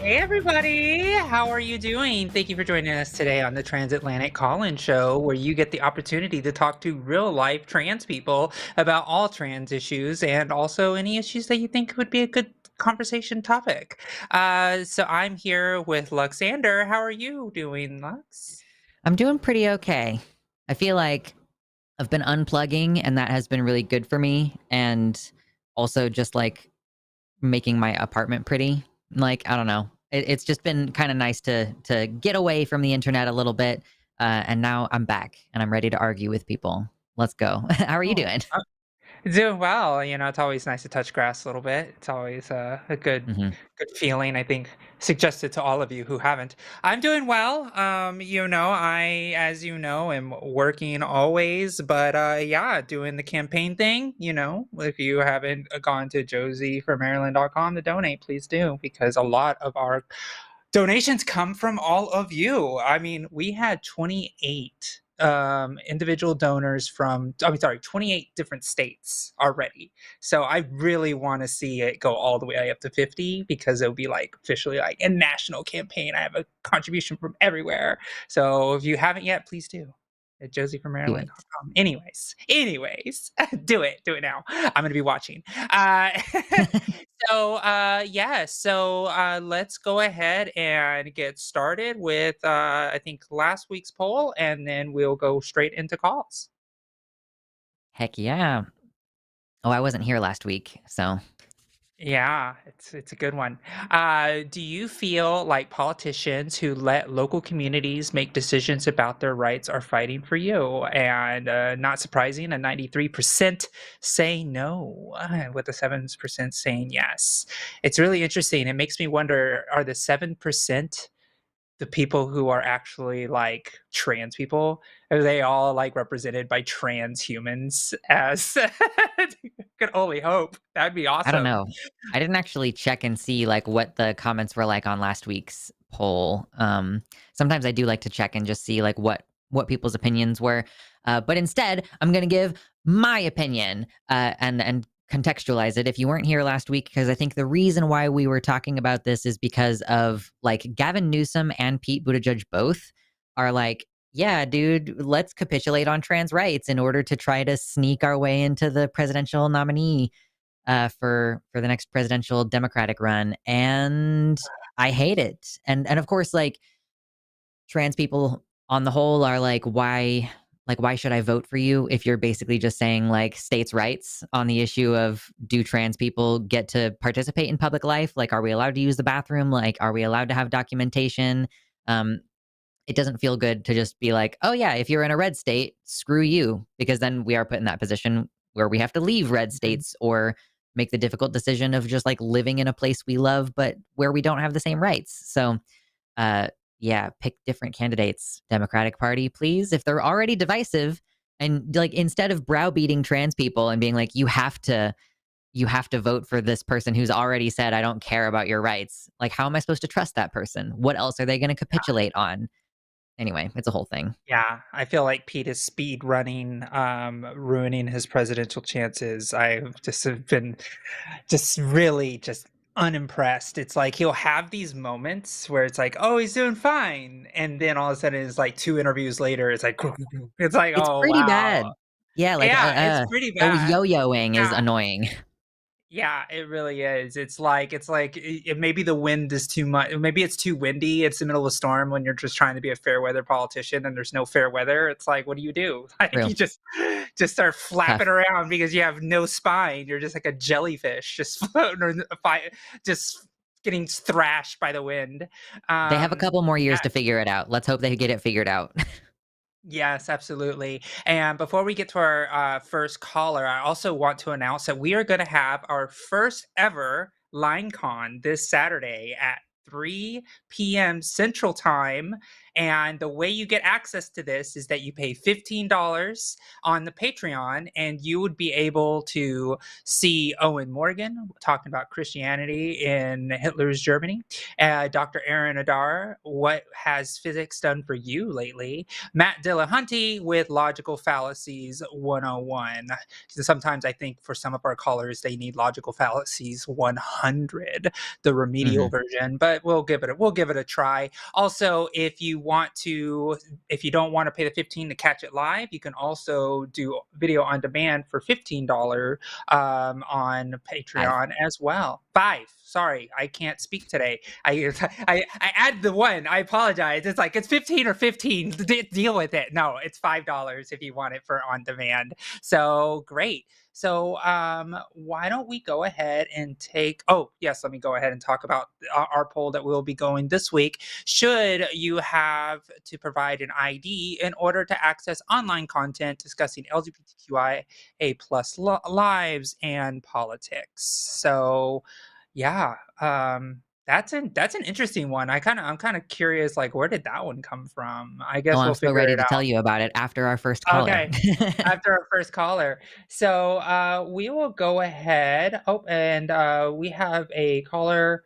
Hey everybody, how are you doing? Thank you for joining us today on the Transatlantic Call-In Show, where you get the opportunity to talk to real-life trans people about all trans issues and also any issues that you think would be a good conversation topic. So I'm here with Luxander. How are you doing, Lux? I'm doing pretty okay. I feel like I've been unplugging and that has been really good for me. And also just like making my apartment pretty. Like, I don't know. It's just been kind of nice to get away from the internet a little bit. And now I'm back and I'm ready to argue with people. Let's go. How are you Oh, doing? doing well. It's always nice to touch grass a little bit. It's always a Hmm. good feeling, I think, suggested to all of you who haven't. I'm doing well. I, as you know, am working always, but yeah, doing the campaign thing. If you haven't gone to josiefrommaryland.com to donate, please do, because a lot of our donations come from all of you. I mean, we had 28 individual donors from, I mean, sorry, 28 different states already. So I really want to see it go all the way up to 50 because it'll be like officially like a national campaign. I have a contribution from everywhere. So if you haven't yet, please do at Do it. josiefrommaryland.com. Anyways, do it now. I'm going to be watching. Uh, let's go ahead and get started with I think last week's poll, and then we'll go straight into calls. Heck yeah. Oh, I wasn't here last week. So Yeah, it's a good one. Do you feel like politicians who let local communities make decisions about their rights are fighting for you? And not surprising, a 93% say no, with a 7% saying yes. It's really interesting. It makes me wonder, are the 7% the people who are actually like trans people? Are they all like represented by trans humans? As could only hope. That'd be I don't awesome. know. I didn't actually check and see like what the comments were like on last week's poll. Sometimes I do like to check and just see like what people's opinions were. But instead, I'm gonna give my opinion and contextualize it. If you weren't here last week, because I think the reason why we were talking about this is because of like Gavin Newsom and Pete Buttigieg both are like, yeah, dude, let's capitulate on trans rights in order to try to sneak our way into the presidential nominee for the next presidential Democratic run, and I hate it. And of course, like trans people on the whole are like why should I vote for you if you're basically just saying like states' rights on the issue of do trans people get to participate in public life? Like, are we allowed to use the bathroom? Like, are we allowed to have documentation? Um, it doesn't feel good to just be like, oh yeah, if you're in a red state, screw you, because then we are put in that position where we have to leave red Mhm. states or make the difficult decision of just like living in a place we love, but where we don't have the same rights. So, uh, yeah, pick different candidates, Democratic Party, please. If they're already divisive, and like instead of browbeating trans people and being like, you have to vote for this person who's already said, I don't care about your rights. Like, how am I supposed to trust that person? What else are they going to capitulate on? Anyway, it's a whole thing. Yeah, I feel like Pete is speed running, ruining his presidential chances. I've just have been just really just unimpressed. It's like he'll have these moments where it's like, oh, he's doing fine, and then all of a sudden, it's like two interviews later, it's like, it's like, It's oh pretty wow, bad. Yeah, like, yeah, it's pretty the bad. yo-yoing is Yeah. annoying. Yeah, it really is. It's like maybe the wind is too much. Maybe it's too windy. It's the middle of a storm when you're just trying to be a fair weather politician and there's no fair weather. It's like, what do you do? Like True. you just start flapping Tough. around because you have no spine. You're just like a jellyfish, just floating, or just getting thrashed by the wind. They have a couple more years Yeah, to figure it out. Let's hope they get it figured out. yes, absolutely. And before we get to our first caller, I also want to announce that we are going to have our first ever LineCon this Saturday at 3 p.m. Central Time. And the way you get access to this is that you pay $15 on the Patreon, and you would be able to see Owen Morgan talking about Christianity in Hitler's Germany, Dr. Aaron Adar, what has physics done for you lately? Matt Dillahunty with Logical Fallacies 101. Sometimes I think for some of our callers, they need Logical Fallacies 100, the remedial Mhm. version. But but we'll give it a try. Also, if you don't want to pay the 15 to catch it live, you can also do video on demand for $15 on Five. Patreon as well. 5. Sorry, I can't speak today. I add the one. I apologize. It's like it's 15 or 15. Deal with it. No, it's $5 if you want it for on demand. So great. So why don't we go ahead and take? Oh yes, let me go ahead and talk about our poll that will be going this week. Should you have to provide an ID in order to access online content discussing LGBTQIA plus lives and politics? So yeah, that's an interesting one. I'm kind of curious, like where did that one come from? I Oh, guess I'm we'll so figure ready it to tell out. you about it after our first caller. Okay, after our first caller. So we will go ahead. Oh, and we have a caller.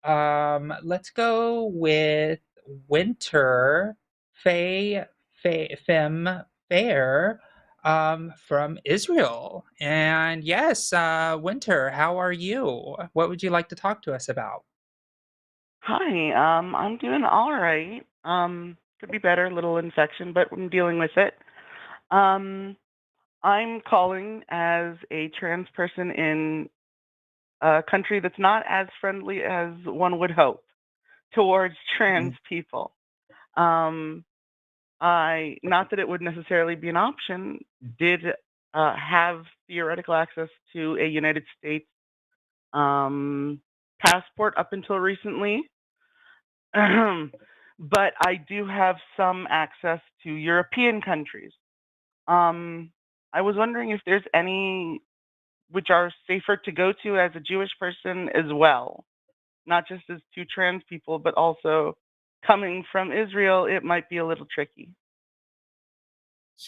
Let's go with Winter Fem Fair from Israel. And yes, Winter, how are you? What would you like to talk to us about? Hi, I'm doing all right. Could be better, little infection, but I'm dealing with it. Um, I'm calling as a trans person in a country that's not as friendly as one would hope towards trans Mhm. people. Um, I, not that it would necessarily be an option, did have theoretical access to a United States um, passport up until recently. But I do have some access to European countries. Um, I was wondering if there's any which are safer to go to as a Jewish person as well, not just as two trans people, but also coming from Israel, it might be a little tricky.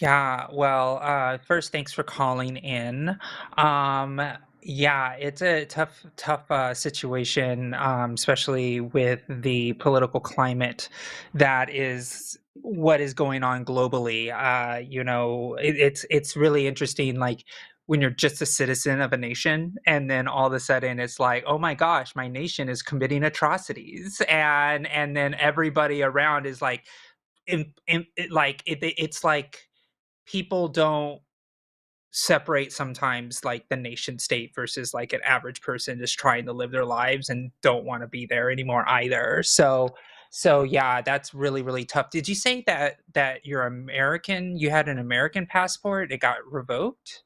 Yeah, well, first, thanks for calling in. Um, yeah, it's a tough situation, especially with the political climate that is what is going on globally. It's really interesting, like when you're just a citizen of a nation, and then all of a sudden it's like, oh my gosh, my nation is committing atrocities, and then everybody around is like, it's like people don't separate sometimes like the nation state versus like an average person just trying to live their lives and don't want to be there anymore either. So yeah, that's really tough. Did you say that you're American? You had an American passport, it got revoked?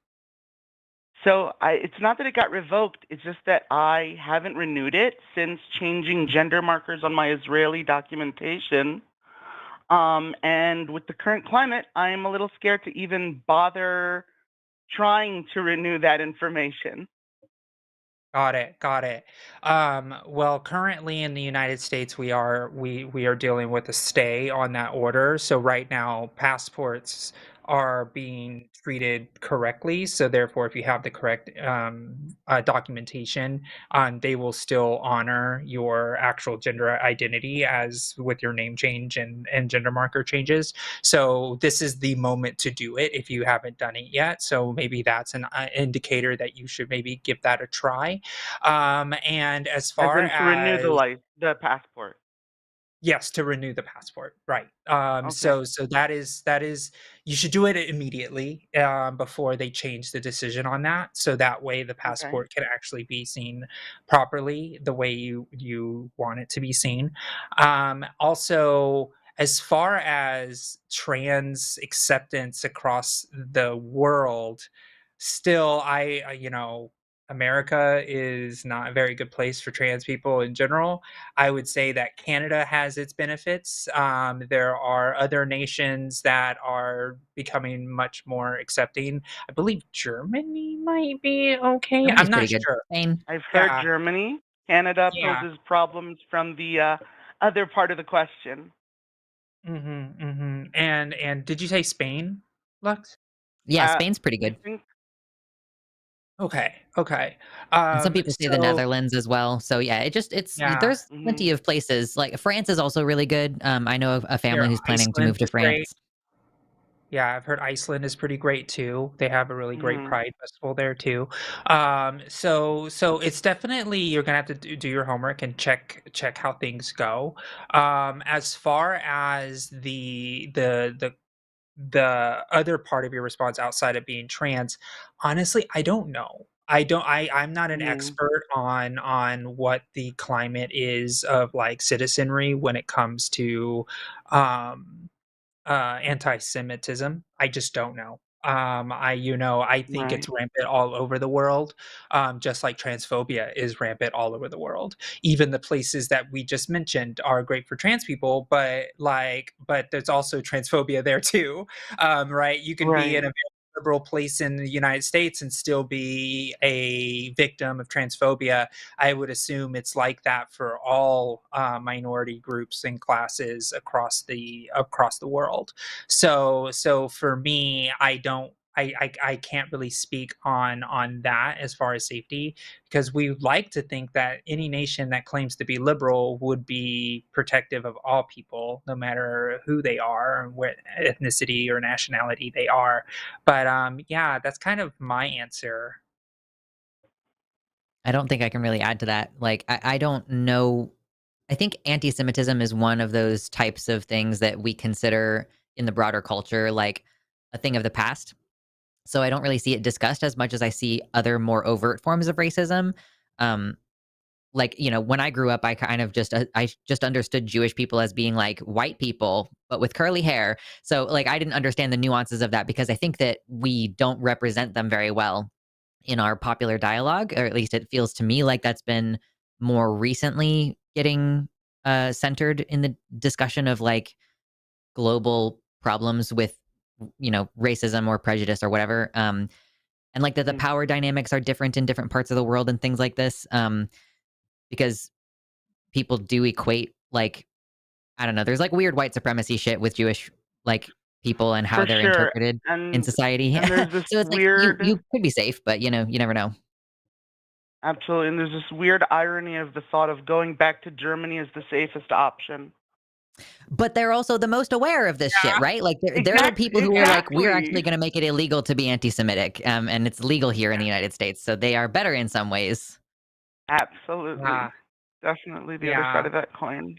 So it's not that it got revoked, it's just that I haven't renewed it since changing gender markers on my Israeli documentation. And with the current climate, I'm a little scared to even bother trying to renew that information. Got it, got it. Well, currently in the United States, we are dealing with a stay on that order. So right now, passports are being treated correctly. So therefore, if you have the correct documentation, they will still honor your actual gender identity as with your name change and gender marker changes. So this is the moment to do it if you haven't done it yet. So maybe that's an indicator that you should maybe give that a try. And as As far in to renew as the passport. yes, to renew the passport, right. Okay. So that is you should do it immediately, before they change the decision on that, so that way the Okay. passport can actually be seen properly the way you want it to be seen. Also, as far as trans acceptance across the world, still, America is not a very good place for trans people in general. I would say that Canada has its benefits. There are other nations that are becoming much more accepting. I believe Germany might be okay. Germany's I'm pretty not good. sure. Spain. I've heard Yeah. Germany. Canada Yeah. poses problems from the other part of the question. And did you say Spain, Lux? Yeah, Uh, Spain's pretty I good. think Okay. Okay. And some people say the So Netherlands as well. So yeah, yeah, there's plenty mhm. of places. Like France is also really good. I know of a here family who's planning to Iceland move to is great. France. Yeah, I've heard Iceland is pretty great too. They have a really great Mhm. pride festival there too. So it's definitely you're gonna have to do your homework and check how things go. As far as the other part of your response outside of being trans, honestly, I don't know. I'm not an Mhm. expert on what the climate is of like citizenry when it comes to um anti-Semitism. I just don't know. I think it's Right. rampant all over the world, just like transphobia is rampant all over the world. Even the places that we just mentioned are great for trans people, but there's also transphobia there too, right? You can be in Right. a very liberal place in the United States and still be a victim of transphobia. I would assume it's like that for all minority groups and classes across the world. So for me, I can't really speak on that as far as safety because we like to think that any nation that claims to be liberal would be protective of all people, no matter who they are and what ethnicity or nationality they are. But yeah, that's kind of my answer. I don't think I can really add to that. Like, I don't know. I think anti-Semitism is one of those types of things that we consider in the broader culture like a thing of the past. So I don't really see it discussed as much as I see other more overt forms of racism. Um, like, when I grew up, I kind of I just understood Jewish people as being like white people, but with curly hair. So like I didn't understand the nuances of that because I think that we don't represent them very well in our popular dialogue, or at least it feels to me like that's been more recently getting centered in the discussion of like global problems with racism or prejudice or whatever. And like that the Mhm. power dynamics are different in different parts of the world and things like this. Because people do equate like I don't know, there's like weird white supremacy shit with Jewish like people and how For they're sure. interpreted in And society. and there's this So it's like you weird could be safe, but you never know. absolutely, and there's this weird irony of the thought of going back to Germany is the safest option. But they're also the most aware of this shit, Yeah, right? Like they're the people who are like, we're actually Exactly. going to make it illegal to be anti-Semitic, and it's legal here in the United States, so they are better in some ways. yeah, Absolutely. Definitely the other side yeah, of that coin.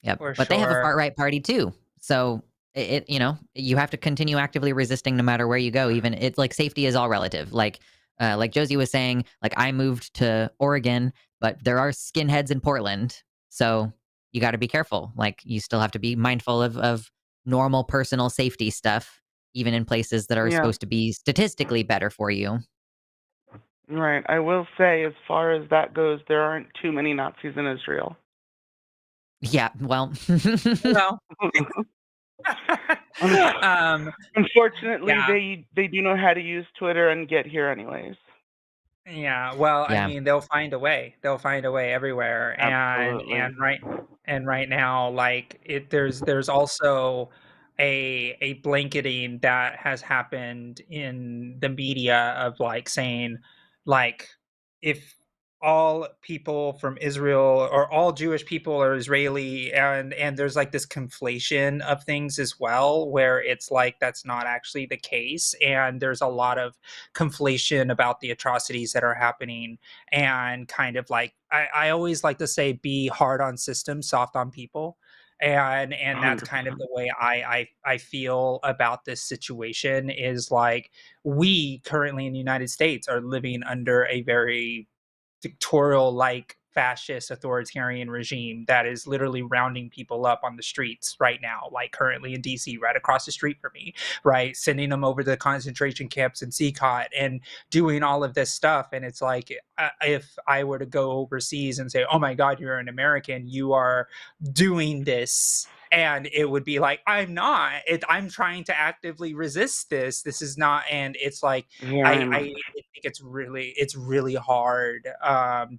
Yep. for But they have a sure. far right party too, so you have to continue actively resisting no matter where you go. Even it's like safety is all relative. Like Josie was saying, like I moved to Oregon, but there are skinheads in Portland, so you got to be careful. Like you still have to be mindful of normal personal safety stuff, even in places that are Yeah. supposed to be statistically better for you. Right. I will say, as far as that goes, there aren't too many Nazis in Israel. Yeah, well, Well, Un- um, Unfortunately, yeah. they do know how to use Twitter and get here anyways. Yeah, well, I yeah, mean, they'll find a way. They'll find a way everywhere, Absolutely. and right now, like there's also a blanketing that has happened in the media of like saying, like if all people from Israel or all Jewish people are Israeli, and there's like this conflation of things as well, where it's like that's not actually the case, and there's a lot of conflation about the atrocities that are happening and kind of like I always like to say be hard on systems, soft on people. And that's kind of 100%. the way I feel about this situation is like we currently in the United States are living under a very dictatorial like fascist authoritarian regime that is literally rounding people up on the streets right now, like currently in DC, right across the street from me, right? Sending them over to the concentration camps in Seacot and doing all of this stuff. And it's like, if I were to go overseas and say, oh my God, you're an American, you are doing this. And it would be like, I'm not. I'm trying to actively resist this. This is not. And it's like, Very I much. think it's really hard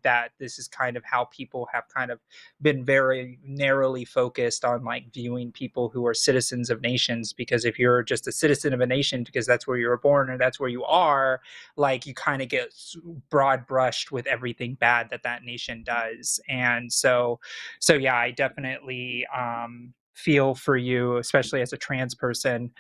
that this is kind of how people have kind of been very narrowly focused on like viewing people who are citizens of nations, because if you're just a citizen of a nation because that's where you were born or that's where you are, like you kind of get broad brushed with everything bad that that nation does. And so yeah, I definitely feel for you, especially as a trans person,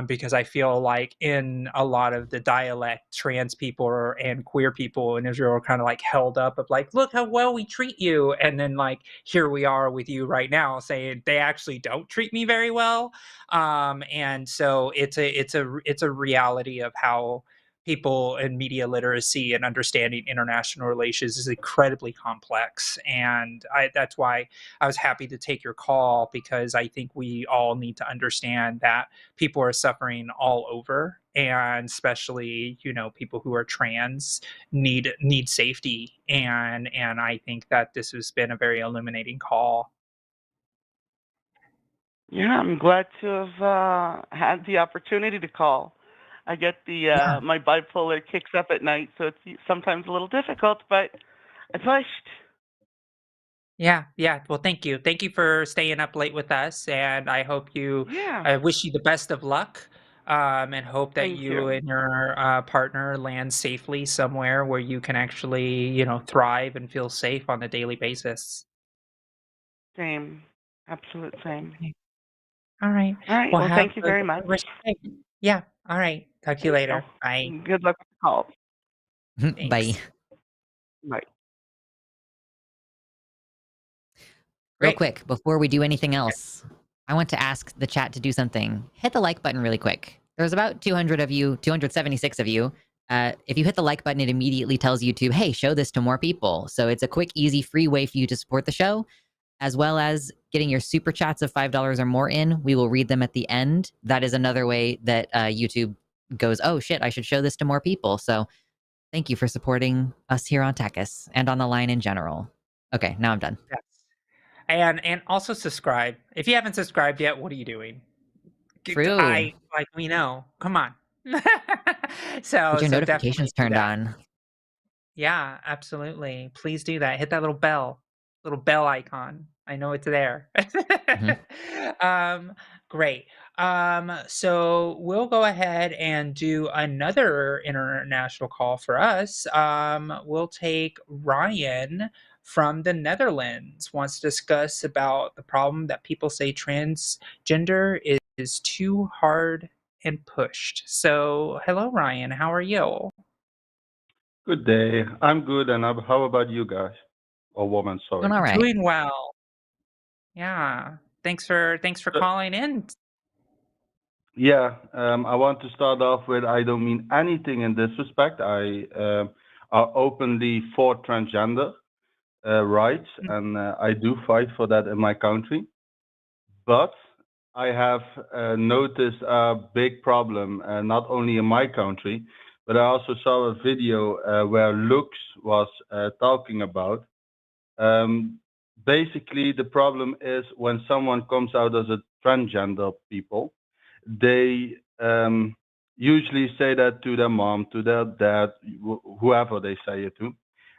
because I feel like in a lot of the dialect, trans people and queer people in Israel are kind of like held up of like, look how well we treat you, and then like here we are with you right now saying they actually don't treat me very well, and so it's a reality of how people and media literacy and understanding international relations is incredibly complex, and that's why I was happy to take your call, because I think we all need to understand that people are suffering all over, and especially people who are trans need safety, and I think that this has been a very illuminating call. Yeah, I'm glad to have had the opportunity to call. I get the Yeah. my bipolar kicks up at night, so it's sometimes a little difficult, but I pushed. Yeah, yeah. Well, thank you for staying up late with us, and Yeah, I wish you the best of luck, and hope that thank you you. and your partner land safely somewhere where you can actually thrive and feel safe on a daily basis. Same, absolute same. Okay. All right. All right, Well, well, have thank you a very good much. rest of your day. Yeah. All right. Talk to you Thank you. later. Bye. Good luck with the call. Bye. Thanks. Bye. Real Great. quick, before we do anything else, I want to ask the chat to do something. Hit the like button really quick. There's about 200 of you, 276 of you. If you hit the like button, it immediately tells YouTube, hey, show this to more people. So it's a quick, easy, free way for you to support the show, as well as getting your super chats of $5 or more in. We will read them at the end. That is another way that YouTube goes, oh shit, I should show this to more people. So thank you for supporting us here on TACIS and on the line in general. Okay, now I'm done. Yes. And also subscribe. If you haven't subscribed yet, what are you doing? True. We know. Come on. Get your So definitely notifications do turned that. on. Yeah, absolutely. Please do that. Hit that little bell icon. I know it's there. Mhm. um, Great. So we'll go ahead and do another international call for us. We'll take Ryan from the Netherlands. Wants to discuss about the problem that people say transgender is too hard and pushed. So, hello, Ryan. How are you? Good day. I'm good, and how about you guys? Or woman, Doing sorry. all right. Doing well. Yeah. Thanks for So, calling in. yeah, I want to start off with I don't mean anything in this respect. I are openly for transgender rights, and I do fight for that in my country. But I have noticed a big problem, not only in my country, but I also saw a video where Lux was talking about. Um, Basically, the problem is when someone comes out as a transgender people, they usually say that to their mom, to their dad, whoever they say it to.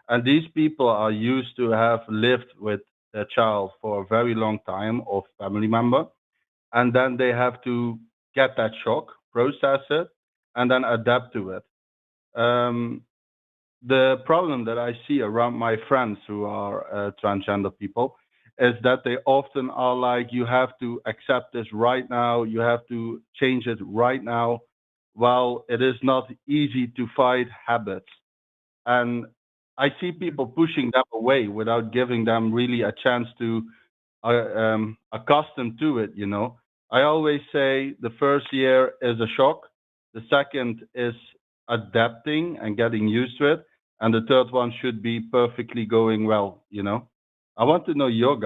And these people are used to have lived with their child for a very long time or family member. And then they have to get that shock, process it, and then adapt to it. Um, the problem that I see around my friends who are transgender people is that they often are like, you have to accept this right now, you have to change it right now, while it is not easy to fight habits. And I see people pushing them away without giving them really a chance to accustom to it. I always say the first year is a shock, the second is adapting and getting used to it, and the third one should be perfectly going well. I want to know your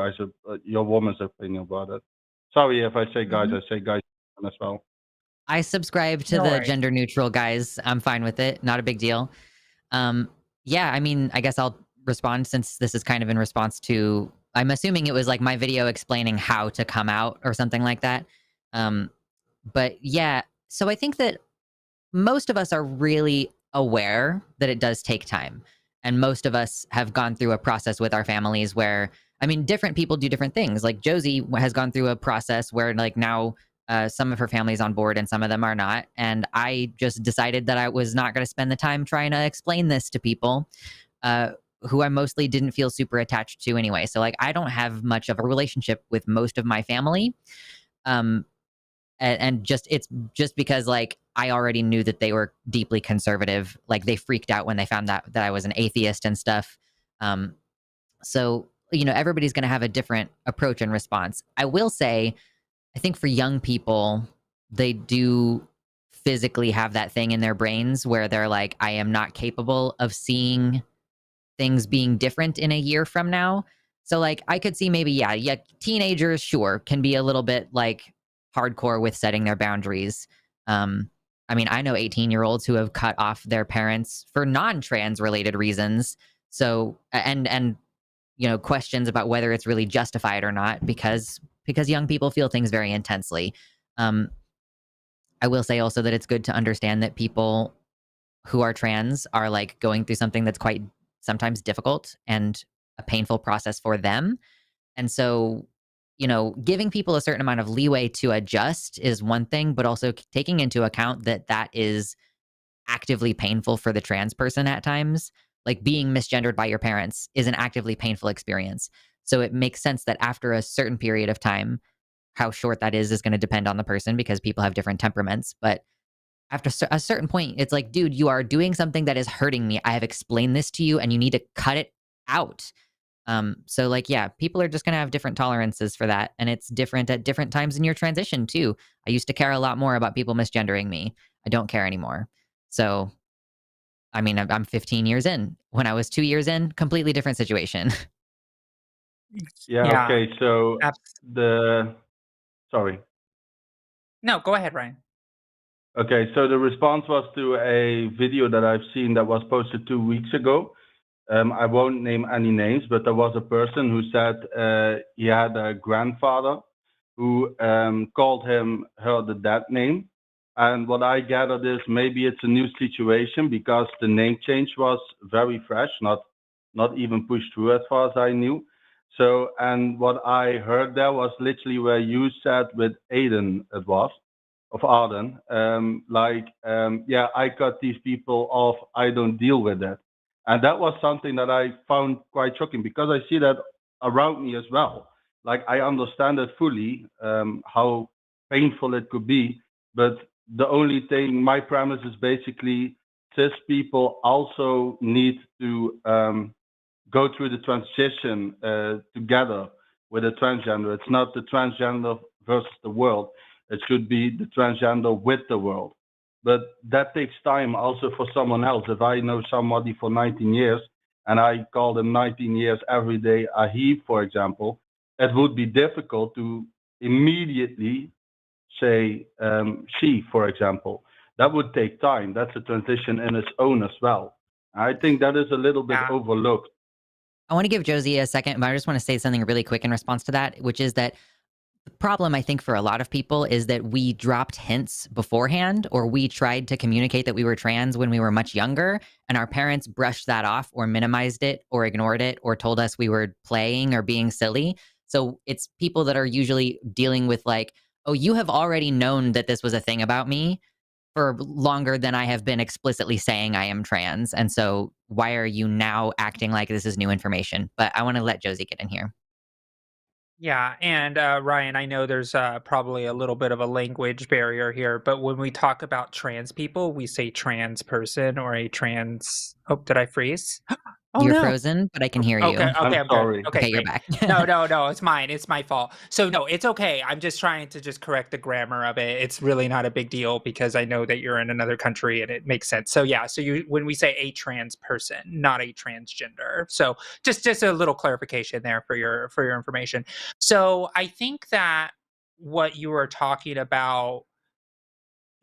woman's opinion about it. Sorry if I say guys, Mhm. I say guys as well. I subscribe to No the worries. gender neutral guys. I'm fine with it. Not a big deal. Um, yeah, I mean, I guess I'll respond since this is kind of in response to, I'm assuming it was like my video explaining how to come out or something like that. Um, but yeah, so I think that most of us are really aware that it does take time. And most of us have gone through a process with our families where, I mean, different people do different things. Like Josie has gone through a process where, like, now some of her family's on board and some of them are not. And I just decided that I was not going to spend the time trying to explain this to people. Uh, who I mostly didn't feel super attached to anyway. So like I don't have much of a relationship with most of my family. And just it's just because like I already knew that they were deeply conservative. Like they freaked out when they found that I was an atheist and stuff. So everybody's going to have a different approach and response. I will say, I think for young people, they do physically have that thing in their brains where they're like, I am not capable of seeing things being different in a year from now. So like I could see maybe, yeah, teenagers, sure, can be a little bit like hardcore with setting their boundaries. I mean, I know 18-year-olds who have cut off their parents for non-trans related reasons. So, and questions about whether it's really justified or not, because young people feel things very intensely. I will say also that it's good to understand that people who are trans are like going through something that's quite sometimes difficult and a painful process for them. And so, giving people a certain amount of leeway to adjust is one thing, but also taking into account that that is actively painful for the trans person at times. Like being misgendered by your parents is an actively painful experience. So it makes sense that after a certain period of time, how short that is going to depend on the person because people have different temperaments. But after a certain point, it's like, dude, you are doing something that is hurting me. I have explained this to you and you need to cut it out. So like, yeah, people are just going to have different tolerances for that. And it's different at different times in your transition too. I used to care a lot more about people misgendering me. I don't care anymore. So, I mean, I'm 15 years in. When I was 2 years in, completely different situation. Yeah. Yeah. Okay. So sorry. No, go ahead, Ryan. Okay. So the response was to a video that I've seen that was posted 2 weeks ago. I won't name any names, but there was a person who said he had a grandfather who called her the dad name. And what I gathered is maybe it's a new situation because the name change was very fresh, not even pushed through as far as I knew. So, and what I heard there was literally where you said with Aiden, it was, of Arden, yeah, I cut these people off, I don't deal with that. And that was something that I found quite shocking because I see that around me as well. Like I understand it fully, how painful it could be, but the only thing, my premise is basically cis people also need to go through the transition together with a transgender. It's not the transgender versus the world. It should be the transgender with the world. But that takes time also for someone else. If I know somebody for 19 years and I call them 19 years every day a he, for example, it would be difficult to immediately say she, for example. That would take time. That's a transition in its own as well. I think that is a little bit overlooked. I want to give Josie a second, but I just want to say something really quick in response to that, which is that the problem, I think, for a lot of people is that we dropped hints beforehand, or we tried to communicate that we were trans when we were much younger, and our parents brushed that off or minimized it or ignored it or told us we were playing or being silly. So it's people that are usually dealing with like, oh, you have already known that this was a thing about me for longer than I have been explicitly saying I am trans. And so why are you now acting like this is new information? But I want to let Josie get in here. Yeah, and Ryan, I know there's probably a little bit of a language barrier here, but when we talk about trans people, we say trans person or a trans. Oh, did I freeze? Oh You're no. frozen, but I can hear you. Okay, I'm I'm sorry. good. Okay, Okay, you're great. back. No, it's mine. It's my fault. So no, it's okay. I'm just trying to just correct the grammar of it. It's really not a big deal because I know that you're in another country and it makes sense. So yeah, so you when we say a trans person, not a transgender. So just a little clarification there for your information. So I think that what you were talking about,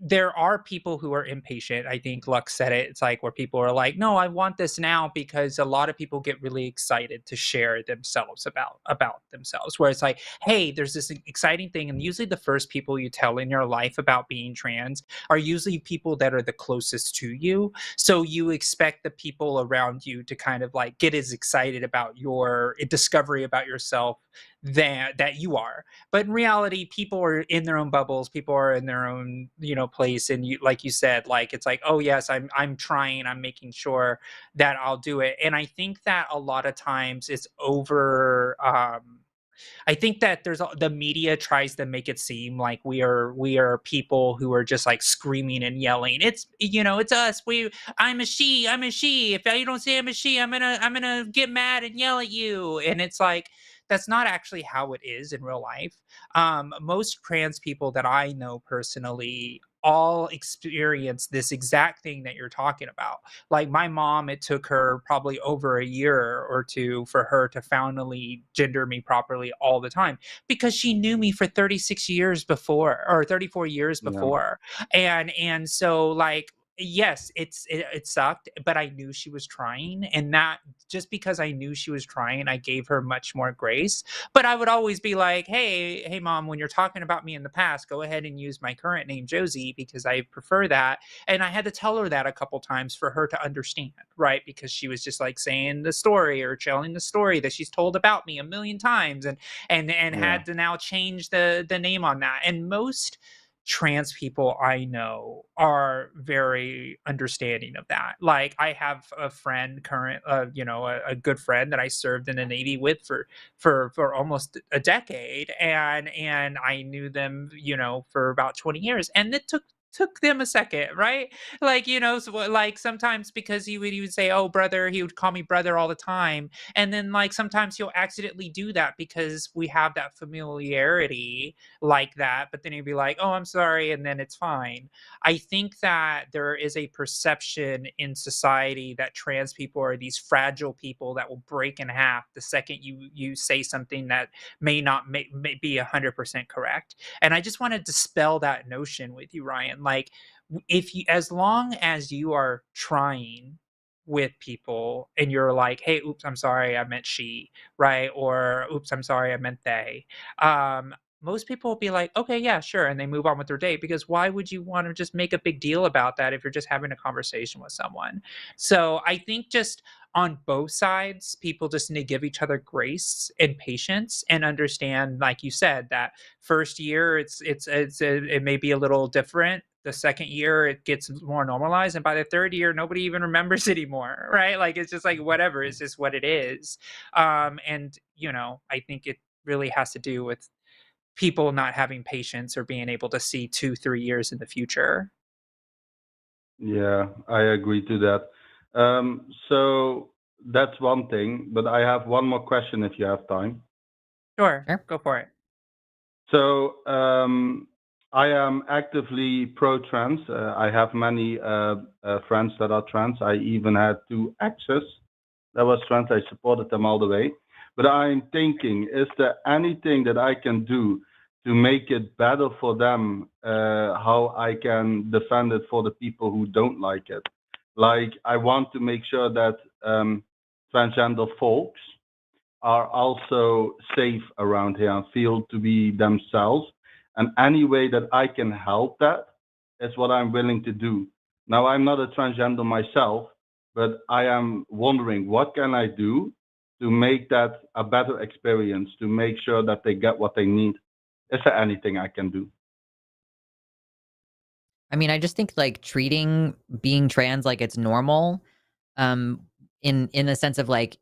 there are people who are impatient. I think Lux said it. It's like where people are like, "No, I want this now," because a lot of people get really excited to share themselves about themselves. Where it's like, "Hey, there's this exciting thing," and usually the first people you tell in your life about being trans are usually people that are the closest to you. So you expect the people around you to kind of like get as excited about your discovery about yourself that you are. But in reality, people are in their own bubbles, people are in their own, place, and you, like you said, like it's like, oh yes, I'm trying, I'm making sure that I'll do it. And I think that a lot of times it's over. I think that the media tries to make it seem like we are people who are just like screaming and yelling. It's us. I'm a she. I'm a she. If you don't say I'm a she, I'm gonna get mad and yell at you. And it's like that's not actually how it is in real life. Most trans people that I know personally all experience this exact thing that you're talking about. Like my mom, it took her probably over a year or two for her to finally gender me properly all the time, because she knew me for 36 years before, or 34 years Yeah. before. And so like, yes, it sucked, but I knew she was trying, and that just because I knew she was trying, I gave her much more grace. But I would always be like, hey mom, when you're talking about me in the past, go ahead and use my current name Josie, because I prefer that. And I had to tell her that a couple times for her to understand, right? Because she was just like saying the story or telling the story that she's told about me a million times, and Yeah. had to now change the name on that. And most trans people I know are very understanding of that. Like I have a friend a good friend that I served in the Navy with for almost a decade, and I knew them, for about 20 years, and it took them a second, right? Like, so, like sometimes, because he would say, oh brother, he would call me brother all the time, and then like sometimes he'll accidentally do that because we have that familiarity like that, but then he'd be like, oh, I'm sorry, and then it's fine. I think that there is a perception in society that trans people are these fragile people that will break in half the second you say something that may be 100% correct. And I just want to dispel that notion with you, Ryan. Like, if you, as long as you are trying with people and you're like, hey, oops, I'm sorry, I meant she, right? Or oops, I'm sorry, I meant they. um Most people will be like, okay, yeah, sure, and they move on with their day, because why would you want to just make a big deal about that if you're just having a conversation with someone? So I think just on both sides, people just need to give each other grace and patience and understand, like you said, that first year it may be a little different. The second year it gets more normalized, and by the third year nobody even remembers anymore, right? Like it's just like whatever, it's just what it is. And I think it really has to do with people not having patience or being able to see 2-3 years in the future. Yeah, I agree to that. So that's one thing, but I have one more question if you have time. Sure, Sure. go for it. So I am actively pro-trans. I have many friends that are trans. I even had two exes that was trans. I supported them all the way. But I'm thinking, is there anything that I can do to make it better for them? How I can defend it for the people who don't like it? Like, I want to make sure that transgender folks are also safe around here and feel to be themselves. And any way that I can help that is what I'm willing to do. Now, I'm not a transgender myself, but I am wondering what can I do to make that a better experience, to make sure that they get what they need. Is there anything I can do? I mean, I just think like treating being trans like it's normal, um, in the sense of like,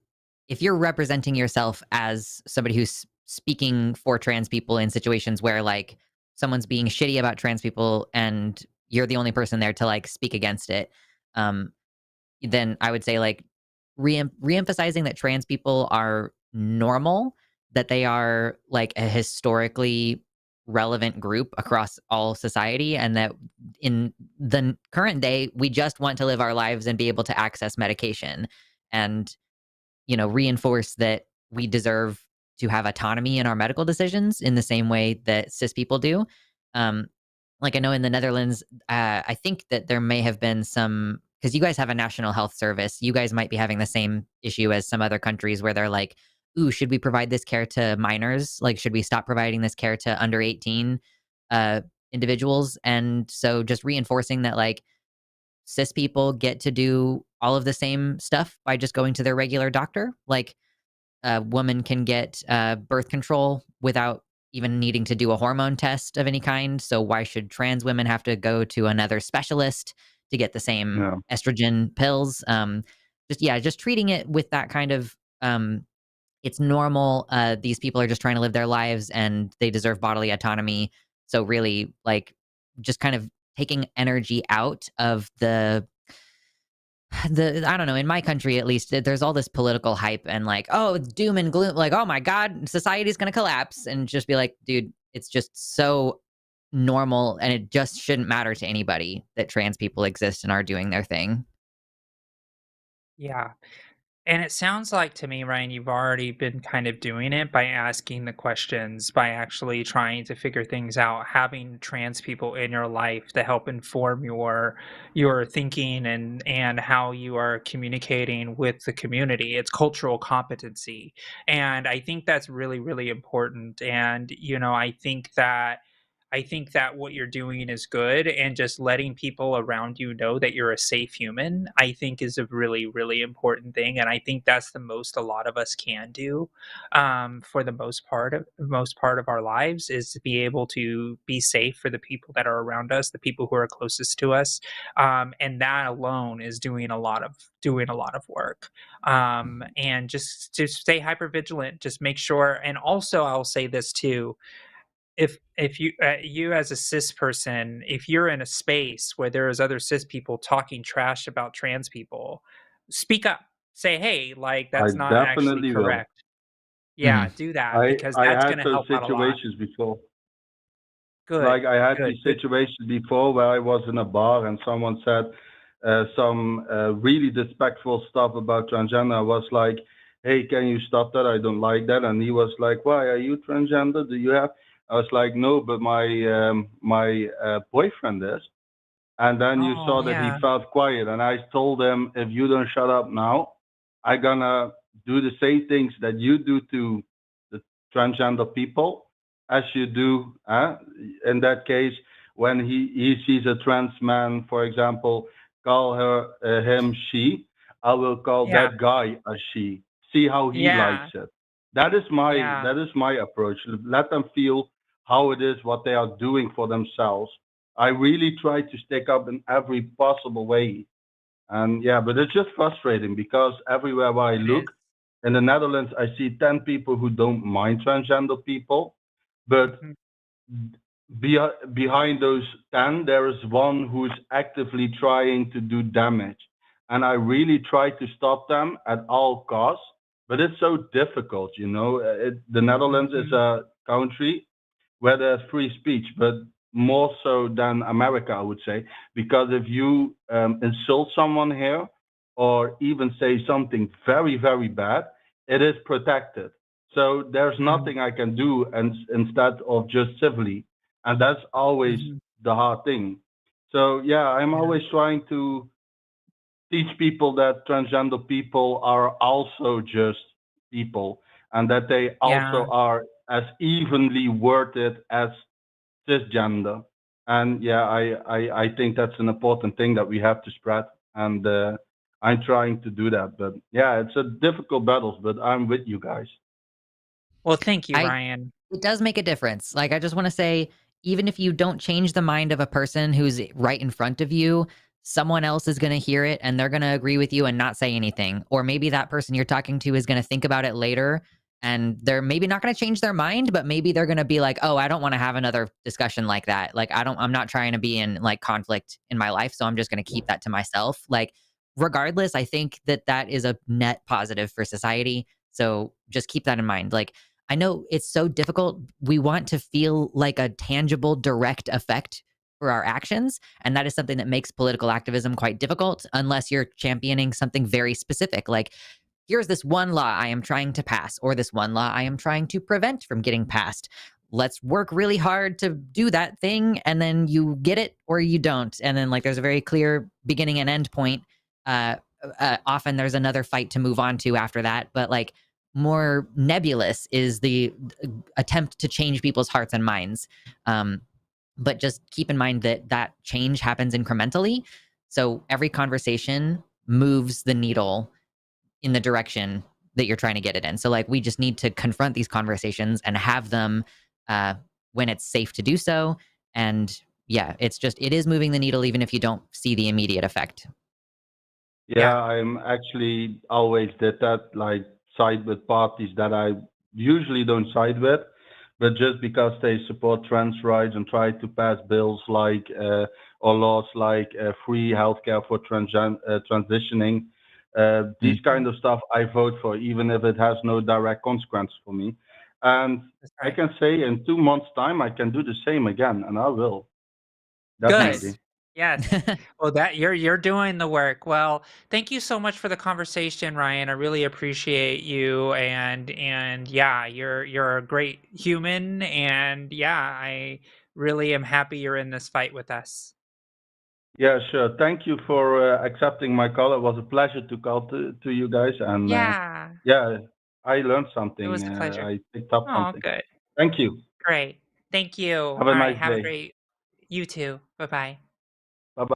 if you're representing yourself as somebody who's speaking for trans people in situations where like someone's being shitty about trans people and you're the only person there to like speak against it, um, then I would say like reemphasizing that trans people are normal, that they are like a historically relevant group across all society, and that in the current day we just want to live our lives and be able to access medication, and reinforce that we deserve to have autonomy in our medical decisions in the same way that cis people do. Um, like I know in the Netherlands, I think that there may have been some, because you guys have a national health service. You guys might be having the same issue as some other countries where they're like, "Ooh, should we provide this care to minors? Like, should we stop providing this care to under 18 individuals?" And so, just reinforcing that, like, cis people get to do all of the same stuff by just going to their regular doctor. Like, a woman can get birth control without even needing to do a hormone test of any kind. So why should trans women have to go to another specialist to get the same Yeah. estrogen pills? Just treating it with that kind of it's normal. These people are just trying to live their lives and they deserve bodily autonomy. So really, like, just kind of taking energy out of the I don't know, in my country at least, there's all this political hype and like, oh, doom and gloom, like, oh my God, society's gonna collapse. And just be like, dude, it's just so normal and it just shouldn't matter to anybody that trans people exist and are doing their thing. Yeah. And it sounds like to me, Ryan, you've already been kind of doing it by asking the questions, by actually trying to figure things out, having trans people in your life to help inform your thinking and how you are communicating with the community. It's cultural competency. And I think that's really, really important. And, I think that what you're doing is good, and just letting people around you know that you're a safe human, I think is a really, really important thing. And I think that's the most a lot of us can do, for the most part of our lives, is to be able to be safe for the people that are around us, the people who are closest to us. And that alone is doing a lot of work. And just to stay hyper vigilant, just make sure. And also, I'll say this too: if you as a cis person, if you're in a space where there is other cis people talking trash about trans people, speak up. Say, hey, like, I that's not actually definitely will. correct. Yeah, Mhm. do that, I because I that's had going to those help out a lot. situations before. Good, Like I had good, these good. situations before where I was in a bar and someone said some really disrespectful stuff about transgender. I was like, "Hey, can you stop that? I don't like that." And he was like, "Why are you transgender? Do you have?" I was like, "No, but my boyfriend is." And then you Oh saw that he yeah, felt quiet, and I told him, "If you don't shut up now, I gonna do the same things that you do to the transgender people as you do." In that case, when he sees a trans man, for example, call him she, I will call yeah, that guy a she. See how he likes yeah, it. yeah. That is my approach. Let them feel how it is, what they are doing for themselves. I really try to stick up in every possible way. And yeah, but it's just frustrating because everywhere where I It look, is. in the Netherlands, I see 10 people who don't mind transgender people, but Mhm. behind those 10, there is one who's actively trying to do damage. And I really try to stop them at all costs, but it's so difficult, you know. The Netherlands is Mhm. a country where there's free speech, but more so than America, I would say, because if you insult someone here or even say something very, very bad, it is protected. So there's Mhm. nothing I can do, and instead of just civilly, and that's always Mhm. the hard thing. So yeah, I'm Yeah. always trying to teach people that transgender people are also just people, and that they Yeah. also are as evenly worth it as cisgender. And yeah, I think that's an important thing that we have to spread. And I'm trying to do that. But yeah, it's a difficult battle, but I'm with you guys. Well, thank you, I Ryan. It does make a difference. Like, I just wanna say, even if you don't change the mind of a person who's right in front of you, someone else is gonna hear it, and they're gonna agree with you and not say anything. Or maybe that person you're talking to is gonna think about it later, and they're maybe not gonna change their mind, but maybe they're gonna be like, "Oh, I don't wanna have another discussion like that. Like, I'm not trying to be in, like, conflict in my life, so I'm just gonna keep that to myself." Like, regardless, I think that that is a net positive for society, so just keep that in mind. Like, I know it's so difficult. We want to feel like a tangible, direct effect for our actions. And that is something that makes political activism quite difficult unless you're championing something very specific. Like, here's this one law I am trying to pass, or this one law I am trying to prevent from getting passed. Let's work really hard to do that thing. And then you get it or you don't. And then, like, there's a very clear beginning and end point. Uh, Often there's another fight to move on to after that. But, like, more nebulous is the attempt to change people's hearts and minds. Um, but just keep in mind that that change happens incrementally. So every conversation moves the needle in the direction that you're trying to get it in. So like we just need to confront these conversations and have them when it's safe to do so. And yeah, it is moving the needle even if you don't see the immediate effect. Yeah, I'm actually always did that, like side with parties that I usually don't side with, but just because they support trans rights and try to pass bills like or laws like free healthcare for transitioning, these kind of stuff I vote for, even if it has no direct consequence for me. And That's I right. can say in 2 months' time I can do the same again, and I will Good. definitely. Yes. Well, that you're doing the work. Well, thank you so much for the conversation, Ryan. I really appreciate you, and yeah, you're a great human, and yeah, I really am happy you're in this fight with us. Yeah, sure. Thank you for accepting my call. It was a pleasure to call to you guys, and Yeah, yeah, I learned it was something. a pleasure. I picked up Oh, something. good. Thank you. Great. Thank you. Have All a right. nice Have a day. great. You too. Bye bye. Bye bye.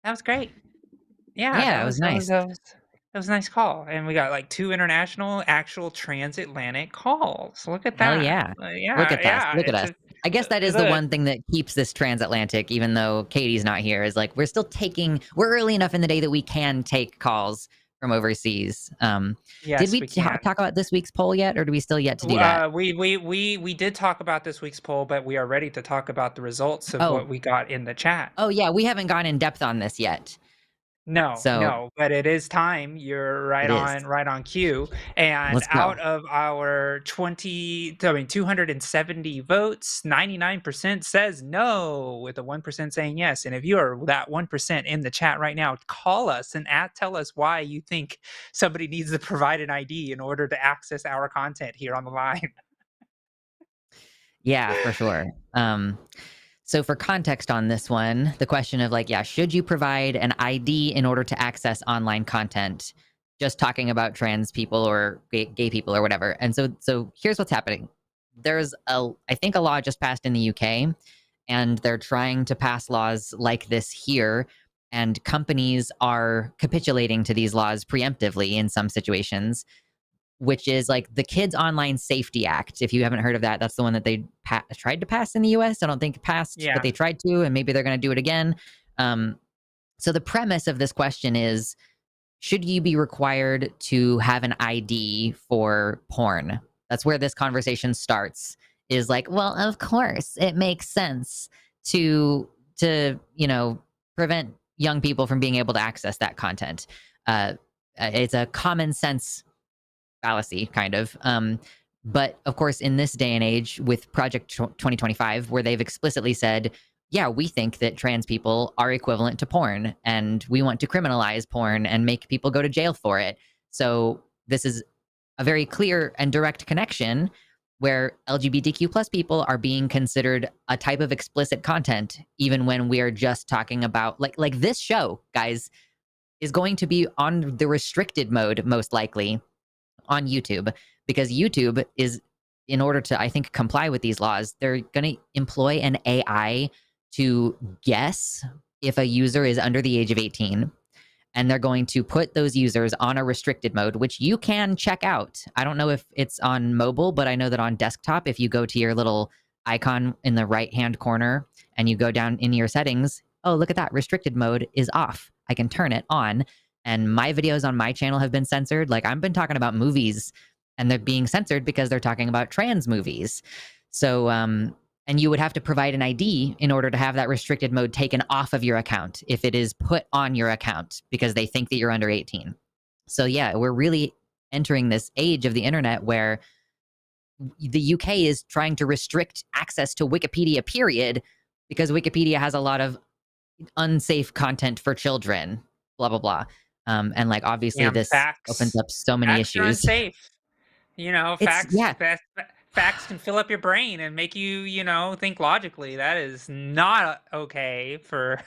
That was great. Yeah, Yeah, it was nice. that was a nice call, and we got, like, 2 international actual transatlantic calls. Look at Hell that. yeah. Look Yeah, at us. yeah, Look at it's us. just I guess that is the look. one thing that keeps this transatlantic, even though Katie's not here, is like we're early enough in the day that we can take calls from overseas. Did Yes, we we can. talk about this week's poll yet, or do we still yet to do that? We did talk about this week's poll, but we are ready to talk about the results of Oh, what we got in the chat. oh yeah, we haven't gone in depth on this yet. No, So no, but it is time. You're it is. right on cue. And Let's out go. of our 270 votes, 99% says no, with the 1% saying yes. And if you are that 1% in the chat right now, call us and tell us why you think somebody needs to provide an ID in order to access our content here on the line. Yeah, for sure. So for context on this one, the question of like, yeah, should you provide an ID in order to access online content? Just talking about trans people or gay people or whatever. And so here's what's happening. I think a law just passed in the UK, and they're trying to pass laws like this here. And companies are capitulating to these laws preemptively in some situations, which is like the Kids Online Safety Act. If you haven't heard of that, that's the one that they tried to pass in the US. I don't think it passed, but Yeah. they tried to, and maybe they're going to do it again. So the premise of this question is, should you be required to have an ID for porn? That's where this conversation starts. Is like, well, of course, it makes sense to prevent young people from being able to access that content. It's a common sense fallacy, kind of. But of course, in this day and age with Project 2025, where they've explicitly said, yeah, we think that trans people are equivalent to porn, and we want to criminalize porn and make people go to jail for it. So this is a very clear and direct connection where LGBTQ plus people are being considered a type of explicit content, even when we are just talking about like this show, guys, is going to be on the restricted mode, most likely on YouTube, because YouTube is, in order to, I think, comply with these laws, they're going to employ an AI to guess if a user is under the age of 18. And they're going to put those users on a restricted mode, which you can check out. I don't know if it's on mobile, but I know that on desktop, if you go to your little icon in the right-hand corner and you go down in your settings, oh, look at that, restricted mode is off. I can turn it on. And my videos on my channel have been censored. Like, I've been talking about movies and they're being censored because they're talking about trans movies. So, and you would have to provide an ID in order to have that restricted mode taken off of your account if it is put on your account because they think that you're under 18. So yeah, we're really entering this age of the internet where the UK is trying to restrict access to Wikipedia, period, because Wikipedia has a lot of unsafe content for children, blah, blah, blah. And like, obviously Damn this opens up so many facts are issues. unsafe. You know, It's, yeah, facts can fill up your brain and make you, think logically. That is not okay for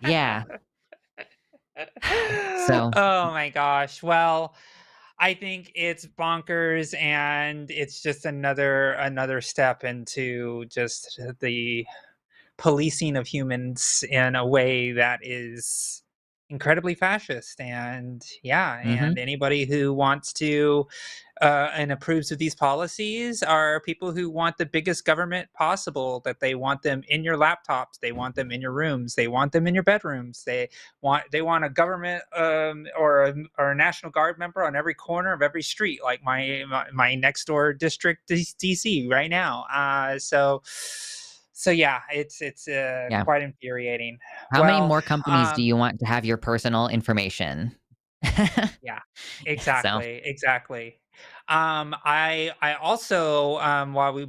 yeah. So Oh my gosh. Well, I think it's bonkers, and it's just another step into just the policing of humans in a way that is incredibly fascist. And yeah, Mm-hmm. and anybody who wants to and approves of these policies are people who want the biggest government possible, that they want them in your laptops, they want them in your rooms, they want them in your bedrooms, they want a government or a National Guard member on every corner of every street, like my next door district, DC, right now. So yeah, it's Yeah. quite infuriating. How many Well, more companies do you want to have your personal information? yeah, So exactly. I also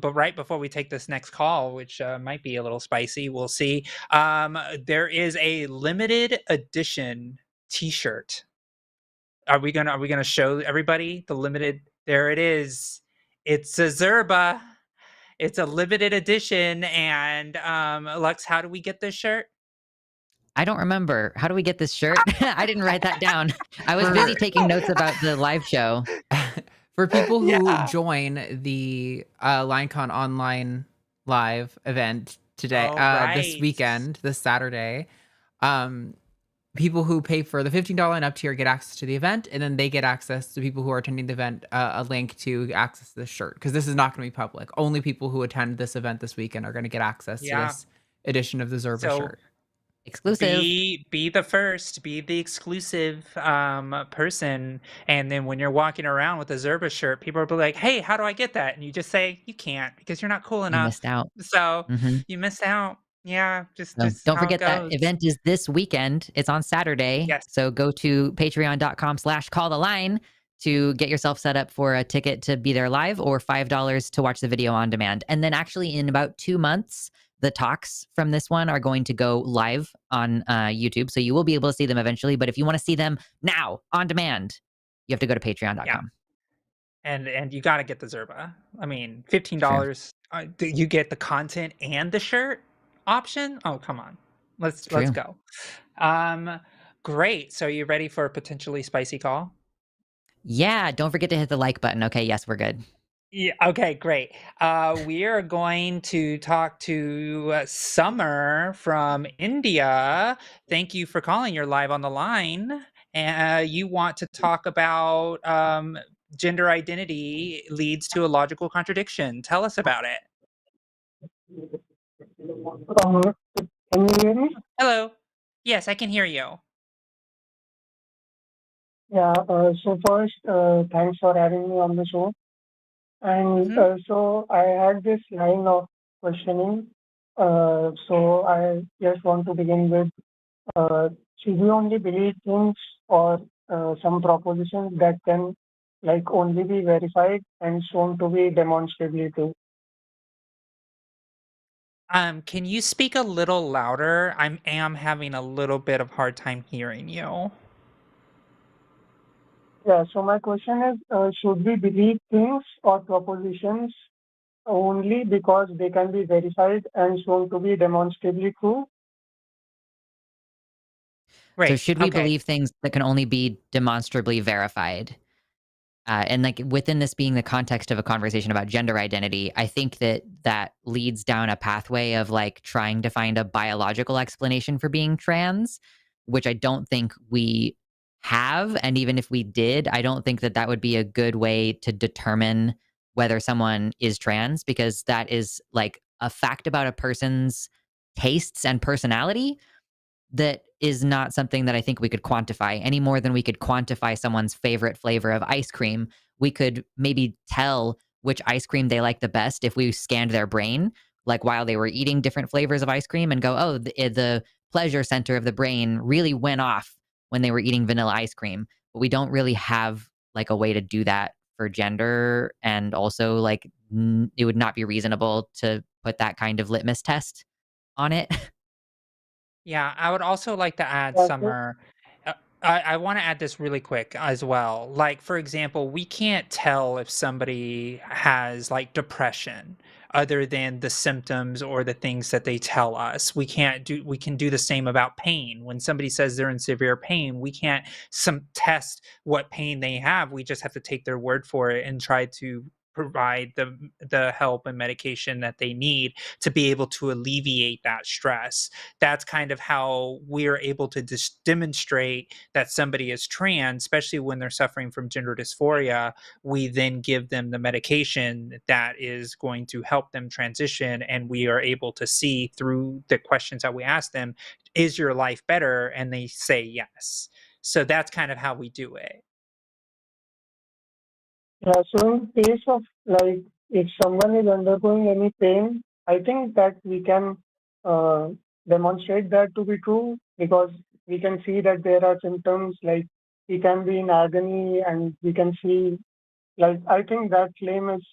but right before we take this next call, which might be a little spicy, we'll see. There is a limited edition T-shirt. Are we gonna show everybody the limited? There it is. It's a Zerba. It's a limited edition, and Lux, how do we get this shirt? I don't remember. How do we get this shirt? I didn't write that down. I was For busy taking notes about the live show. for people who Yeah. join the LineCon online live event today, All this right. weekend, this Saturday, people who pay for the $15 and up tier get access to the event, and then they get access to people who are attending the event a link to access this shirt, because this is not going to be public. Only people who attend this event this weekend are going to get access to Yeah. this edition of the Zerba So shirt. Exclusive. be the first, be the exclusive person, and then when you're walking around with a Zerba shirt, people will be like, "Hey, how do I get that?" And you just say, "You can't because you're not cool You enough." missed out. So hmm you missed out. Yeah, just So just don't how it forget that goes. event is this weekend. It's on Saturday. Yes. So go to patreon.com/calltheline to get yourself set up for a ticket to be there live, or $5 to watch the video on demand. And then actually in about 2 months, the talks from this one are going to go live on YouTube. So you will be able to see them eventually. But if you want to see them now on demand, you have to go to patreon.com. Yeah. And you got to get the Zerba. I mean, True. $15. You get the content and the shirt option. Oh, come on. Let's True. go. Great. So you ready for a potentially spicy call? Yeah. Don't forget to hit the like button. Okay. Yes, we're good. Yeah. Okay. Great. We are going to talk to Summer from India. Thank you for calling. You're live on the line. And you want to talk about gender identity leads to a logical contradiction. Tell us about it. Can you hear me? Hello. Yes, I can hear you. Yeah. So first, thanks for having me on the show. And Mhm. so I had this line of questioning. So I just want to begin with, should we only believe things or some propositions that can like only be verified and shown to be demonstrably true? Can you speak a little louder? I am having a little bit of hard time hearing you. Yeah. So my question is, should we believe things or propositions only because they can be verified and shown to be demonstrably true? So Great. should we Okay. believe things that can only be demonstrably verified? And like within this being the context of a conversation about gender identity, I think that leads down a pathway of like trying to find a biological explanation for being trans, which I don't think we have. And even if we did, I don't think that would be a good way to determine whether someone is trans, because that is like a fact about a person's tastes and personality that is not something that I think we could quantify any more than we could quantify someone's favorite flavor of ice cream. We could maybe tell which ice cream they like the best if we scanned their brain, like while they were eating different flavors of ice cream, and go, oh, the pleasure center of the brain really went off when they were eating vanilla ice cream. But we don't really have like a way to do that for gender. And also, like, it would not be reasonable to put that kind of litmus test on it. Yeah, I would also like to add, Yeah, so Summer. I want to add this really quick as well. Like, for example, we can't tell if somebody has like depression other than the symptoms or the things that they tell us. We can do the same about pain. When somebody says they're in severe pain, we can't test what pain they have. We just have to take their word for it and try to provide the help and medication that they need to be able to alleviate that stress. That's kind of how we're able to demonstrate that somebody is trans, especially when they're suffering from gender dysphoria. We then give them the medication that is going to help them transition, and we are able to see through the questions that we ask them, is your life better? And they say yes. So that's kind of how we do it. Yeah, so in case of like if someone is undergoing any pain, I think that we can uh, demonstrate that to be true because we can see that there are symptoms like he can be in agony and we can see like I think that claim is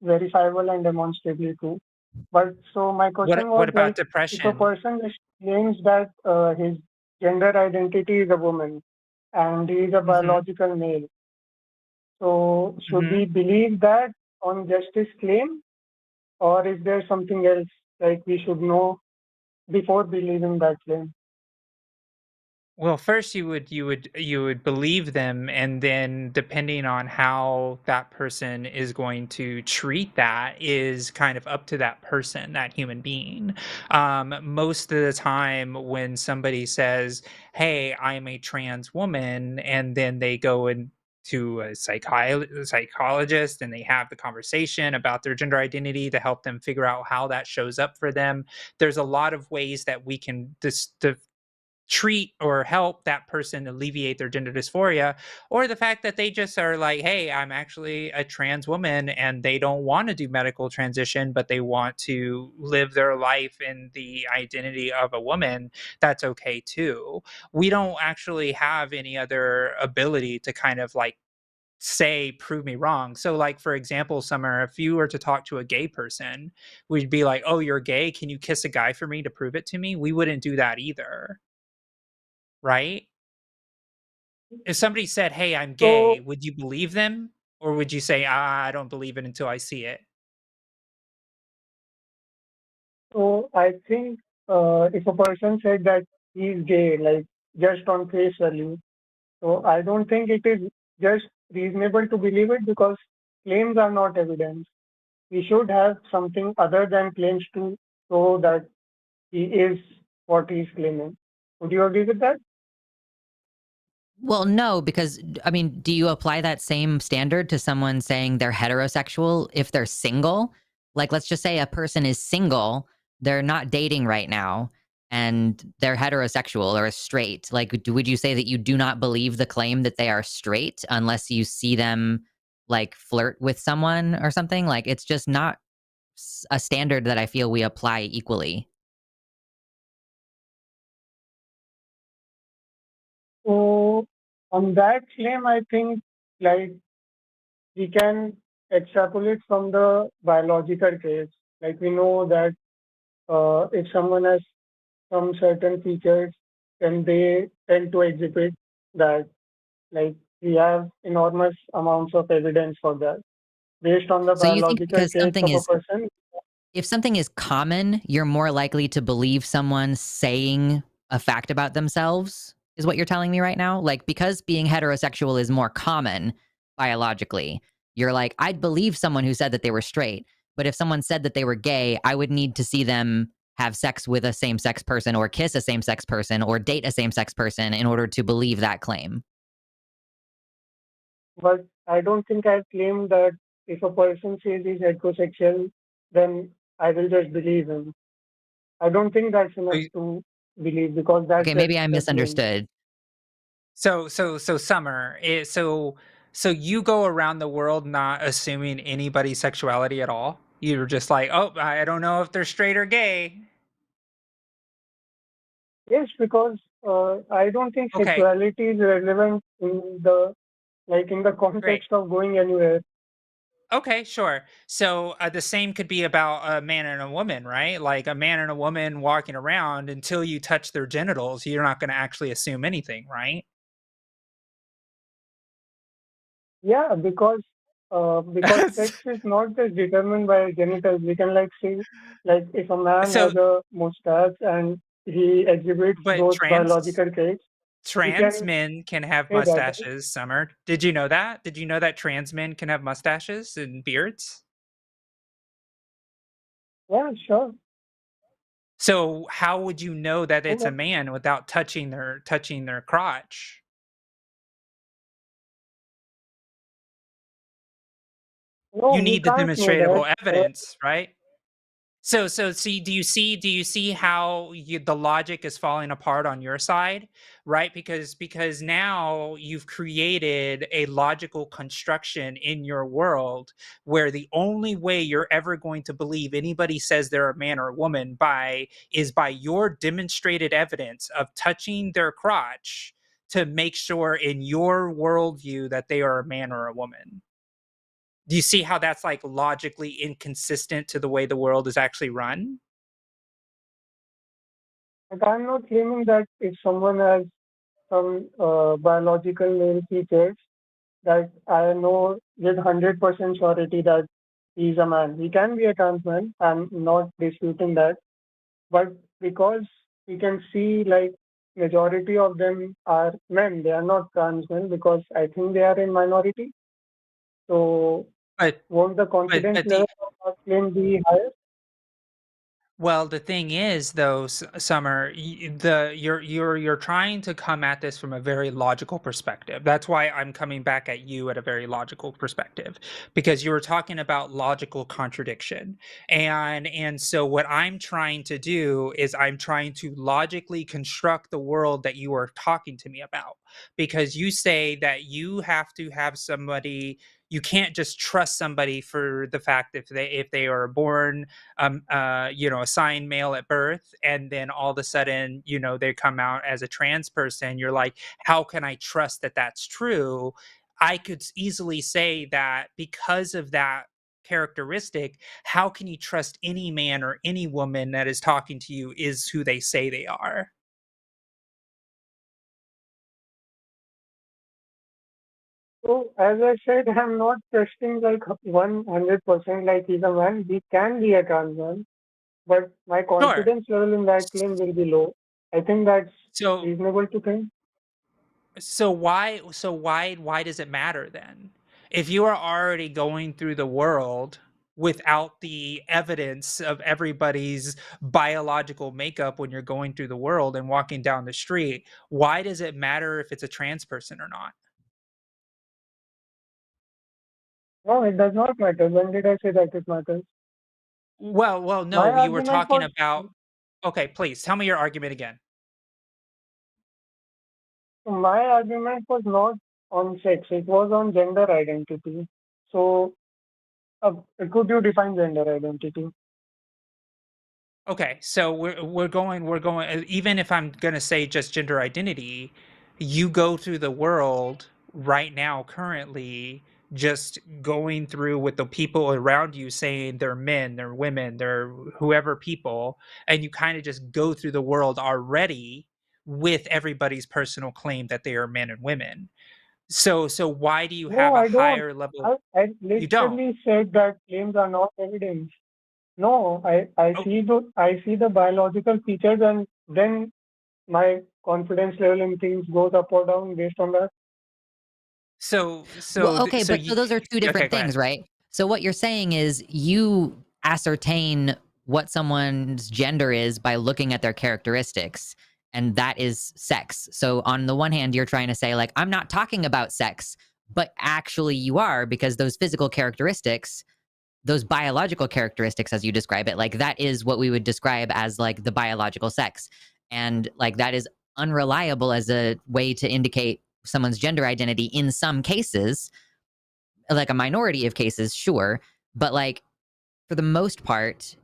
verifiable and demonstrably true. But so my question What was about like if a depression? person just claims that his gender identity is a woman and he is a Hmm. biological male, so should Hmm. we believe that on just his claim, or is there something else like we should know before believing that claim? Well, first you would believe them, and then depending on how that person is going to treat that is kind of up to that person, that human being. Most of the time, when somebody says, "Hey, I'm a trans woman," and then they go and to a psychologist and they have the conversation about their gender identity to help them figure out how that shows up for them. There's a lot of ways that we can treat or help that person alleviate their gender dysphoria, or the fact that they just are like, hey, I'm actually a trans woman and they don't want to do medical transition but they want to live their life in the identity of a woman. That's okay too. We don't actually have any other ability to kind of like say prove me wrong. So like for example, Summer, if you were to talk to a gay person, we'd be like, oh, you're gay, can you kiss a guy for me to prove it to me? We wouldn't do that either, right? If somebody said, "Hey, I'm gay," So, would you believe them? Or would you say, "Ah, I don't believe it until I see it?" so I think if a person said that he's gay, like just on face value, so I don't think it is just reasonable to believe it because claims are not evidence. We should have something other than claims to show that he is what he's claiming. Would you agree with that? Well, no, because I mean, do you apply that same standard to someone saying they're heterosexual if they're single? Like, let's just say a person is single, they're not dating right now, and they're heterosexual or straight. Like, would you say that you do not believe the claim that they are straight unless you see them like flirt with someone or something? Like, it's just not a standard that I feel we apply equally. So on that claim, I think like we can extrapolate from the biological case. Like we know that if someone has some certain features, then they tend to exhibit that. Like we have enormous amounts of evidence for that based on the So you think biological because case something of a is person. if something is common, you're more likely to believe someone saying a fact about themselves, is what you're telling me right now? Like, because being heterosexual is more common biologically, you're like, I'd believe someone who said that they were straight. But if someone said that they were gay, I would need to see them have sex with a same sex person or kiss a same sex person or date a same sex person in order to believe that claim. But I don't think I claim that if a person says he's heterosexual, then I will just believe him. I don't think that's So enough to believe because that's Okay, just maybe I a claim. misunderstood. so Summer, so you go around the world not assuming anybody's sexuality at all? You're just like, "Oh, I don't know if they're straight or gay." Yes, because I don't think Okay, sexuality is relevant in the like in the great. context of going anywhere. Okay, sure. So the same could be about a man and a woman, right? Like a man and a woman walking around, until you touch their genitals, you're not going to actually assume anything, right? Yeah, because sex is not just determined by genitals. We can like say like if a man So, has a mustache and he exhibits but those trans biological traits. trans can men can have say that, right? mustaches, Summer. Did you know that? Did you know that trans men can have mustaches and beards? Yeah, sure. So how would you know that it's a Okay. man without touching their crotch? No, You we need the can't know that. demonstrable evidence, right? So see, do you see how the logic is falling apart on your side, right? Because now you've created a logical construction in your world where the only way you're ever going to believe anybody says they're a man or a woman by your demonstrated evidence of touching their crotch to make sure in your worldview that they are a man or a woman. Do you see how that's like logically inconsistent to the way the world is actually run? But I'm not claiming that if someone has some biological male features, that I know with 100% surety that he's a man. He can be a trans man. I'm not disputing that. But because we can see like majority of them are men, they are not trans men because I think they are in minority. So But won't the but confidence but level the of our claim be higher? Well, the thing is, though, Summer, you're trying to come at this from a very logical perspective. That's why I'm coming back at you at a very logical perspective, because you were talking about logical contradiction, and so what I'm trying to do is I'm trying to logically construct the world that you are talking to me about, because you say that you have to have somebody. You can't just trust somebody for the fact if they are born assigned male at birth, and then all of a sudden, they come out as a trans person. You're like, how can I trust that that's true? I could easily say that because of that characteristic, how can you trust any man or any woman that is talking to you is who they say they are? So as I said, I'm not trusting like 100% like he's a man. He can be a trans man, but my Sure. confidence level in that claim will be low. I think that's So reasonable to think. so why does it matter then? If you are already going through the world without the evidence of everybody's biological makeup when you're going through the world and walking down the street, why does it matter if it's a trans person or not? No, it does not matter. When did I say that it matters? Well, My no, you were argument talking was about. Okay, please tell me your argument again. my argument was not on sex. It was on gender identity. So, could you define gender identity? Okay, so we're going even if I'm going to say just gender identity, you go through the world right now currently just going through with the people around you saying they're men, they're women, they're whoever people, and you kind of just go through the world already with everybody's personal claim that they are men and women. So why do you No, have a I don't. higher level? I You don't. literally said that claims are not evidence. No, I see the biological features and then my confidence level in things goes up or down based on that. So Well, so th- okay, so but so you those are two okay, different go ahead. things, right? So what you're saying is you ascertain what someone's gender is by looking at their characteristics, and that is sex. So on the one hand, you're trying to say like I'm not talking about sex, but actually you are, because those physical characteristics, those biological characteristics as you describe it, like that is what we would describe as like the biological sex. And like that is unreliable as a way to indicate someone's gender identity in some cases, like a minority of cases, sure, but like for the most part,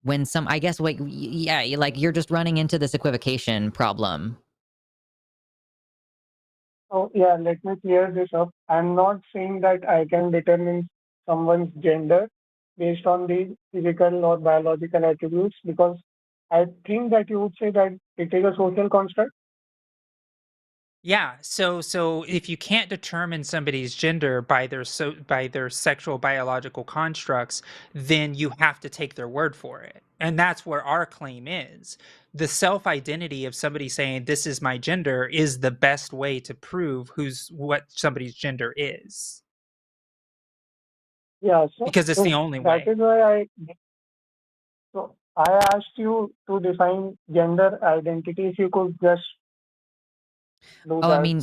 when some, I guess, like, yeah, like you're just running into this equivocation problem. So yeah, let me clear this up. I'm not saying that I can determine someone's gender based on the physical or biological attributes because I think that you would say that it is a social construct. Yeah, so if you can't determine somebody's gender by their sexual biological constructs, then you have to take their word for it. And that's where our claim is. The self-identity of somebody saying this is my gender is the best way to prove what somebody's gender is. Yeah, so Because it's the only that way. is why I asked you to define gender identity. If you could just do Oh, I that, mean,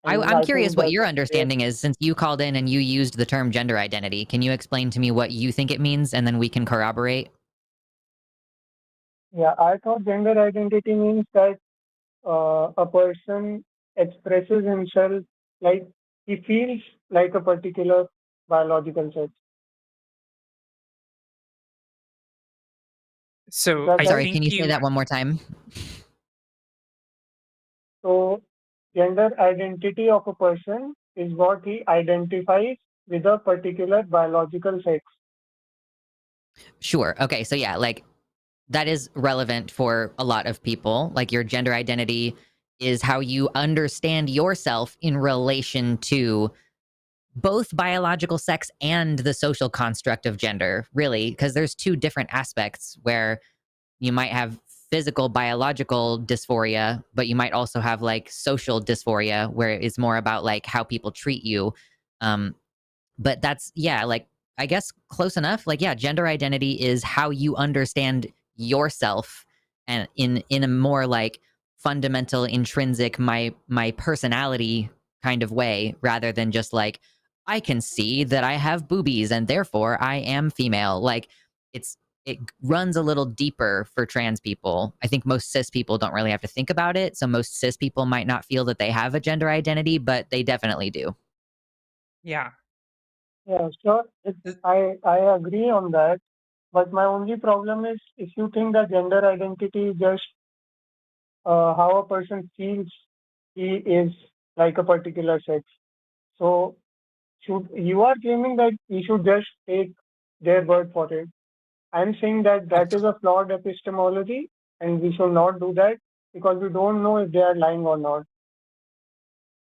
and I'm I curious think what that your would be great. understanding is since you called in and you used the term gender identity. Can you explain to me what you think it means and then we can corroborate? Yeah, I thought gender identity means that a person expresses himself like he feels like a particular biological sex. Is So that I right? Sorry, can think you say that one more time? So, gender identity of a person is what he identifies with a particular biological sex. Sure. Okay, so yeah, like that is relevant for a lot of people. Like your gender identity is how you understand yourself in relation to both biological sex and the social construct of gender, really, because there's two different aspects where you might have physical biological dysphoria, but you might also have like social dysphoria where it's more about like how people treat you. Um, but that's yeah, like I guess close enough. Like yeah, gender identity is how you understand yourself and in a more like fundamental intrinsic my personality kind of way rather than just like I can see that I have boobies and therefore I am female. Like it's it runs a little deeper for trans people. I think most cis people don't really have to think about it. So most cis people might not feel that they have a gender identity, but they definitely do. yeah. Yeah, sure. I agree on that. But my only problem is if you think that gender identity is just how a person feels he is like a particular sex. So should you are claiming that we should just take their word for it. I'm saying that Of that is a flawed epistemology and we should not do that because we don't know if they are lying or not.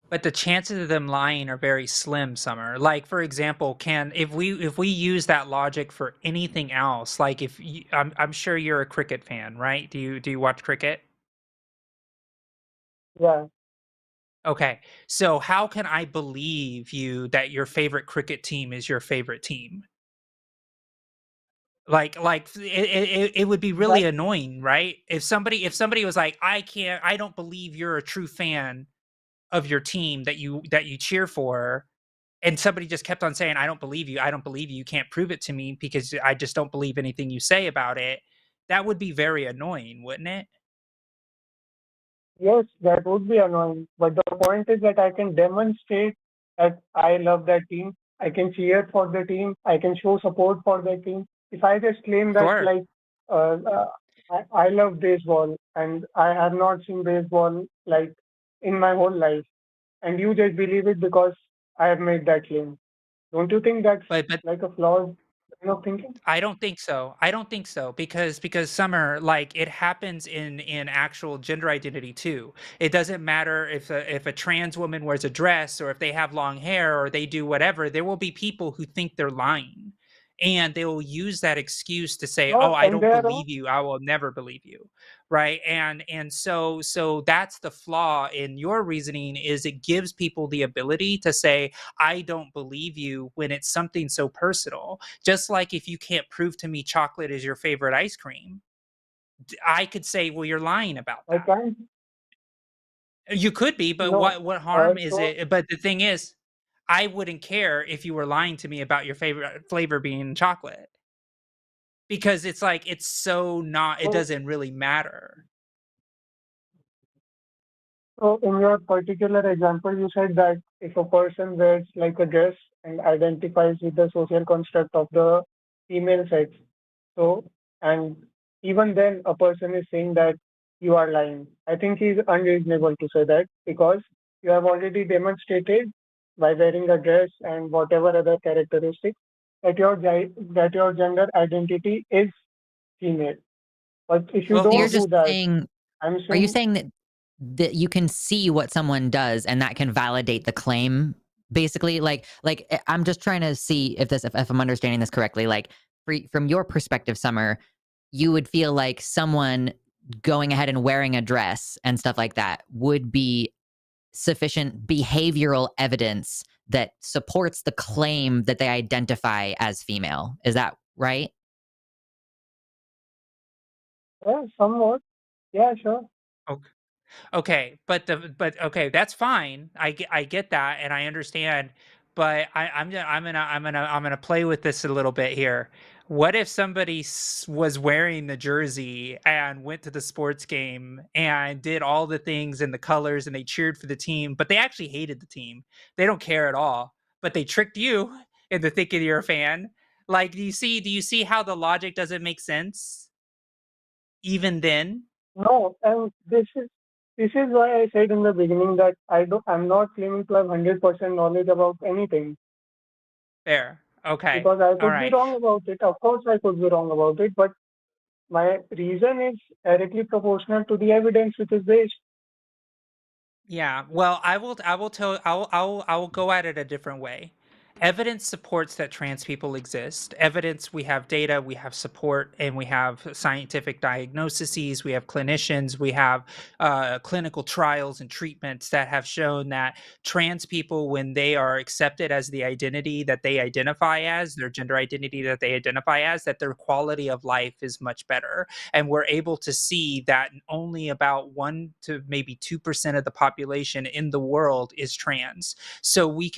But the chances of them lying are very slim, Summer. Like, for example, if we use that logic for anything else, like if you, I'm sure you're a cricket fan, right? Do you watch cricket? Yeah. Okay. So how can I believe you that your favorite cricket team is your favorite team? It would be That really annoying, right? If somebody was like, I don't believe you're a true fan of your team that you cheer for, and somebody just kept on saying, I don't believe you can't prove it to me because I just don't believe anything you say about it. That would be very annoying, wouldn't it? Yes, that would be annoying. But the point is that I can demonstrate that I love that team. I can cheer for the team. I can show support for the team. If I just claim that, Sure. like, uh, uh, I love baseball and I have not seen baseball like in my whole life, and you just believe it because I have made that claim. Don't you think that's But like a flawed kind of thinking? I don't think so. I don't think so because Summer, like, it happens in actual gender identity too. It doesn't matter if a trans woman wears a dress or if they have long hair or they do whatever. There will be people who think they're lying, and they will use that excuse to say, "Oh, No, I and don't there are believe you. I will never believe you." Right? And so that's the flaw in your reasoning, is it gives people the ability to say, "I don't believe you," when it's something so personal. Just like if you can't prove to me chocolate is your favorite ice cream, I could say, "Well, you're lying about I that." can't. You could be, but No. what harm is So it? But the thing is, I wouldn't care if you were lying to me about your favorite flavor being chocolate, because it's like it's so not, it so doesn't really matter. So in your particular example, you said that if a person wears like a dress and identifies with the social construct of the female sex, so and even then a person is saying that you are lying. I think he's unreasonable to say that because you have already demonstrated by wearing a dress and whatever other characteristics that that your gender identity is female. But if you Well, So you're don't he's do just that, saying, I'm are you saying saying that that you can see what someone does and that can validate the claim. Basically, I'm just trying to see if I'm understanding this correctly. Like, from your perspective, Summer, you would feel like someone going ahead and wearing a dress and stuff like that would be sufficient behavioral evidence that supports the claim that they identify as female. Is that right? Yeah, somewhat. Yeah, sure. Okay, but okay, that's fine. I get that and I understand, but I'm gonna play with this a little bit here. What if somebody was wearing the jersey and went to the sports game and did all the things and the colors and they cheered for the team, but they actually hated the team. They don't care at all, but they tricked you into thinking you're a fan. Like, do you see how the logic doesn't make sense even then? No, and this is why I said in the beginning that I'm not claiming to have 100% knowledge about anything, There. Okay. because I All could be right. wrong about it. Of course, I could be wrong about it, but my reason is directly proportional to the evidence which is based. Yeah. Well, I will go at it a different way. Evidence supports that trans people exist. Evidence, we have data, we have support, and we have scientific diagnoses, we have clinicians, we have clinical trials and treatments that have shown that trans people, when they are accepted as the identity that they identify as, their gender identity that they identify as, that their quality of life is much better. And we're able to see that only about 1 to maybe 2% of the population in the world is trans. So we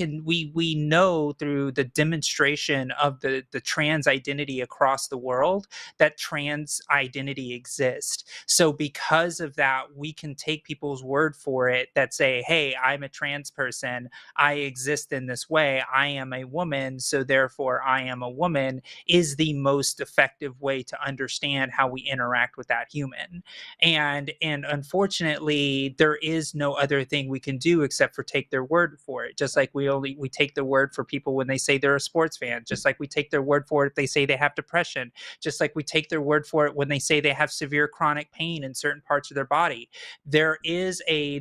know through the demonstration of the trans identity across the world that trans identity exists. So because of that, we can take people's word for it that say, hey, I'm a trans person, I exist in this way, I am a woman, so therefore I am a woman, is the most effective way to understand how we interact with that human. And unfortunately, there is no other thing we can do except for take their word for it. Just like we take their word for people when they say they're a sports fan, just like we take their word for it if they say they have depression, just like we take their word for it when they say they have severe chronic pain in certain parts of their body. There is a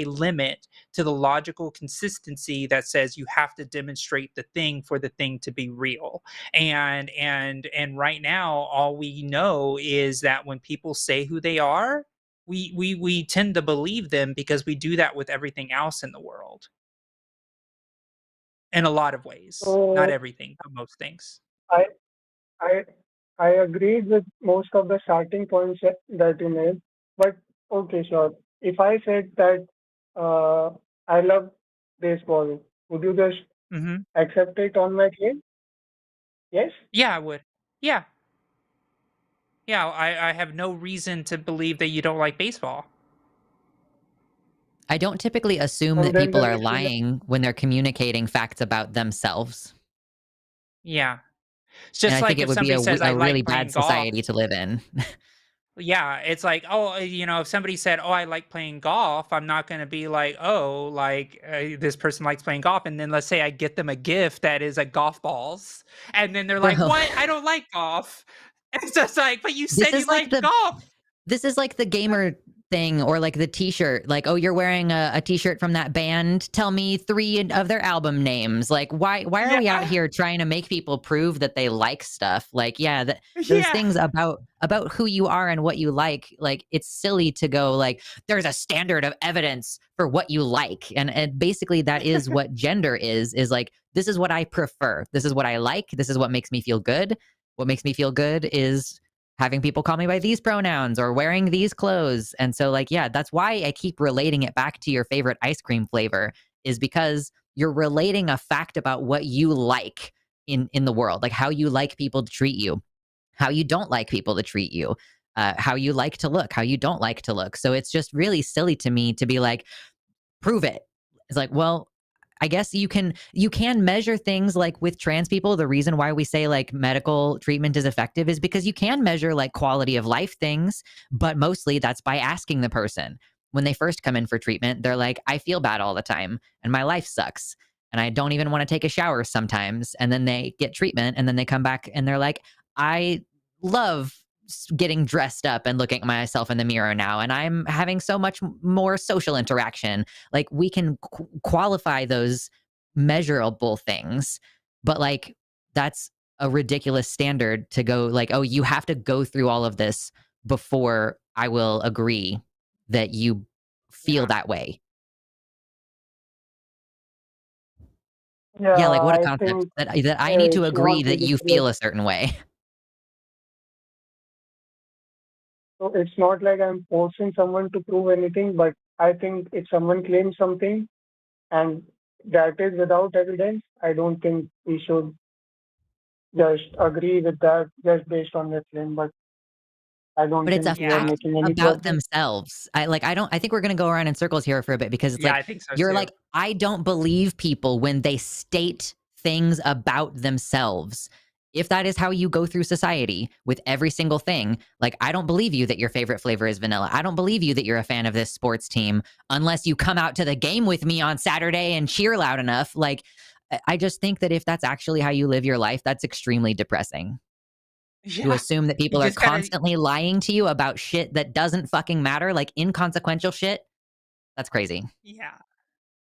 limit to the logical consistency that says you have to demonstrate the thing for the thing to be real. And right now, all we know is that when people say who they are, we tend to believe them because we do that with everything else in the world. In a lot of ways. Not So everything, but most things. I I I agreed with most of the starting points that you made, but okay, sure. If I said that uh, I love baseball, would you just Mhm. accept it on my claim? Yes? Yeah, I would. Yeah. Yeah, I have no reason to believe that you don't like baseball. I don't typically assume And that then people the are next is, lying when they're communicating facts about themselves. Yeah. It's And just I think like it if would be somebody says, "I a really like bad playing golf." society to live in. Yeah, it's like, oh, if somebody said, "Oh, I like playing golf," I'm not going to be like, "Oh, like this person likes playing golf." And then let's say I get them a gift that is a golf balls, and then they're like, Bro, "What? I don't like golf." It's just like, "But you this said you is like like the golf." this is like the gamer thing, or like the t-shirt, like, oh, you're wearing a t-shirt from that band, tell me 3 of their album names. Like, why are we out Yeah. here trying to make people prove that they like stuff? Like, yeah, those Yeah. things about who you are and what you like, it's silly to go like, there's a standard of evidence for what you like. And basically that is what gender is like, this is what I prefer, this is what I like, this is what makes me feel good. What makes me feel good is having people call me by these pronouns or wearing these clothes. And so, like, yeah, that's why I keep relating it back to your favorite ice cream flavor, is because you're relating a fact about what you like in the world, like how you like people to treat you, how you don't like people to treat you, how you like to look, how you don't like to look. So it's just really silly to me to be like, prove it. It's like, well, I guess you can measure things like with trans people. The reason why we say like medical treatment is effective is because you can measure like quality of life things, but mostly that's by asking the person. When they first come in for treatment, they're like, I feel bad all the time and my life sucks and I don't even want to take a shower sometimes. And then they get treatment and then they come back and they're like, I love getting dressed up and looking at myself in the mirror now, and I'm having so much more social interaction. Like, we can qualify those measurable things, but like, that's a ridiculous standard to go like, oh, you have to go through all of this before I will agree that you feel Yeah. that way. Yeah, Yeah, like, what a I concept think that I need to it's agree not that you ridiculous. feel a certain way. So it's not like I'm forcing someone to prove anything, but I think if someone claims something and that is without evidence, I don't think we should just agree with that just based on their claim. But I don't But it's a think we are Yeah. fact making any about progress. themselves. I think we're gonna go around in circles here for a bit, because it's Yeah, like, I think so you're too. like, I don't believe people when they state things about themselves. If that is how you go through society with every single thing, like, I don't believe you that your favorite flavor is vanilla. I don't believe you that you're a fan of this sports team unless you come out to the game with me on Saturday and cheer loud enough. Like, I just think that if that's actually how you live your life, that's extremely depressing. To Yeah. assume that You people are just gotta constantly lying to you about shit that doesn't fucking matter, like inconsequential shit, that's crazy. Yeah.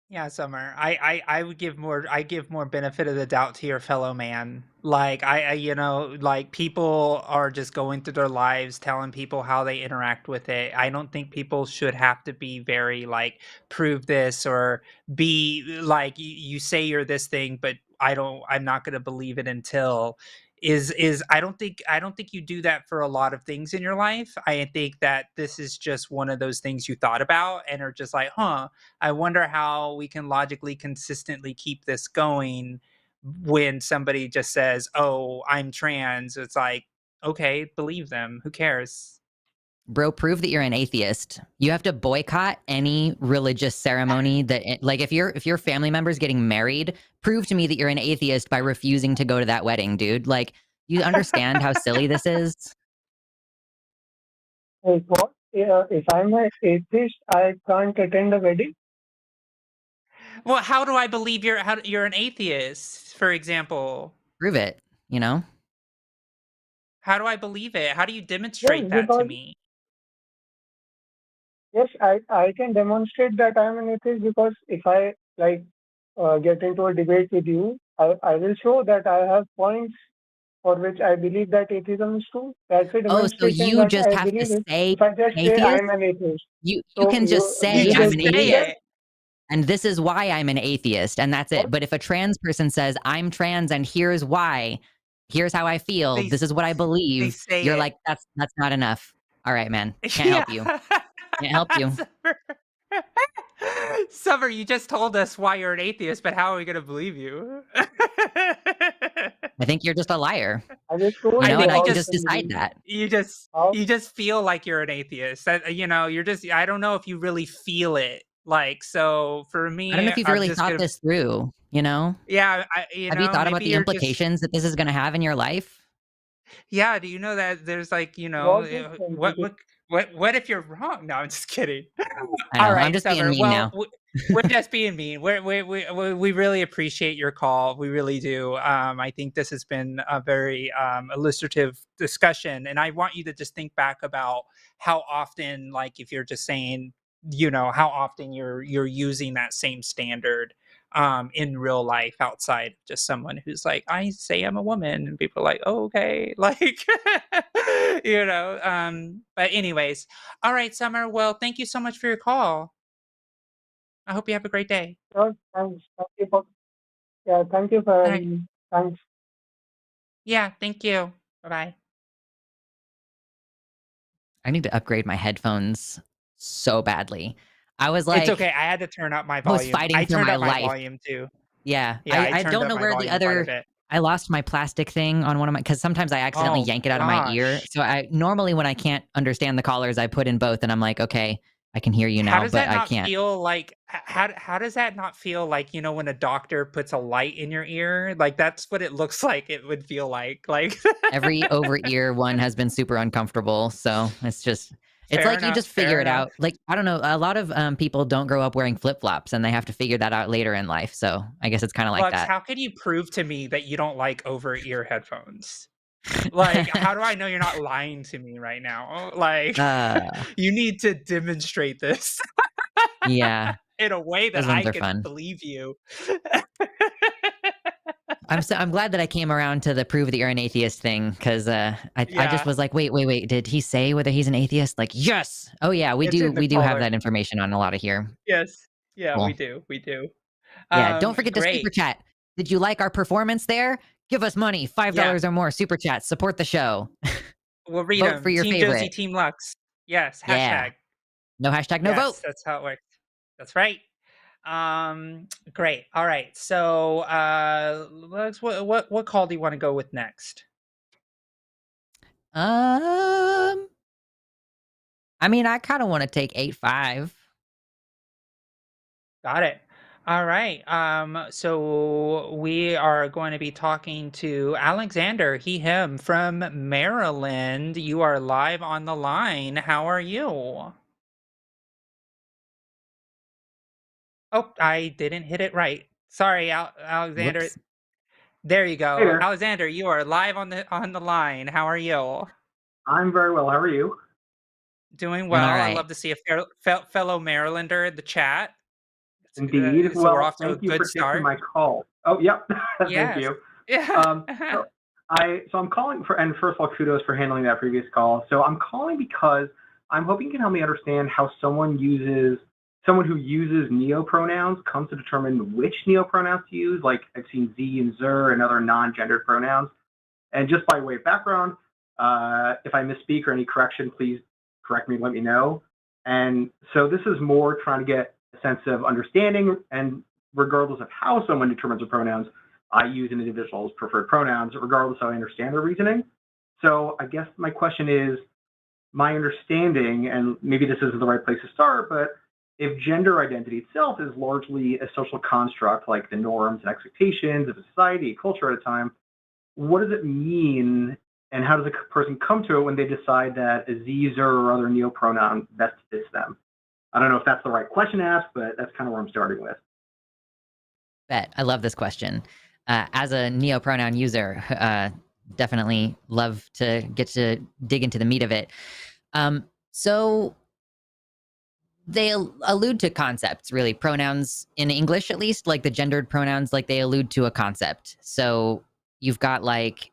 Yeah, Summer. I would give more I give more benefit of the doubt to your fellow man. Like like people are just going through their lives telling people how they interact with it. I don't think people should have to be very like prove this or be like you say you're this thing, but I'm not going to believe it until is I don't think you do that for a lot of things in your life. I think that this is just one of those things you thought about and are just like, "Huh, I wonder how we can logically consistently keep this going when somebody just says, "Oh, I'm trans." It's like, okay, believe them. Who cares? Bro, prove that you're an atheist. You have to boycott any religious ceremony like, if your family member's getting married, prove to me that you're an atheist by refusing to go to that wedding, dude. Like, you understand how silly this is? Like what? If I'm an atheist, I can't attend a wedding. Well, how do I believe you're an atheist, for example? Prove it, you know? How do I believe it? How do you Yes, demonstrate that to because me? yes, I can demonstrate that I'm an atheist because if I like get into a debate with you, I will show that I have points for which I believe that atheism is true. That's a Oh, so demonstration you that just I have to believe it. say If I just say atheist? I'm an atheist, You so can just You say, will you "I'm just an believe say atheist." that? it. And this is why I'm an atheist, and that's it. What? But if a trans person says, I'm trans and here's why, here's how I feel, They this is what I they believe, say you're it. like, that's not enough. All right, man. Can't Yeah. help you. Can't help you. Summer. Summer, you just told us why you're an atheist, but how are we going to believe you? I think you're just a liar, I just you told I know, you and think I you how can you just just can decide believe. that. you just How? you just feel like you're an atheist. That you're just I don't know if you really feel it. Like so for I don't know me, if you've I'm really just thought going to this through, you know? yeah, Have you thought about maybe the you're just implications that this is gonna have in your life? yeah, do you know that there's like, What is the implication? what if you're wrong? No, I'm just kidding. I know, All I'm right, just being Summer. mean Well, now. we're just being mean. We really appreciate your call. We really do. I think this has been a very illustrative discussion, and I want you to just think back about how often, like, if you're just saying, how often you're using that same standard in real life outside of just someone who's like, I say I'm a woman, and people are like, oh, okay, like, But anyways, all right, Summer. Well, thank you so much for your call. I hope you have a great day. Sure, thanks. Thank you for All having right. me. Thanks. Yeah, thank you. Bye bye. I need to upgrade my headphones so badly. I was It's like okay. I had to turn up my I was volume. fighting I for turned my up my life. volume too. Yeah, Yeah, I I turned don't up know my where the volume quite a other bit. I lost my plastic thing on one of my, because sometimes I accidentally Oh yank it out of my ear. gosh. So I normally, when I can't understand the callers, I put in both, and I'm like, okay, I can hear you How now, does but that I not can't. feel like how does that not feel like, when a doctor puts a light in your ear? Like that's what it looks like it would feel like. Like Every over ear one has been super uncomfortable. So it's fair like you just enough, figure fair it enough. out. Like, I don't know, a lot of people don't grow up wearing flip flops, and they have to figure that out later in life. So I guess it's kind of like Lux, that. how can you prove to me that you don't like over ear headphones? Like, how do I know you're not lying to me right now? Like, Uh, you need to demonstrate this yeah, in a way that those ones I are can fun. believe you. I'm glad that I came around to the prove that you're an atheist thing, because I just Yeah, was like, wait, did he say whether he's an atheist? Like, yes. Oh yeah, it's in the we do have caller. that information on a lot of here. Yes. Yeah, Cool. we do. Yeah, don't forget to super Great. chat. Did you like our performance there? Give us money, Yeah, $5 or more. Super chat, support the show. we'll read Vote for them. your Team Josie, favorite. Team Lux. Yes, Yeah. hashtag. No hashtag, no vote. Yes, that's how it works. That's right. Great. All right. So, Lux, what call do you want to go with next? I mean, I kind of want to take 8-5. Got it. All right. So we are going to be talking to Alexander, he, him from Maryland. You are live on the line. How are you? Oh, I didn't hit it right. Sorry, Alexander. Whoops. There you Hey go. there. Alexander, you are live on the line. How are you? I'm very well. How are you? Doing Doing all well. I right. love to see a fellow Marylander in the chat. Indeed. So we're Well, off to a thank you good for taking start. my call. Oh, yep. Thank Yes. you. Yeah. So I'm calling for, and first of all, kudos for handling that previous call. So I'm calling because I'm hoping you can help me understand how someone who uses neopronouns comes to determine which neopronouns to use. Like I've seen Z and Zer and other non-gendered pronouns. And just by way of background, if I misspeak or any correction, please correct me and let me know. And so this is more trying to get a sense of understanding, and regardless of how someone determines the pronouns, I use an individual's preferred pronouns, regardless of how I understand their reasoning. So I guess my question is, my understanding, and maybe this isn't the right place to start, but if gender identity itself is largely a social construct, like the norms and expectations of a society, a culture at a time, what does it mean, and how does a person come to it when they decide that a Z, Zer, or other neopronoun best fits them? I don't know if that's the right question to ask, but that's kind of where I'm starting with. Bet. I love this question. As a neopronoun user, definitely love to get to dig into the meat of it. So they allude to concepts, really. Pronouns in English, at least, like the gendered pronouns, like they allude to a concept. So you've got like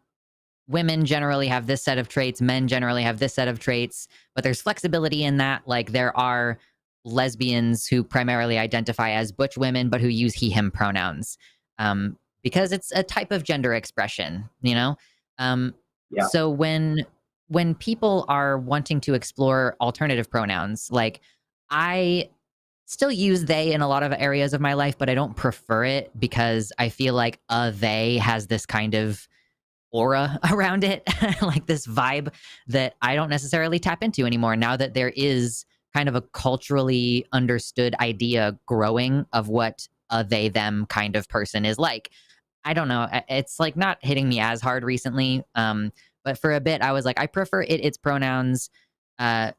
women generally have this set of traits, men generally have this set of traits, but there's flexibility in that. Like there are lesbians who primarily identify as butch women, but who use he, him pronouns, because it's a type of gender expression, you know? Yeah. So when people are wanting to explore alternative pronouns, like I still use they in a lot of areas of my life, but I don't prefer it because I feel like they has this kind of aura around it, like this vibe that I don't necessarily tap into anymore now that there is kind of a culturally understood idea growing of what a they them kind of person is like. I don't know. It's like not hitting me as hard recently. But for a bit I was like, I prefer its pronouns. And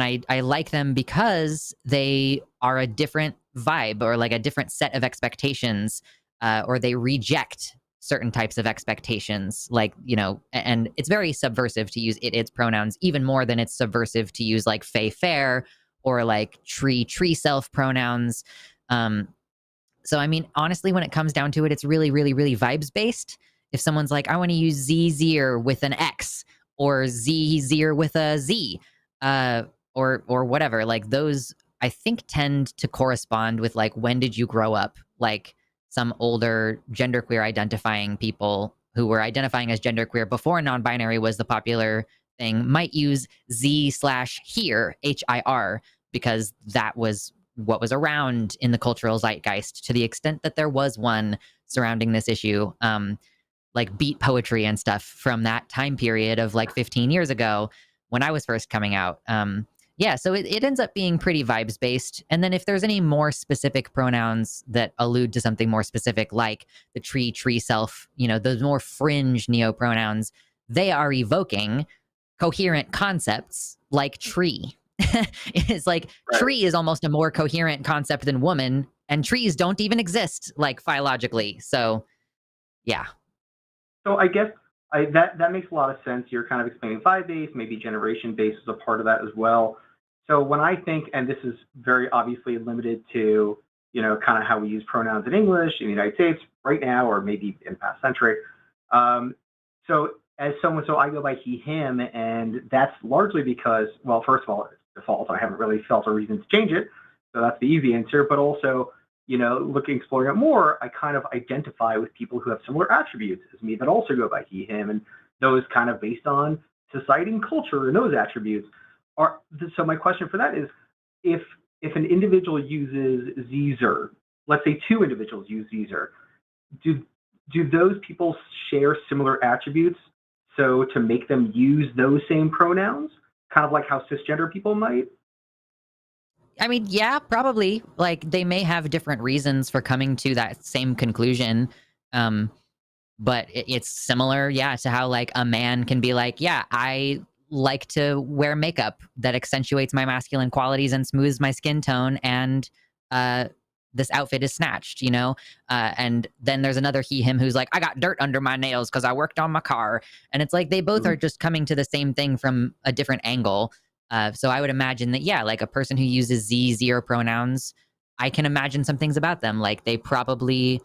I like them because they are a different vibe or like a different set of expectations, or they reject certain types of expectations, like, you know, and it's very subversive to use its pronouns even more than it's subversive to use like fey fair or like tree self pronouns. So I mean, honestly, when it comes down to it, it's really vibes based. If someone's like, I want to use Z-Zer with an X or Z-Zer with a Z, or whatever, like those I think tend to correspond with like, when did you grow up? Like some older genderqueer identifying people who were identifying as genderqueer before non-binary was the popular thing might use Z/here, HIR, because that was what was around in the cultural zeitgeist, to the extent that there was one surrounding this issue, like beat poetry and stuff from that time period of like 15 years ago when I was first coming out. Yeah, so it ends up being pretty vibes based. And then if there's any more specific pronouns that allude to something more specific, like the tree self, you know, those more fringe neopronouns, they are evoking coherent concepts like tree. It's like Right. tree is almost a more coherent concept than woman, and trees don't even exist like phylogically. So yeah. So I guess That makes a lot of sense. You're kind of explaining vibe-based, maybe generation-based is a part of that as well. So when I think, and this is very obviously limited to, kind of how we use pronouns in English in the United States right now, or maybe in the past century. So as someone, so I go by he, him, and that's largely because, well, first of all, it's default. I haven't really felt a reason to change it. So that's the easy answer. But also, exploring it more, I kind of identify with people who have similar attributes as me that also go by he, him, and those kind of based on society and culture and those attributes are. So my question for that is, if an individual uses Zer, let's say two individuals use Zer, do those people share similar attributes? So to make them use those same pronouns, kind of like how cisgender people might? I mean, yeah, probably. Like, they may have different reasons for coming to that same conclusion. But it's similar, yeah, to how like a man can be like, yeah, I like to wear makeup that accentuates my masculine qualities and smooths my skin tone, and this outfit is snatched, and then there's another he, him who's like, I got dirt under my nails because I worked on my car. And it's like they both are just coming to the same thing from a different angle. So I would imagine that, yeah, like a person who uses zero pronouns, I can imagine some things about them. Like they probably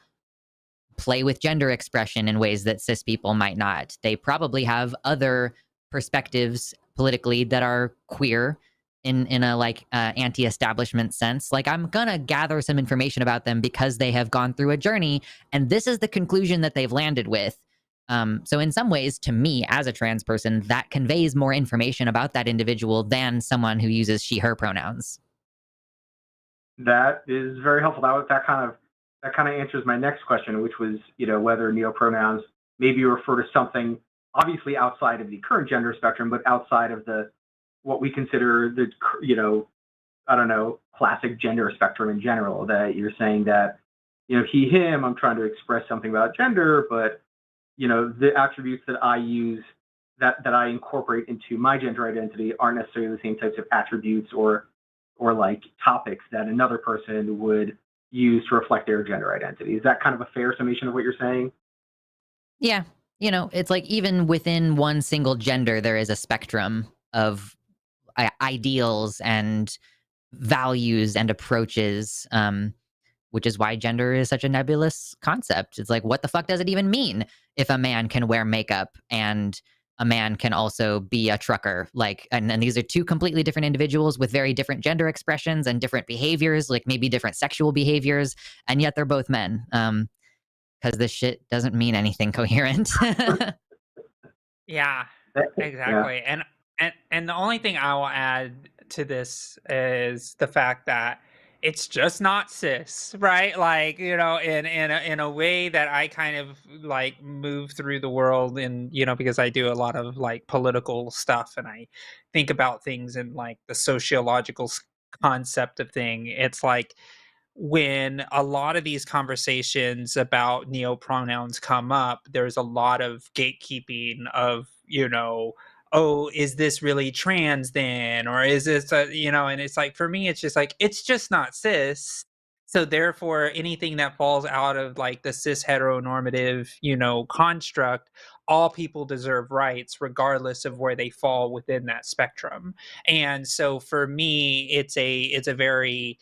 play with gender expression in ways that cis people might not. They probably have other perspectives politically that are queer in a like anti-establishment sense. Like, I'm gonna gather some information about them because they have gone through a journey, and this is the conclusion that they've landed with. So in some ways, to me, as a trans person, that conveys more information about that individual than someone who uses she, her pronouns. That is very helpful. That kind of answers my next question, which was, whether neopronouns maybe refer to something obviously outside of the current gender spectrum, but outside of what we consider the, I don't know, classic gender spectrum in general. That you're saying that, he, him, I'm trying to express something about gender, but the attributes that I use, that I incorporate into my gender identity aren't necessarily the same types of attributes or like topics that another person would use to reflect their gender identity. Is that kind of a fair summation of what you're saying? Yeah. It's like even within one single gender, there is a spectrum of ideals and values and approaches, which is why gender is such a nebulous concept. It's like, what the fuck does it even mean if a man can wear makeup and a man can also be a trucker? Like, and these are two completely different individuals with very different gender expressions and different behaviors, like maybe different sexual behaviors, and yet they're both men. Because this shit doesn't mean anything coherent. Yeah, exactly. Yeah. And the only thing I will add to this is the fact that it's just not cis, right? Like, in a way that I kind of like move through the world, and because I do a lot of like political stuff, and I think about things in like the sociological concept of thing. It's like, when a lot of these conversations about neopronouns come up, there's a lot of gatekeeping of, oh, is this really trans then? Or is this, and it's like, for me, it's just like, it's just not cis. So therefore, anything that falls out of like the cis heteronormative, construct, all people deserve rights regardless of where they fall within that spectrum. And so for me, it's a very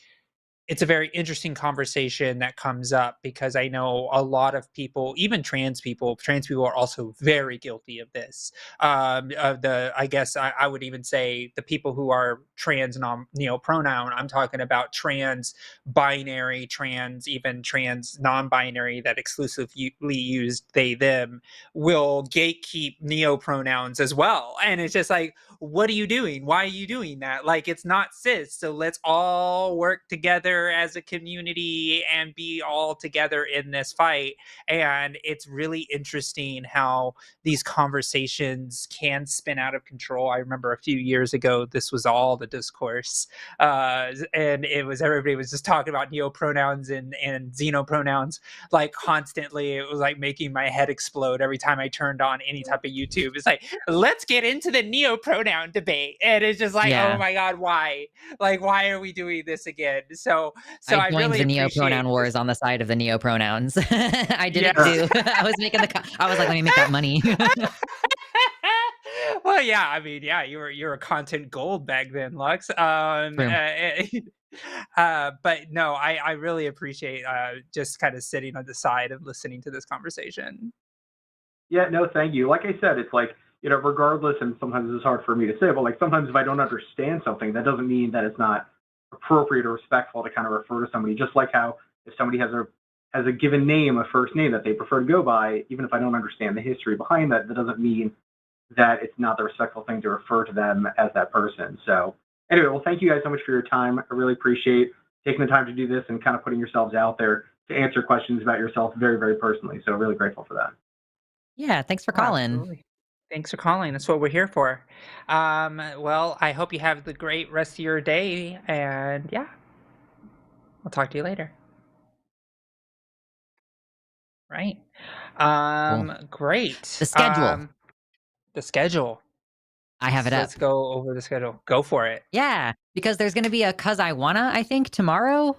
interesting conversation that comes up, because I know a lot of people, even trans people are also very guilty of this. I guess I would even say the people who are trans neopronoun, I'm talking about trans binary, even trans non-binary that exclusively use they, them, will gatekeep neopronouns as well. And it's just like, what are you doing? Why are you doing that? Like, it's not cis. So let's all work together as a community and be all together in this fight. And it's really interesting how these conversations can spin out of control. I remember a few years ago, this was all the discourse. And everybody was just talking about neopronouns and xenopronouns like constantly. It was like making my head explode every time I turned on any type of YouTube. It's like, let's get into the neopronoun debate. And it's just like, Yeah. Oh my God, why? Like, why are we doing this again? So So I I joined really the appreciate neopronoun wars on the side of the neopronouns. I did it Yes. too. I was making I was like, let me make that money. Well, yeah, I mean, yeah, you're a content gold back then, Lux. True. But no, I really appreciate just kind of sitting on the side and listening to this conversation. Yeah, no, thank you. Like I said, it's like, regardless, and sometimes it's hard for me to say, but like sometimes if I don't understand something, that doesn't mean that it's not appropriate or respectful to kind of refer to somebody. Just like how if somebody has a given name, a first name that they prefer to go by, even if I don't understand the history behind that, that doesn't mean that it's not the respectful thing to refer to them as that person. So anyway, well, thank you guys so much for your time. I really appreciate taking the time to do this and kind of putting yourselves out there to answer questions about yourself very, very personally. So really grateful for that. Yeah, thanks for Oh, calling. absolutely. Thanks for calling. That's what we're here for. Well, I hope you have the great rest of your day, and yeah, I'll talk to you later. Right. Cool. Great. The schedule. The schedule. I have it up. Let's go over the schedule. Go for it. Yeah, because there's going to be a Cus I Wanna, I think, tomorrow.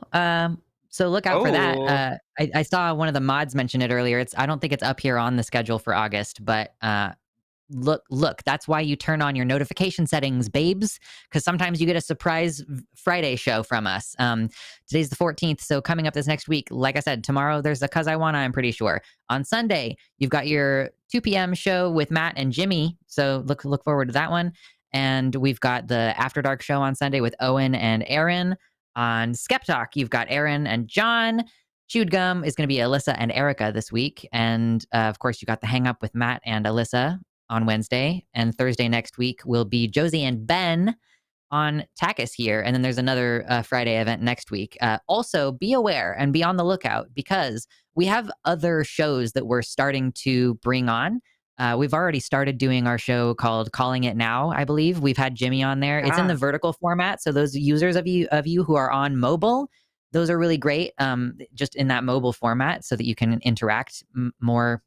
So look out for Oh, that. I saw one of the mods mention it earlier. I don't think it's up here on the schedule for August, but look, that's why you turn on your notification settings, babes, because sometimes you get a surprise Friday show from us. Today's the 14th, so coming up this next week, like I said, tomorrow there's a Cus I Wanna, I'm pretty sure. On Sunday, you've got your 2 p.m. show with Matt and Jimmy, so look forward to that one. And we've got the After Dark show on Sunday with Owen and Aaron. On Skeptalk, you've got Aaron and John. Chewed Gum is going to be Alyssa and Erica this week. And of course, you got the Hang Up with Matt and Alyssa on Wednesday. And Thursday next week will be Josie and Ben on TACIS here. And then there's another Friday event next week. Also, be aware and be on the lookout because we have other shows that we're starting to bring on. We've already started doing our show called Calling It Now, I believe. We've had Jimmy on there. It's in the vertical format. So those users of you who are on mobile, those are really great just in that mobile format so that you can interact more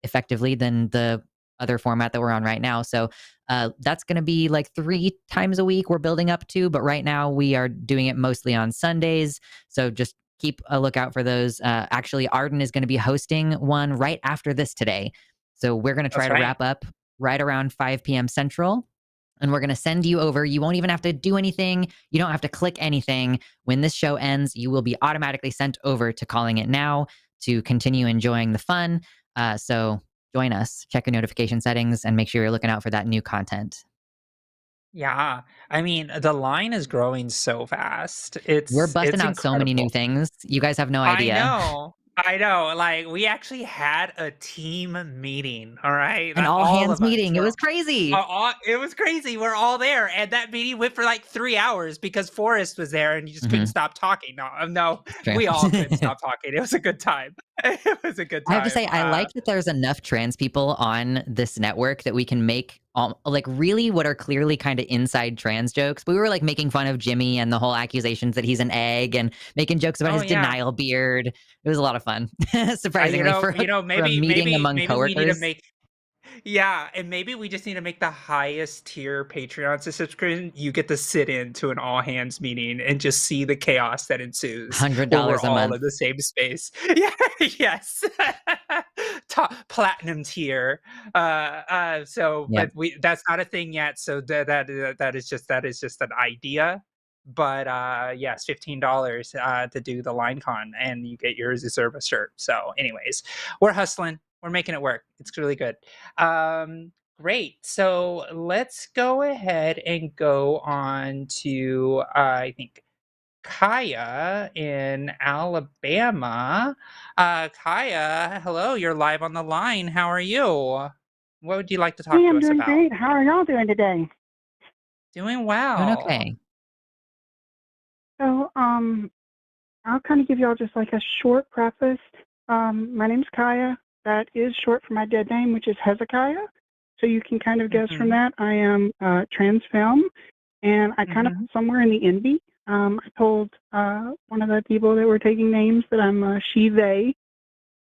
effectively than the other format that we're on right now. So that's going to be like 3 times a week we're building up to. But right now we are doing it mostly on Sundays. So just keep a lookout for those. Actually, Arden is going to be hosting one right after this today. So we're going to try to wrap up right around 5 p.m. Central. And we're going to send you over. You won't even have to do anything. You don't have to click anything. When this show ends, you will be automatically sent over to Calling It Now to continue enjoying the fun. So join us, check your notification settings, and make sure you're looking out for that new content. Yeah. I mean, the line is growing so fast. We're busting out incredible. so many new things. You guys have no idea. I know. Like, we actually had a team meeting, all right? An all-hands meeting. It was crazy. It was crazy. We're all there. And that meeting went for like 3 hours because Forrest was there and you just couldn't stop talking. No, we all couldn't stop talking. It was a good time. It was a good time. I have to say, I like that there's enough trans people on this network that we can make like really what are clearly kind of inside trans jokes. We were like making fun of Jimmy and the whole accusations that he's an egg and making jokes about his denial beard. It was a lot of fun, surprisingly, for a meeting among coworkers. We need to make, and maybe we just need to make the highest tier Patreon subscription. You get to sit in to an all hands meeting and just see the chaos that ensues. $100 we're a month. all in the same space. Yeah, yes. Top platinum tier. But that's not a thing yet. So that is just an idea. But yes, $15 to do the LineCon, and you get your Zerba shirt. So, anyways, we're hustling. We're making it work. It's really good. Great. So let's go ahead and go on to I think Kaya in Alabama. Kaya, hello. You're live on the line. How are you? What would you like to talk to us about? I'm doing great. How are y'all doing today? Doing well. Doing okay. So, I'll kind of give y'all just like a short preface. My name's Kaya. That is short for my dead name, which is Hezekiah. So you can kind of guess from that. I am trans femme, and I kind of somewhere in the envy. I told one of the people that were taking names that I'm she, they.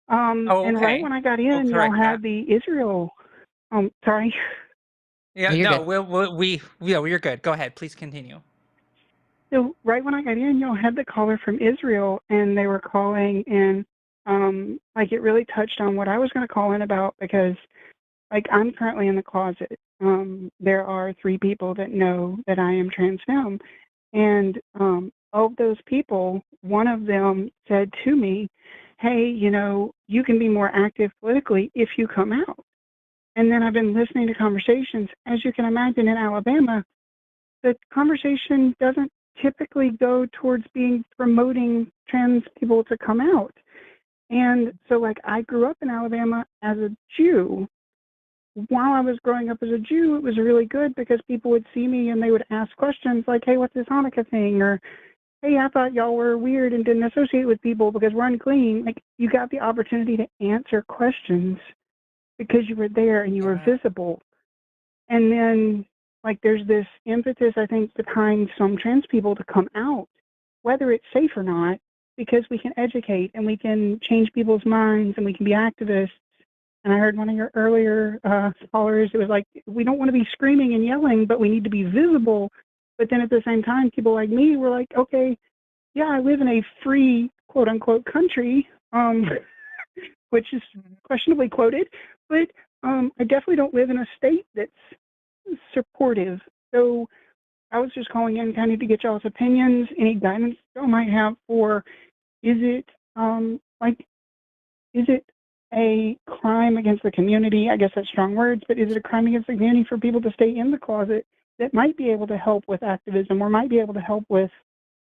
And right when I got in, y'all had the Israel. Sorry. Yeah, no, we're good. Go ahead. Please continue. So right when I got in, y'all had the caller from Israel, and they were calling, and like it really touched on what I was going to call in about, because like I'm currently in the closet. There are 3 people that know that I am trans femme, and of those people, one of them said to me, "Hey, you know, you can be more active politically if you come out." And then I've been listening to conversations. As you can imagine, in Alabama, the conversation doesn't typically go towards promoting trans people to come out. And so, like, I grew up in Alabama as a Jew. While I was growing up as a Jew, it was really good because people would see me and they would ask questions like, "Hey, what's this Hanukkah thing?" Or, "Hey, I thought y'all were weird and didn't associate with people because we're unclean." Like, you got the opportunity to answer questions because you were there and you were visible. And then, like, there's this impetus, I think, behind some trans people to come out, whether it's safe or not, because we can educate and we can change people's minds and we can be activists. And I heard one of your earlier callers, it was like, we don't want to be screaming and yelling, but we need to be visible. But then at the same time, people like me were like, okay, yeah, I live in a free, quote unquote, country, which is questionably quoted, but I definitely don't live in a state that's supportive. So I was just calling in kind of to get y'all's opinions, any guidance y'all might have for, is it is it a crime against the community? I guess that's strong words, but is it a crime against the community for people to stay in the closet that might be able to help with activism or might be able to help with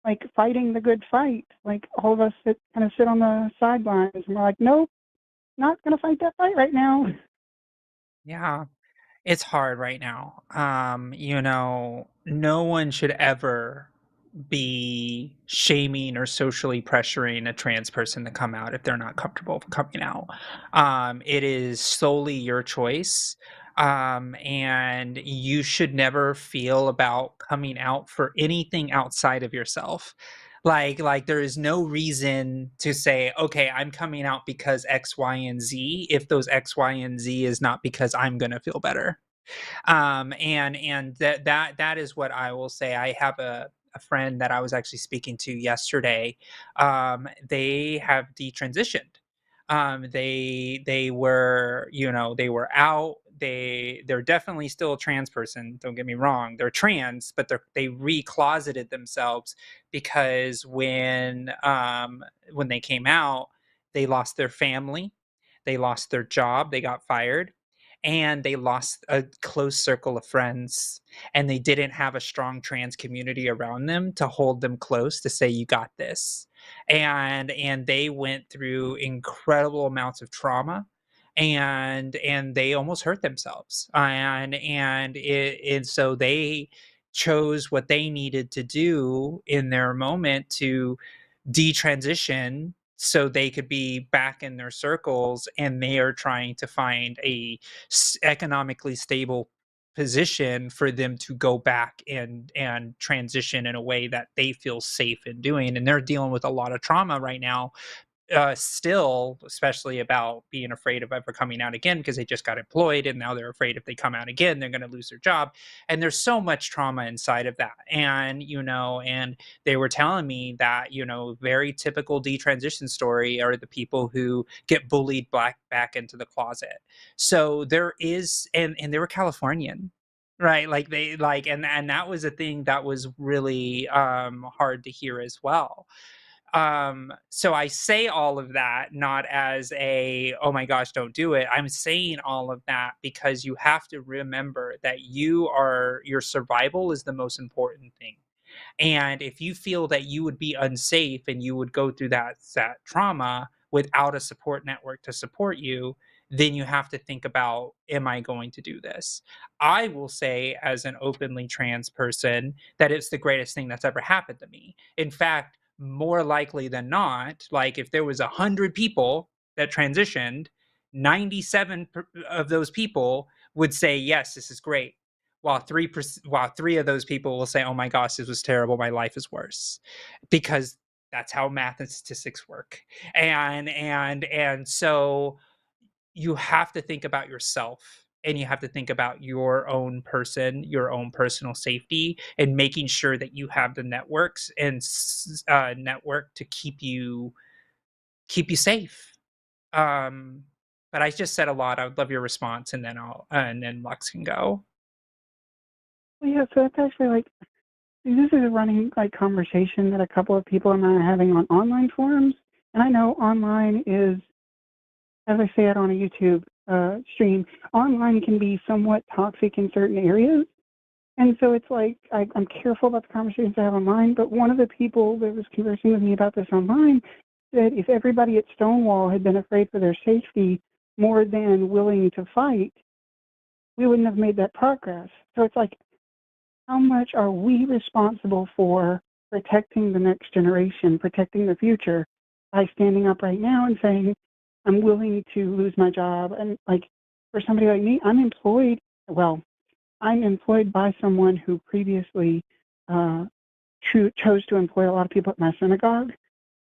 like fighting the good fight? Like all of us that kind of sit on the sidelines and we're like, nope, not going to fight that fight right now. Yeah. It's hard right now. You know, no one should ever be shaming or socially pressuring a trans person to come out if they're not comfortable coming out. It is solely your choice. And you should never feel about coming out for anything outside of yourself. Like there is no reason to say, okay, I'm coming out because X, Y, and Z, if those X, Y, and Z is not because I'm gonna feel better. And that is what I will say. I have a friend that I was actually speaking to yesterday. They have detransitioned. They were, you know, they were out. They're definitely still a trans person. Don't get me wrong. They're trans, but they recloseted themselves because when they came out, they lost their family, they lost their job, they got fired, and they lost a close circle of friends, and they didn't have a strong trans community around them to hold them close to say, you got this. And they went through incredible amounts of trauma, and they almost hurt themselves, and so they chose what they needed to do in their moment to detransition so they could be back in their circles, and they are trying to find a economically stable position for them to go back and transition in a way that they feel safe in doing. And they're dealing with a lot of trauma right now, still, especially about being afraid of ever coming out again because they just got employed and now they're afraid if they come out again they're going to lose their job. And there's so much trauma inside of that. And you know, and they were telling me that, you know, very typical detransition story are the people who get bullied back into the closet. So there is, and they were Californian, right? Like they like, and that was a thing that was really hard to hear as well. So I say all of that not as a, oh my gosh, don't do it. I'm saying all of that because you have to remember that your survival is the most important thing. And if you feel that you would be unsafe and you would go through that trauma without a support network to support you, then you have to think about, am I going to do this? I will say, as an openly trans person, that it's the greatest thing that's ever happened to me. In fact, more likely than not, like if there was 100 people that transitioned, 97 of those people would say, yes, this is great, while 3 of those people will say, oh my gosh, this was terrible, my life is worse, because that's how math and statistics work. And so you have to think about yourself and you have to think about your own person, your own personal safety, and making sure that you have the networks and network to keep you safe. Um, but I just said a lot. I would love your response, and then Lux can go. Well, yeah, so that's actually like, this is a running like conversation that a couple of people and I are having on online forums. And I know online is, as I say it on a YouTube stream, online can be somewhat toxic in certain areas. And so it's like, I'm careful about the conversations I have online, but one of the people that was conversing with me about this online said if everybody at Stonewall had been afraid for their safety more than willing to fight, we wouldn't have made that progress. So it's like, how much are we responsible for protecting the next generation, protecting the future, by standing up right now and saying, I'm willing to lose my job? And like, for somebody like me, I'm employed by someone who previously chose to employ a lot of people at my synagogue.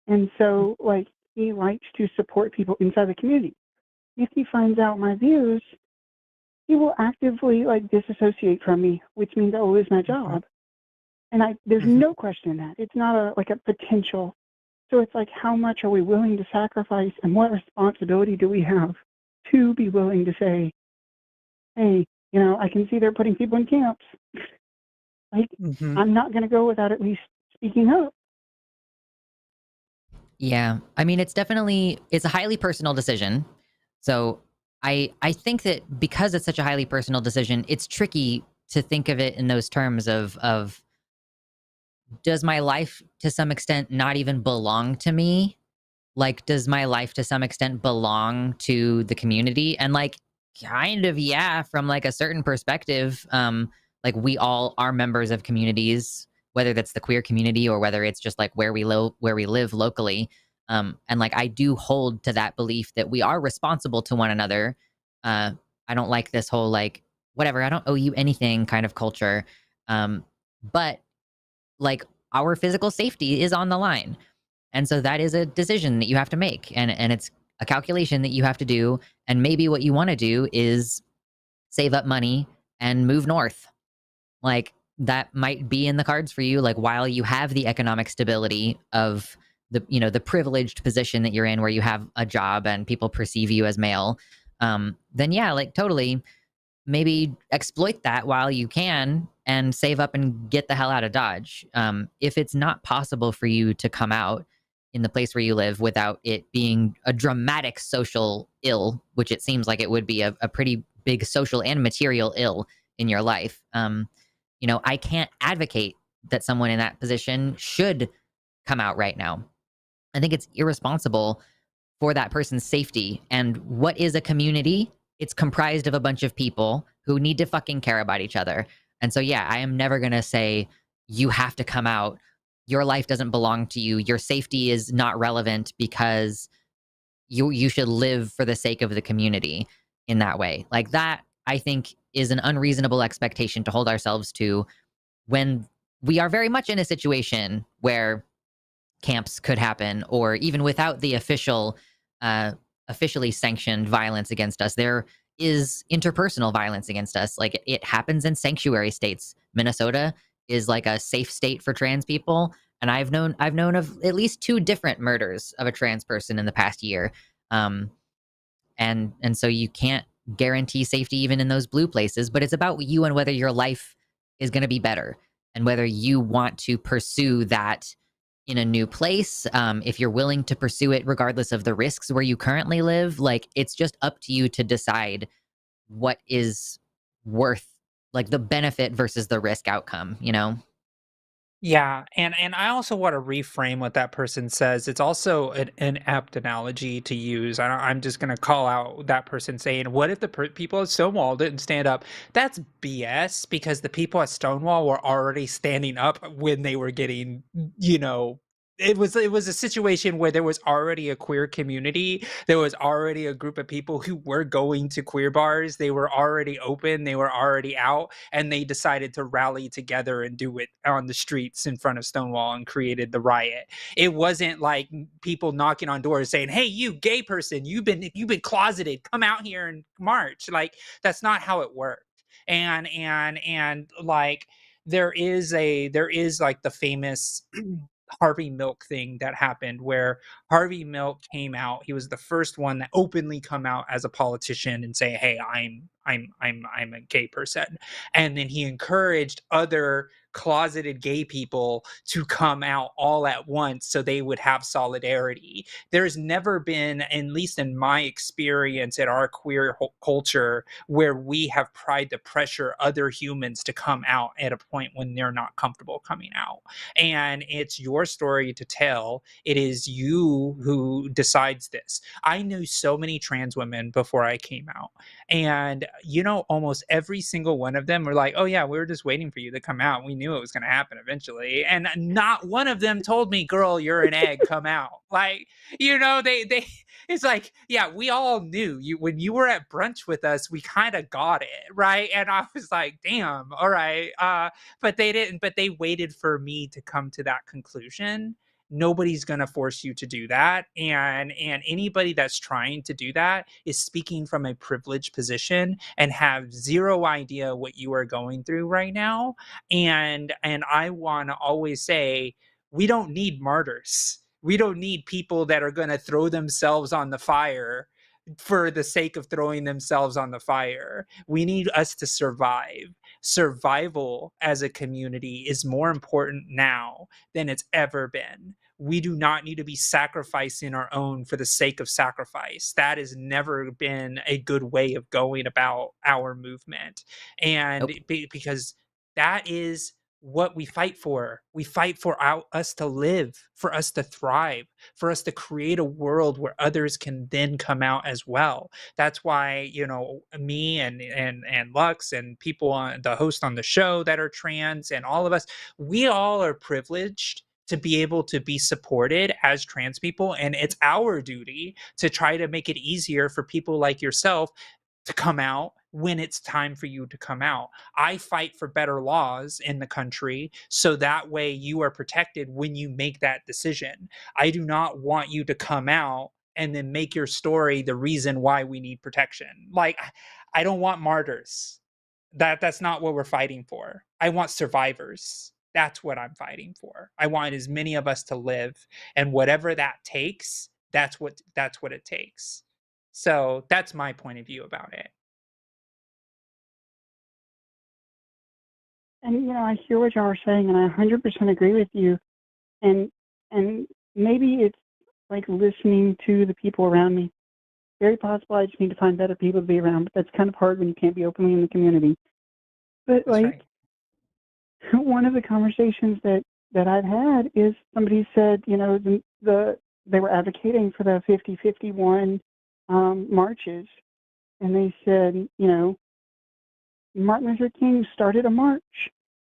And so, like, he likes to support people inside the community. If he finds out my views, he will actively like disassociate from me, which means I will lose my job. And there's no question in that. It's not a potential. So it's like, how much are we willing to sacrifice, and what responsibility do we have to be willing to say, hey, I can see they're putting people in camps. Like, I'm not going to go without at least speaking up. Yeah. I mean, it's a highly personal decision. So I think that because it's such a highly personal decision, it's tricky to think of it in those terms of does my life to some extent not even belong to me? Like, does my life to some extent belong to the community? And like, kind of, yeah, from like a certain perspective, like we all are members of communities, whether that's the queer community or whether it's just like where we live locally. And like, I do hold to that belief that we are responsible to one another. I don't like this whole like, whatever, I don't owe you anything kind of culture. But like, our physical safety is on the line. And so that is a decision that you have to make. And it's a calculation that you have to do. And maybe what you want to do is save up money and move north. Like, that might be in the cards for you, like while you have the economic stability of the privileged position that you're in, where you have a job and people perceive you as male. Then yeah, like totally maybe exploit that while you can and save up and get the hell out of Dodge. If it's not possible for you to come out in the place where you live without it being a dramatic social ill, which it seems like it would be a pretty big social and material ill in your life. I can't advocate that someone in that position should come out right now. I think it's irresponsible for that person's safety. And what is a community? It's comprised of a bunch of people who need to fucking care about each other. And so, yeah, I am never going to say you have to come out. Your life doesn't belong to you. Your safety is not relevant because you should live for the sake of the community in that way. Like, that, I think, is an unreasonable expectation to hold ourselves to when we are very much in a situation where camps could happen, or even without the officially sanctioned violence against us, there is interpersonal violence against us. Like, it happens in sanctuary states. Minnesota is like a safe state for trans people, and I've known of at least 2 different murders of a trans person in the past year. And so you can't guarantee safety even in those blue places, but it's about you and whether your life is going to be better and whether you want to pursue that in a new place. If you're willing to pursue it regardless of the risks where you currently live, like, it's just up to you to decide what is worth, like, the benefit versus the risk outcome, Yeah, and I also want to reframe what that person says. It's also an apt analogy to use. I'm just going to call out that person saying, "What if the people at Stonewall didn't stand up?" That's BS, because the people at Stonewall were already standing up when they were getting, it was a situation where there was already a queer community. There was already a group of people who were going to queer bars. They were already open. They were already out, and they decided to rally together and do it on the streets in front of Stonewall and created the riot. It wasn't like people knocking on doors saying, "Hey, you gay person, you've been closeted. Come out here and march." Like, that's not how it worked. And like there is like the famous Harvey Milk thing that happened where Harvey Milk came out. He was the first one that openly come out as a politician and say, "Hey, I'm a gay person." And then he encouraged other closeted gay people to come out all at once so they would have solidarity. There's never been, at least in my experience at our queer culture, where we have tried to pressure other humans to come out at a point when they're not comfortable coming out. And it's your story to tell. It is you who decides this. I knew so many trans women before I came out, and almost every single one of them were like, "Oh yeah, we were just waiting for you to come out. We knew it was going to happen eventually." And not one of them told me, "Girl, you're an egg, come out." Like, they it's like, yeah, we all knew you when you were at brunch with us. We kind of got it, right? And I was like, "Damn, all right." But they didn't. But they waited for me to come to that conclusion. Nobody's going to force you to do that, and anybody that's trying to do that is speaking from a privileged position and have zero idea what you are going through right now. And I want to always say, we don't need martyrs. We don't need people that are going to throw themselves on the fire for the sake of throwing themselves on the fire. We need us to survive. Survival as a community is more important now than it's ever been. We do not need to be sacrificing our own for the sake of sacrifice. That has never been a good way of going about our movement. And Nope. because that is what we fight for. We fight for us to live, for us to thrive, for us to create a world where others can then come out as well. That's why, me and Lux and people on the host on the show that are trans, and all of us, we all are privileged to be able to be supported as trans people, and it's our duty to try to make it easier for people like yourself to come out when it's time for you to come out. I fight for better laws in the country so that way you are protected when you make that decision. I do not want you to come out and then make your story the reason why we need protection. Like, I don't want martyrs. That's not what we're fighting for. I want survivors. That's what I'm fighting for. I want as many of us to live, and whatever that takes, that's what it takes. So that's my point of view about it. And I hear what y'all are saying, and I 100% agree with you. And maybe it's like listening to the people around me. Very possible I just need to find better people to be around, but that's kind of hard when you can't be openly in the community. But That's right. one of the conversations that I've had is somebody said, they were advocating for the 50-51 marches, and they said, Martin Luther King started a march,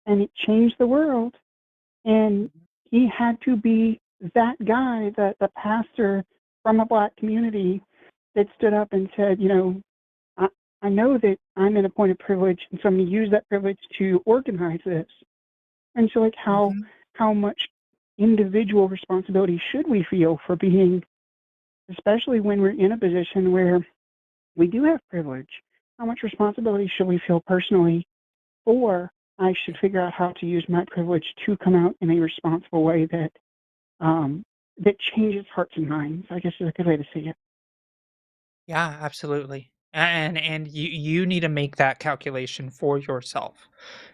and it changed the world, and he had to be that guy, the pastor from a Black community that stood up and said, I know that I'm in a point of privilege, and so I'm going to use that privilege to organize this. And so, how much individual responsibility should we feel for being, especially when we're in a position where we do have privilege? How much responsibility should we feel personally, or I should figure out how to use my privilege to come out in a responsible way that changes hearts and minds, I guess is a good way to see it. Yeah, absolutely. And you need to make that calculation for yourself.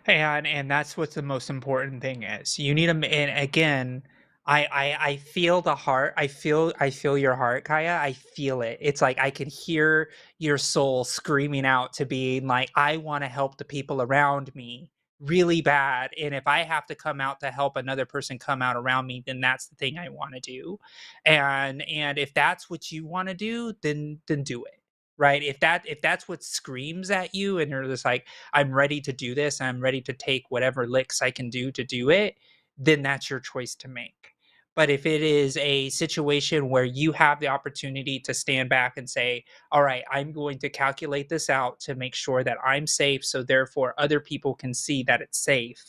And that's what the most important thing is. You need to and again, I feel the heart. I feel your heart, Kaya. I feel it. It's like I can hear your soul screaming out to be like, I want to help the people around me really bad. And if I have to come out to help another person come out around me, then that's the thing I want to do. And if that's what you want to do, then do it. Right. If that's what screams at you and you're just like, I'm ready to do this, I'm ready to take whatever licks I can do to do it, then that's your choice to make. But if it is a situation where you have the opportunity to stand back and say, all right, I'm going to calculate this out to make sure that I'm safe, so therefore other people can see that it's safe,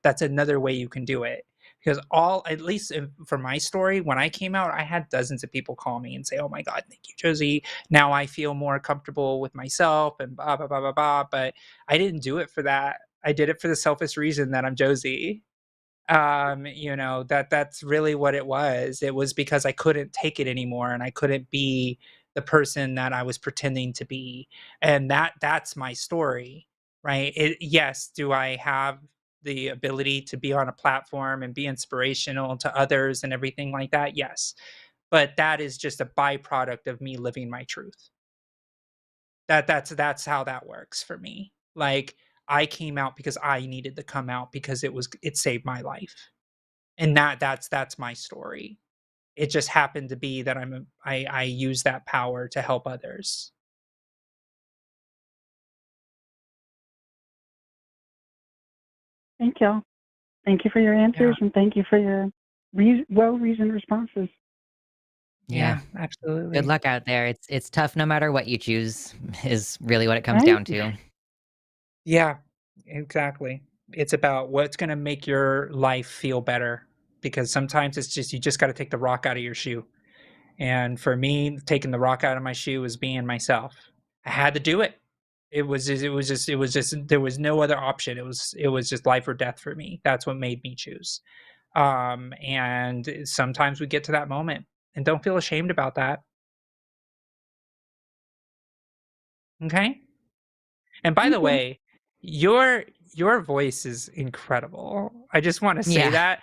that's another way you can do it. Because at least for my story, when I came out, I had dozens of people call me and say, oh my God, thank you, Josie. Now I feel more comfortable with myself and blah, blah, blah, blah, blah. But I didn't do it for that. I did it for the selfish reason that I'm Josie. That's really what it was. It was because I couldn't take it anymore and I couldn't be the person that I was pretending to be. And that's my story, right? Yes, do I have the ability to be on a platform and be inspirational to others and everything like that? Yes. But that is just a byproduct of me living my truth. That's how that works for me. Like, I came out because I needed to come out because it saved my life. And that's my story. It just happened to be that I use that power to help others. Thank you. Thank you for your answers, and thank you for your well-reasoned responses. Yeah, Good absolutely. luck out there. It's tough no matter what you choose, is really what it comes Right? down to. Yeah, exactly. It's about what's gonna make your life feel better, because sometimes it's just you just gotta take the rock out of your shoe. And for me, taking the rock out of my shoe was being myself. I had to do it. It was just there was no other option. It was just life or death for me. That's what made me choose. And sometimes we get to that moment, and don't feel ashamed about that. Okay? And by Thank the you. way, your voice is incredible. I just want to say Yeah. that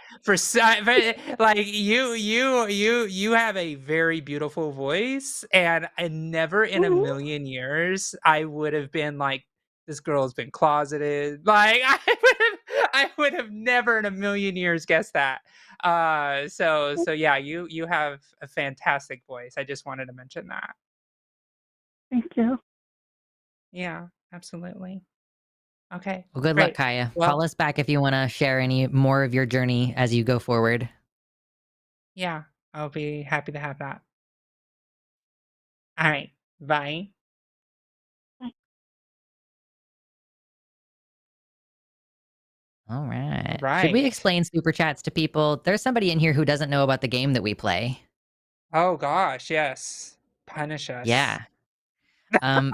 like you have a very beautiful voice, and never in a Ooh. million years I would have been like, this girl's been closeted. Like, I would have never in a million years guessed that. So yeah, you have a fantastic voice. I just wanted to mention that. Thank you. Yeah, absolutely. Okay, Well, good luck, great. Kaya. Well, Call us back if you want to share any more of your journey as you go forward. yeah, I'll be happy to have that. All right, bye. All All right. Should we right. explain super chats to people? There's somebody in here who doesn't know about the game that we play. Oh gosh, yes. Punish us. Yeah.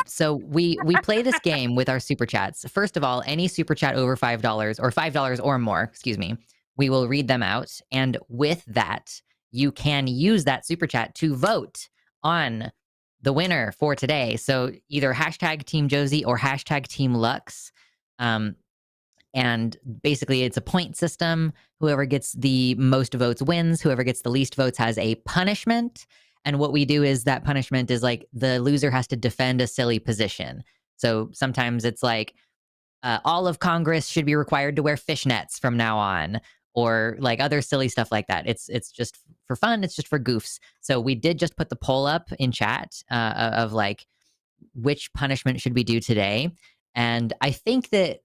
So we play this game with our super chats. First of all, any super chat over $5 or $5 or more, excuse me, we will read them out. And with that, you can use that super chat to vote on the winner for today. So either hashtag Team Josie or hashtag Team Lux. And basically, it's a point system. Whoever gets the most votes wins. Whoever gets the least votes has a punishment. And what we do is that punishment is like the loser has to defend a silly position. So sometimes it's like all of Congress should be required to wear fishnets from now on, or like other silly stuff like that. It's just for fun. It's just for goofs. So we did just put the poll up in chat of like which punishment should we do today, and I think that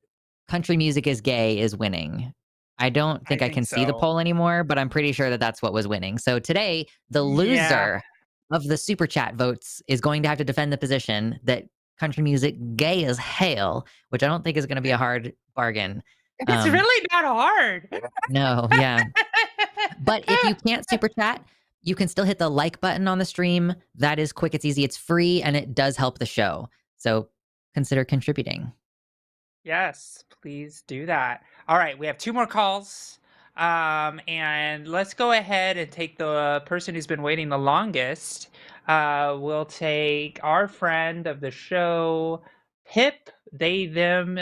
country music is gay is winning. I don't I think I think can see the so. poll anymore, but I'm pretty sure that that's what was winning. So today, the Yeah. loser of the super chat votes is going to have to defend the position that country music gay as hell, which I don't think is going to be a hard bargain. It's really not hard. No, yeah. But if you can't super chat, you can still hit the like button on the stream. That is quick, it's easy, it's free, and it does help the show. So consider contributing. Yes, please do that. All right, we have 2 more calls. And let's go ahead and take the person who's been waiting the longest. We'll take our friend of the show, Pip, they, them,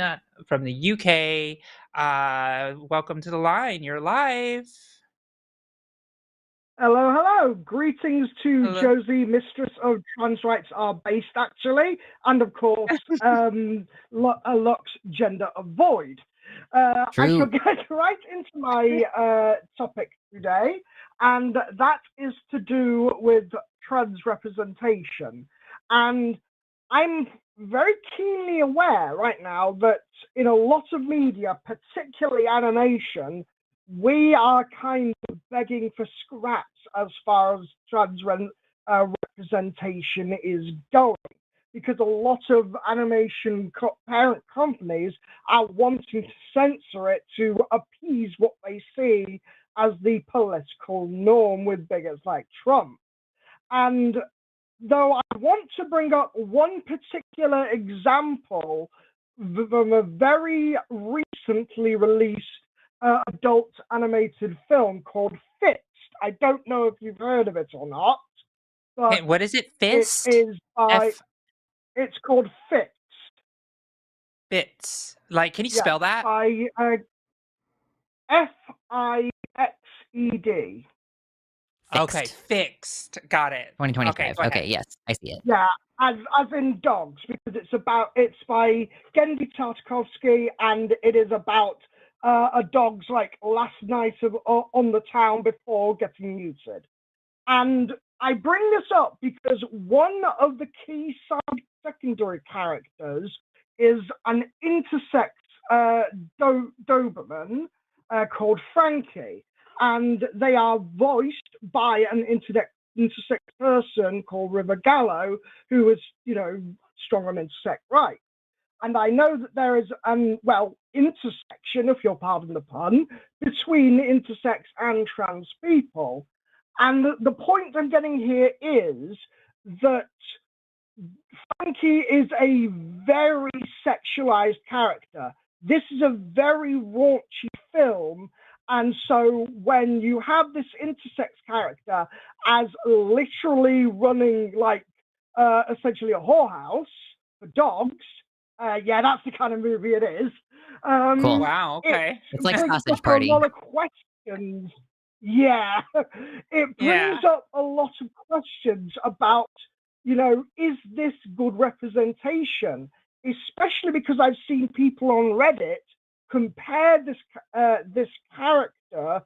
from the UK. Welcome to the line. You're live. Hello, hello. Greetings to Hello. Josie, mistress of trans rights are based, actually, and of course, Lux gender avoid. I True. shall get right into my topic today, and that is to do with trans representation. And I'm very keenly aware right now that in a lot of media, particularly animation, we are kind of begging for scraps as far as trans representation is going, because a lot of animation parent companies are wanting to censor it to appease what they see as the political norm with bigots like Trump. And though I want to bring up one particular example from a very recently released adult animated film called Fixed. I don't know if you've heard of it or not, but Hey, what is it? Fist? it is by, F it's called Fixed. Bits. Like, can you Yeah, spell that? by Fixed. Okay, fixed. Got it. Okay, 2025. go Okay, ahead. yes, I see it. Yeah, as in dogs, because it's by Gendy Tartakovsky, and it is about a dog's like last night on the town before getting neutered. And I bring this up because one of the key secondary characters is an intersex Doberman called Frankie, and they are voiced by an intersex person called River Gallo, who is, strong on intersex rights. And I know that there is, intersection, if you'll pardon the pun, between intersex and trans people. And the point I'm getting here is that Frankie is a very sexualized character. This is a very raunchy film. And so when you have this intersex character as literally running like essentially a whorehouse for dogs, that's the kind of movie it is. Cool. Wow, okay. It's like brings Sausage up Party. a lot of questions. Yeah, it brings up a lot of questions about, is this good representation? Especially because I've seen people on Reddit compare this character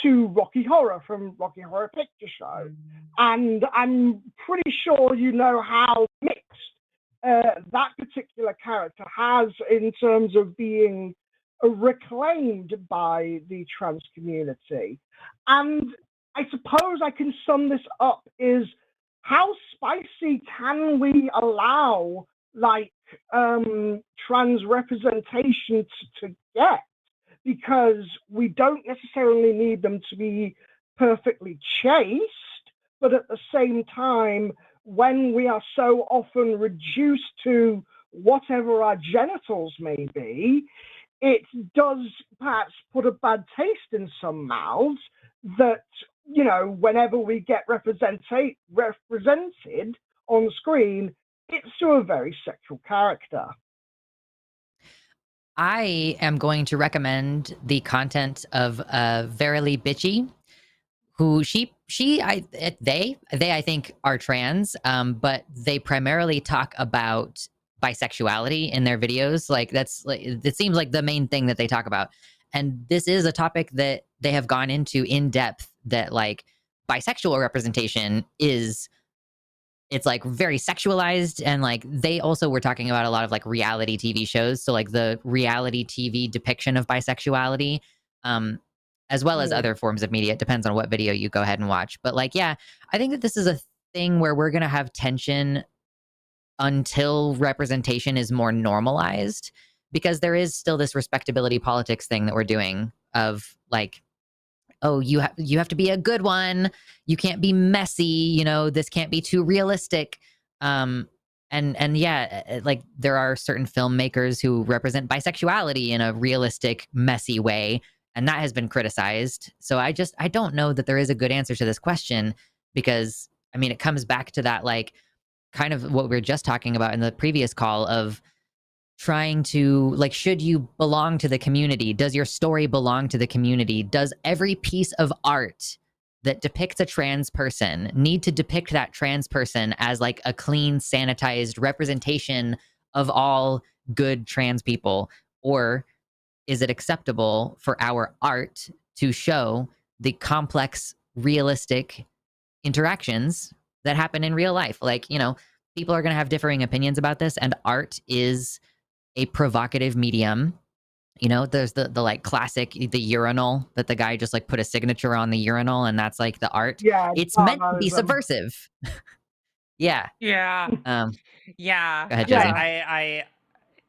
to Rocky Horror from Rocky Horror Picture Show, and I'm pretty sure you know how mixed that particular character has in terms of being reclaimed by the trans community. And I suppose I can sum this up is, how spicy can we allow trans representation to get? Because we don't necessarily need them to be perfectly chaste, but at the same time, when we are so often reduced to whatever our genitals may be, it does perhaps put a bad taste in some mouths that, whenever we get represented on screen, it's to a very sexual character. I am going to recommend the content of Verily Bitchy, who they I think are trans, but they primarily talk about bisexuality in their videos. Like it seems like the main thing that they talk about. And this is a topic that they have gone into in depth, that like bisexual representation it's like very sexualized, and like they also were talking about a lot of like reality TV shows. So like the reality TV depiction of bisexuality, as well as other forms of media. It depends on what video you go ahead and watch. But like, yeah, I think that this is a thing where we're going to have tension until representation is more normalized, because there is still this respectability politics thing that we're doing of like, oh, you have to be a good one. You can't be messy. This can't be too realistic. And yeah, like there are certain filmmakers who represent bisexuality in a realistic, messy way, and that has been criticized. So I don't know that there is a good answer to this question, because I mean, it comes back to that like kind of what we were just talking about in the previous call of trying to like, should you belong to the community? Does your story belong to the community? Does every piece of art that depicts a trans person need to depict that trans person as like a clean, sanitized representation of all good trans people? Or is it acceptable for our art to show the complex, realistic interactions that happen in real life? Like, people are going to have differing opinions about this, and art is a provocative medium. You know, there's the like classic the urinal that the guy just like put a signature on the urinal and that's like the art. Yeah, It's meant to be journalism. subversive. Yeah. Yeah. Um, Yeah. Go ahead, Josie.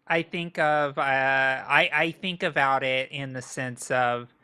I think of I think about it in the sense of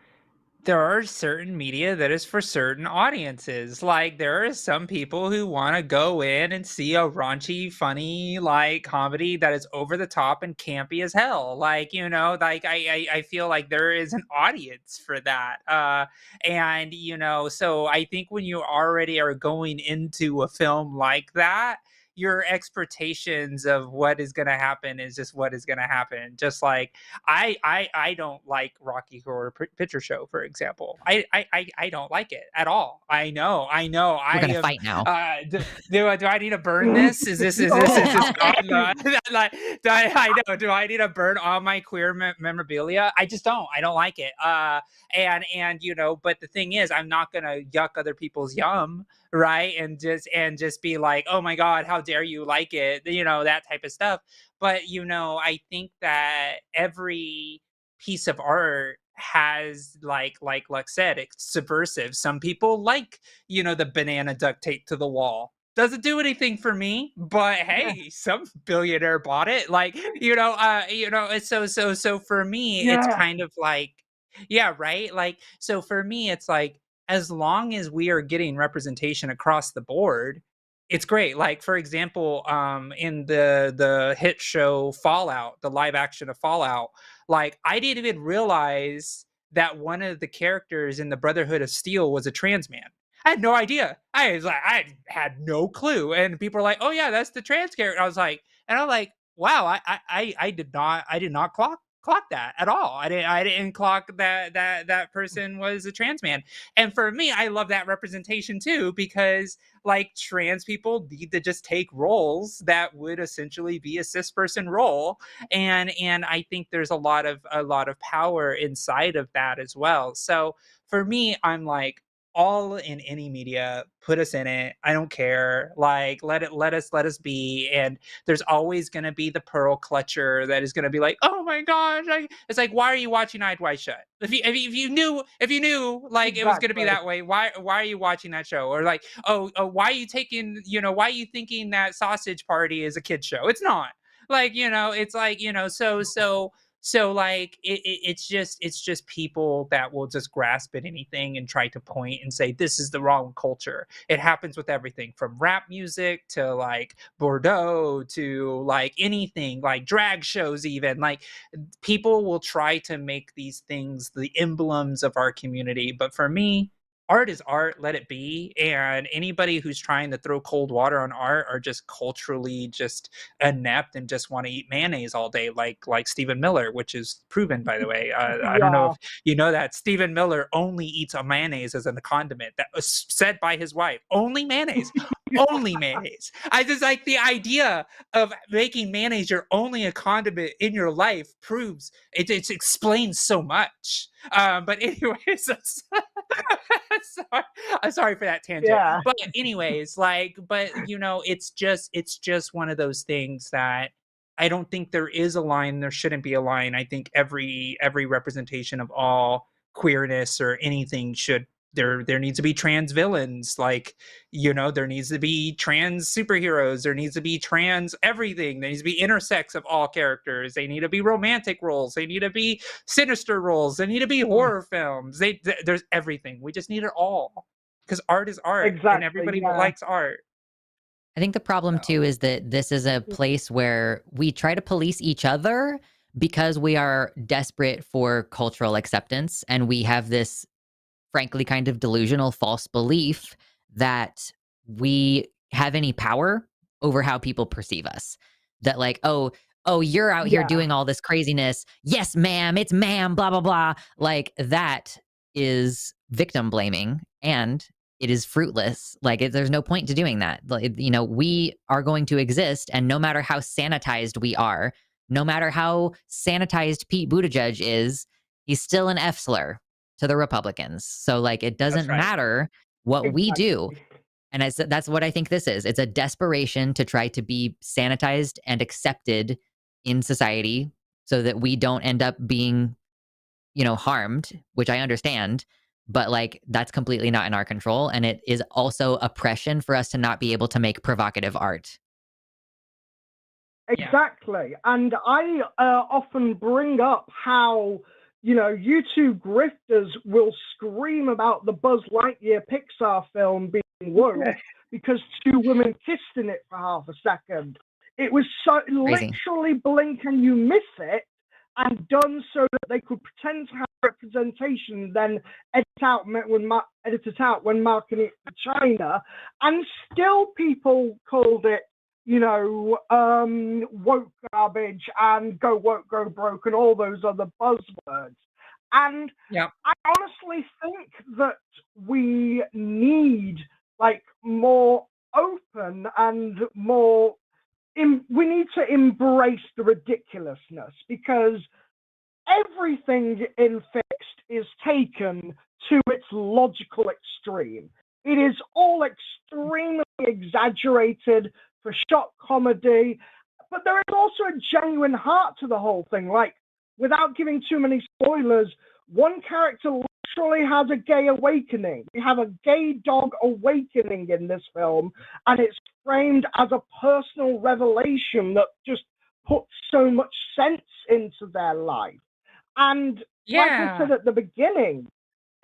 there are certain media that is for certain audiences. Like there are some people who want to go in and see a raunchy, funny, like comedy that is over the top and campy as hell. Like, you know, like I feel like there is an audience for that. And you know, so I think when you already are going into a film like that, your expectations of what is going to happen is just what is going to happen. Just like I don't like Rocky Horror Picture Show, for example. I don't like it at all. I know. We're gonna fight now. Do I need to burn this? Is this gone? Like, I know. Do I need to burn all my queer memorabilia? I just don't. I don't like it. And you know, but the thing is, I'm not gonna yuck other people's yum, right? And just be like, oh my god, how dare you like it? You know, that type of stuff. But you know, I think that every piece of art has like Lux said, it's subversive. Some people like, you know, the banana duct tape to the wall. Doesn't do anything for me, but hey, some billionaire bought it. Like, you know, it's so for me, it's Yeah. kind of like, yeah, right. Like, so for me, it's like, as long as we are getting representation across the board, it's great. Like, for example, in the hit show Fallout, the live action of Fallout, like I didn't even realize that one of the characters in the Brotherhood of Steel was a trans man. I had no idea. I had no clue. And people are like, "Oh yeah, that's the trans character." I was like, and I'm like, "Wow, I did not clock that at all. I didn't clock that person was a trans man." And for me, I love that representation too, because like trans people need to just take roles that would essentially be a cis person role, and I think there's a lot of power inside of that as well. So for me, I'm like, all in any media, put us in it. I don't care. Like let us be. And there's always going to be the pearl clutcher that is going to be like, oh my gosh, it's like, why are you watching Eyed Wide Shut? If you knew like it was going to be that way, why are you watching that show? Or like, oh, why are you taking, you know, why are you thinking that Sausage Party is a kid show? It's not. Like, you know, it's like, you know, so like it's just people that will just grasp at anything and try to point and say this is the wrong culture. It happens with everything from rap music to like Bordeaux to like anything, like drag shows even. Like people will try to make these things the emblems of our community. But for me, art is art, let it be. And anybody who's trying to throw cold water on art are just culturally just inept and just want to eat mayonnaise all day, like Stephen Miller, which is proven, by the way. I don't know if you know that Stephen Miller only eats a mayonnaise as a condiment. That was said by his wife. Only mayonnaise. Only mayonnaise. I just like the idea of making mayonnaise your only a condiment in your life proves it explains so much. But anyways, I'm sorry for that tangent. Yeah. But anyways, like, but you know, it's just one of those things that I don't think there is a line. There shouldn't be a line. I think every representation of all queerness or anything should there needs to be trans villains. Like, you know, there needs to be trans superheroes. There needs to be trans everything. There needs to be intersex of all characters. They need to be romantic roles. They need to be sinister roles. They need to be horror films. There's everything. We just need it all, because art is art, Exactly, and everybody yeah. likes art. I think the problem too is that this is a place where we try to police each other because we are desperate for cultural acceptance, and we have this frankly kind of delusional false belief that we have any power over how people perceive us. That like, oh, you're out here doing all this craziness. Yes, ma'am, it's ma'am, blah, blah, blah. Like that is victim blaming, and it is fruitless. Like there's no point to doing that. Like, you know, we are going to exist, and no matter how sanitized we are, no matter how sanitized Pete Buttigieg is, he's still an F slur to the Republicans. So like it doesn't matter what we do. And that's what I think this is. It's a desperation to try to be sanitized and accepted in society so that we don't end up being harmed, which I understand, but like that's completely not in our control, and it is also oppression for us to not be able to make provocative art. Exactly. And I often bring up how, YouTube grifters will scream about the Buzz Lightyear Pixar film being woke because two women kissed in it for half a second. It was so Crazy. literally blink and you miss it, and done so that they could pretend to have representation, then edit it out when marking it for China, and still people called it, woke garbage and go woke, go broke, and all those other buzzwords. And I honestly think that we need more open and more. We need to embrace the ridiculousness, because everything in Fixed is taken to its logical extreme. It is all extremely exaggerated for shock comedy, but there is also a genuine heart to the whole thing. Like, without giving too many spoilers, one character literally has a gay awakening. We have a gay dog awakening in this film, and it's framed as a personal revelation that just puts so much sense into their life. And like I said at the beginning,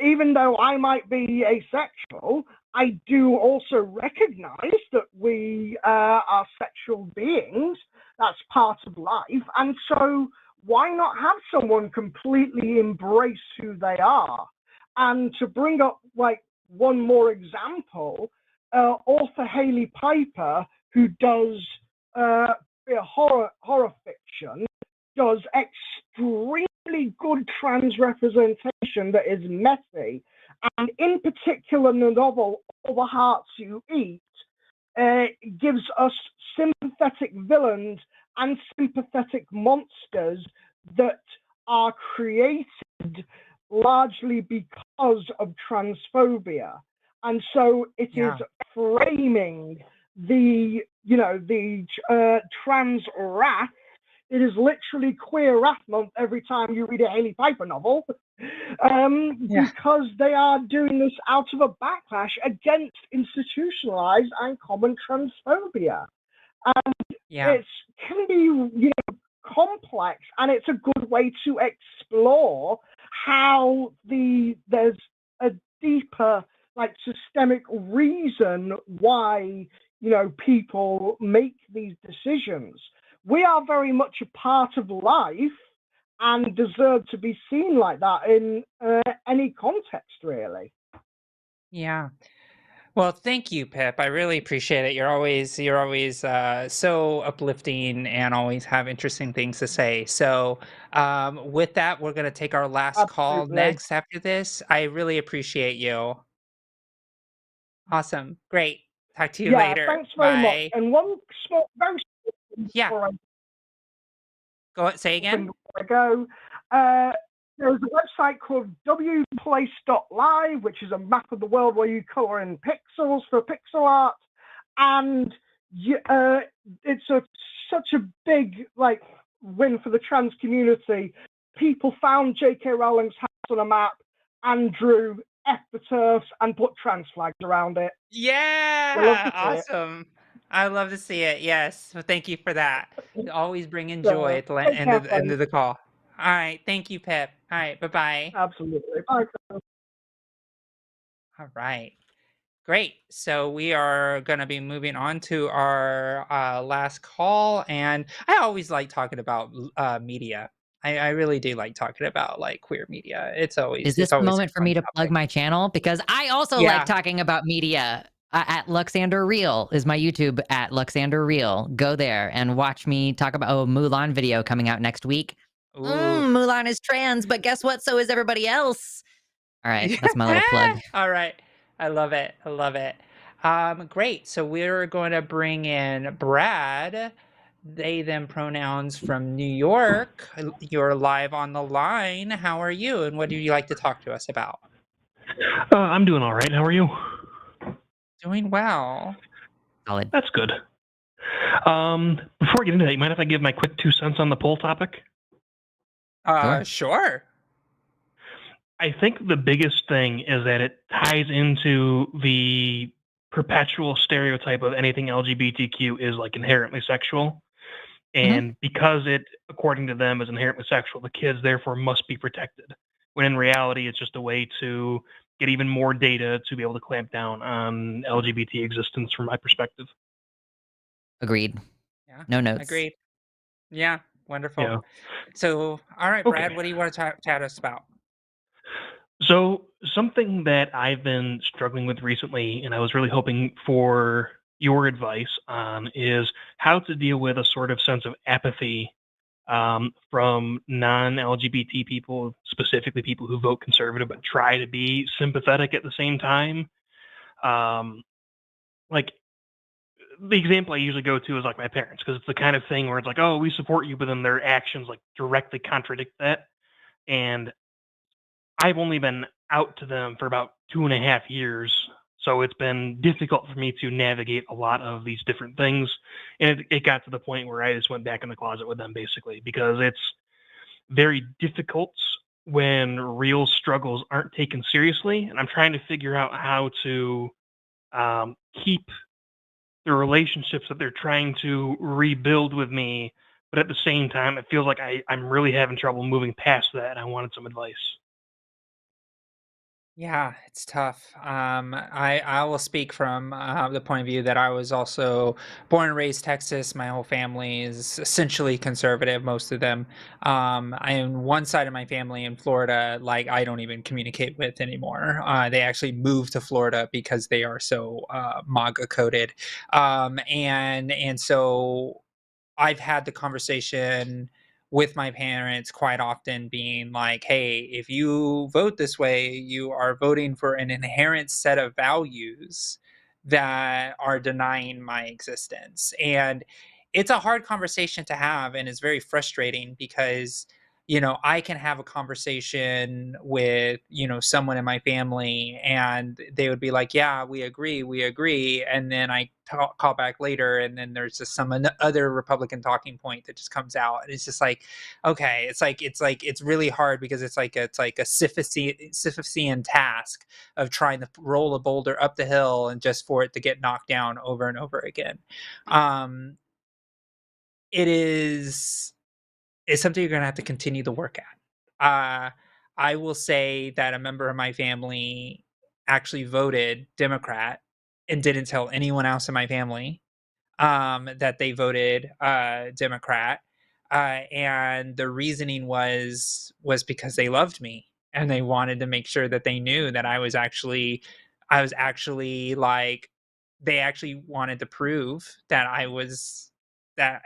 even though I might be asexual, I do also recognize that we are sexual beings. That's part of life. And so why not have someone completely embrace who they are? And to bring up one more example, author Haley Piper, who does horror fiction, does extremely good trans representation that is messy. And in particular, the novel All the Hearts You Eat gives us sympathetic villains and sympathetic monsters that are created largely because of transphobia. And so it is framing the trans wrath. It is literally Queer Wrath Month every time you read a Haley Piper novel, because they are doing this out of a backlash against institutionalized and common transphobia. And it can be, complex, and it's a good way to explore how there's a deeper, systemic reason why, people make these decisions. We are very much a part of life and deserve to be seen like that in any context, really. Yeah. Well, thank you, Pip. I really appreciate it. You're always so uplifting and always have interesting things to say. So, with that, we're gonna take our last call next after this. I really appreciate you. Awesome. Great. Talk to you later. Thanks very much. Bye. And one small, very Go say again. There's a website called wplace.live, which is a map of the world where you color in pixels for pixel art, and it's such a big win for the trans community. People found J.K. Rowling's house on a map and drew epitaphs and put trans flags around it. Yeah, awesome. I love to see it. Yes, well, thank you for that. Always bringing joy at the end of the call. All right, thank you, Pip. All right, bye-bye. Absolutely. Bye. All right, great. So we are going to be moving on to our last call, and I always like talking about media. I really do like talking about queer media. It's always Is this the moment for me to plug my channel? Because I also like talking about media. At Luxander Real is my YouTube at Luxander Real. Go there and watch me talk about Mulan video coming out next week. Mulan is trans, but guess what? So is everybody else. All right, that's my little plug. All right, I love it. I love it. Great. So we're going to bring in Brad. They, them pronouns from New York. You're live on the line. How are you? And what do you like to talk to us about? I'm doing all right. How are you? Doing well. Solid. That's good. Before I get into that, you mind if I give my quick 2 cents on the poll topic? Sure. I think the biggest thing is that it ties into the perpetual stereotype of anything LGBTQ is like inherently sexual. And because it, according to them, is inherently sexual, the kids therefore must be protected. When in reality, it's just a way to get even more data to be able to clamp down on LGBT existence from my perspective. Agreed. Yeah. No notes. Agreed. Yeah. Wonderful. Yeah. So, all right, Okay. Brad, what do you want to chat us about? So something that I've been struggling with recently, and I was really hoping for your advice on, is how to deal with a sort of sense of apathy from non-LGBT people, specifically people who vote conservative but try to be sympathetic at the same time. Like the example I usually go to is like my parents, because it's the kind of thing where it's like, oh, we support you, but then their actions like directly contradict that. And I've only been out to them for about 2.5 years, so it's been difficult for me to navigate a lot of these different things. And it got to the point where I just went back in the closet with them, basically, because it's very difficult when real struggles aren't taken seriously. And I'm trying to figure out how to keep the relationships that they're trying to rebuild with me, but at the same time, it feels like I'm really having trouble moving past that, and I wanted some advice. Yeah, it's tough. I will speak from the point of view that I was also born and raised Texas. My whole family is essentially conservative, most of them. I am one side of my family in Florida, like I don't even communicate with anymore. They actually moved to Florida because they are so MAGA coded, and so I've had the conversation with my parents quite often being like, hey, if you vote this way, you are voting for an inherent set of values that are denying my existence. And it's a hard conversation to have, and it's very frustrating because I can have a conversation with someone in my family and they would be like, yeah, we agree, and then I call back later and then there's just some other Republican talking point that just comes out, and it's just like, okay, it's really hard because it's like a Sisyphean task of trying to roll a boulder up the hill and just for it to get knocked down over and over again. um it is it's something you're gonna have to continue to work at. I will say that a member of my family actually voted Democrat and didn't tell anyone else in my family that they voted Democrat, and the reasoning was because they loved me and they wanted to make sure that they knew that I was actually like they actually wanted to prove that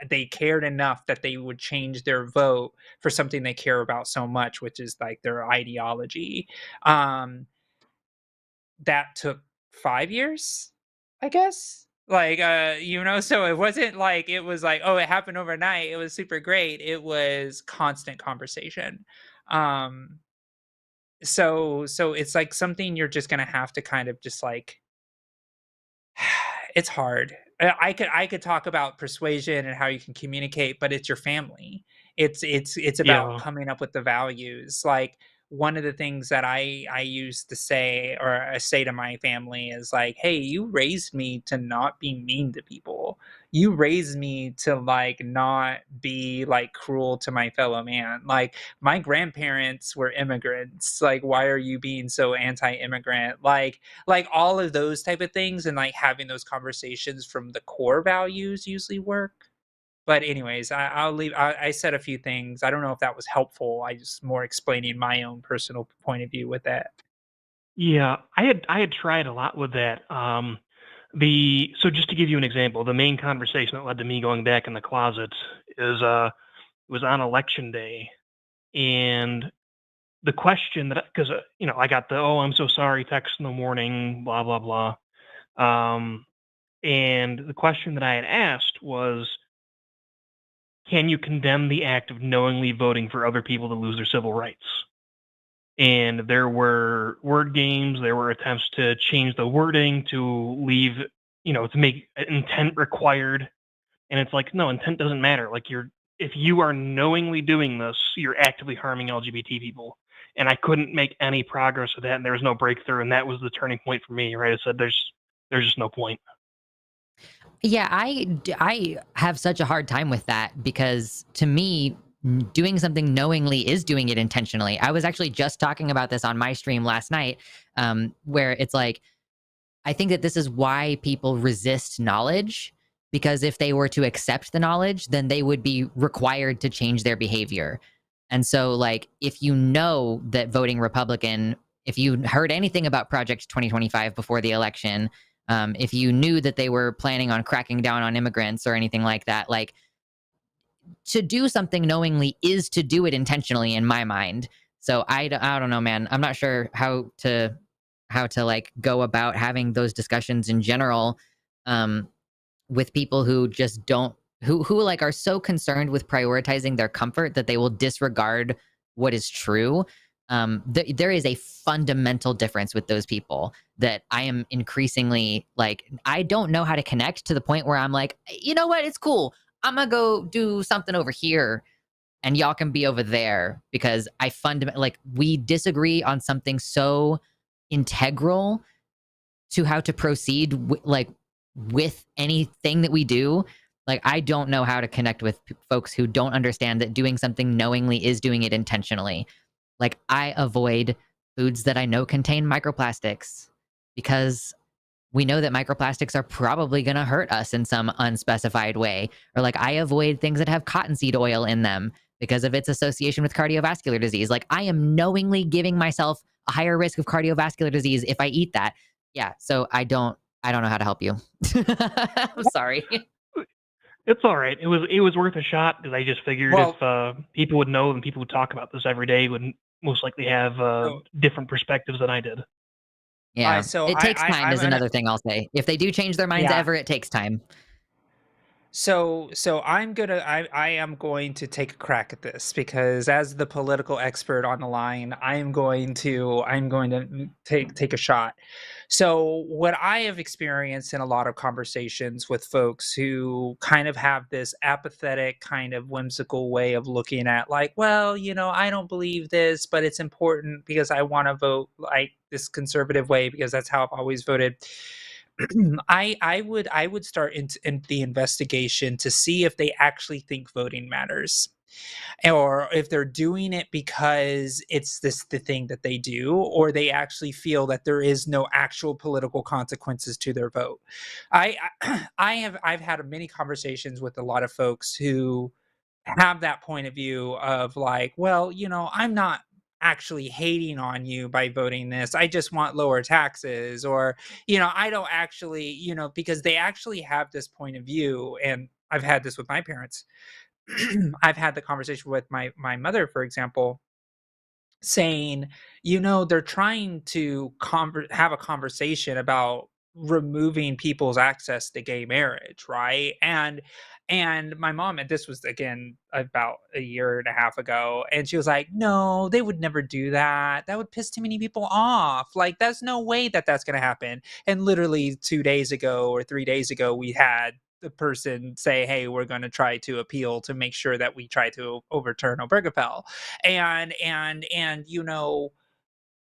they cared enough that they would change their vote for something they care about so much, which is like their ideology. Um, that took 5 years, I guess. Like, so it wasn't like it was like, oh, it happened overnight. It was super great. It was constant conversation. Um, so it's like something you're just gonna have to kind of just like it's hard. I could talk about persuasion and how you can communicate, but it's your family. It's about Yeah. coming up with the values. Like one of the things that I used to say or I say to my family is like, "Hey, you raised me to not be mean to people. You raised me to like not be like cruel to my fellow man. Like my grandparents were immigrants. Like why are you being so anti-immigrant? Like all of those type of things, and like having those conversations from the core values usually work. But anyways, I'll leave. I said a few things. I don't know if that was helpful. I just more explaining my own personal point of view with that. Yeah, I had tried a lot with that. So just to give you an example, the main conversation that led to me going back in the closet is was on election day, and the question that because I got the "oh, I'm so sorry" text in the morning, blah blah blah, and the question that I had asked was, can you condemn the act of knowingly voting for other people to lose their civil rights? And there were word games, there were attempts to change the wording to leave, to make intent required. And it's like, no, intent doesn't matter. Like if you are knowingly doing this, you're actively harming LGBT people. and I couldn't make any progress with that, and there was no breakthrough, and that was the turning point for me, right? I said, there's just no point. Yeah, I have such a hard time with that because to me, doing something knowingly is doing it intentionally. I was actually just talking about this on my stream last night, where it's like, I think that this is why people resist knowledge, because if they were to accept the knowledge, then they would be required to change their behavior. And so, like, if you know that voting Republican, if you heard anything about Project 2025 before the election, if you knew that they were planning on cracking down on immigrants or anything like that, like, to do something knowingly is to do it intentionally in my mind. So I don't know, man. I'm not sure how to like go about having those discussions in general with people who just don't who like are so concerned with prioritizing their comfort that they will disregard what is true. There is a fundamental difference with those people that I am increasingly like, I don't know how to connect to the point where I'm like, you know what, it's cool, I'm gonna go do something over here and y'all can be over there, because I fundamentally, like, we disagree on something so integral to how to proceed with anything that we do. Like, I don't know how to connect with folks who don't understand that doing something knowingly is doing it intentionally. Like, I avoid foods that I know contain microplastics because we know that microplastics are probably going to hurt us in some unspecified way. Or like, I avoid things that have cottonseed oil in them because of its association with cardiovascular disease. Like, I am knowingly giving myself a higher risk of cardiovascular disease if I eat that. Yeah, so I don't know how to help you. I'm sorry. It's all right. It was worth a shot, because I just figured if people would know and people who talk about this every day would most likely have different perspectives than I did. Yeah, so it takes time is another thing I'll say. If they do change their minds ever, it takes time. So I am going to take a crack at this, because as the political expert on the line, I'm going to take a shot. So what I have experienced in a lot of conversations with folks who kind of have this apathetic, kind of whimsical way of looking at, like, well, I don't believe this, but it's important because I want to vote like this conservative way because that's how I've always voted. I would start in the investigation to see if they actually think voting matters, or if they're doing it because it's the thing that they do, or they actually feel that there is no actual political consequences to their vote. I've had many conversations with a lot of folks who have that point of view of like, well, I'm not actually hating on you by voting this. I just want lower taxes, or, I don't actually, because they actually have this point of view. And I've had this with my parents. I've had the conversation with my mother, for example, saying, they're trying to have a conversation about removing people's access to gay marriage, right? And my mom, and this was again about a year and a half ago, and she was like, no, they would never do that. That would piss too many people off. Like, there's no way that that's going to happen. And literally 2 days ago or 3 days ago, we had the person say, hey, we're going to try to appeal to make sure that we try to overturn Obergefell. And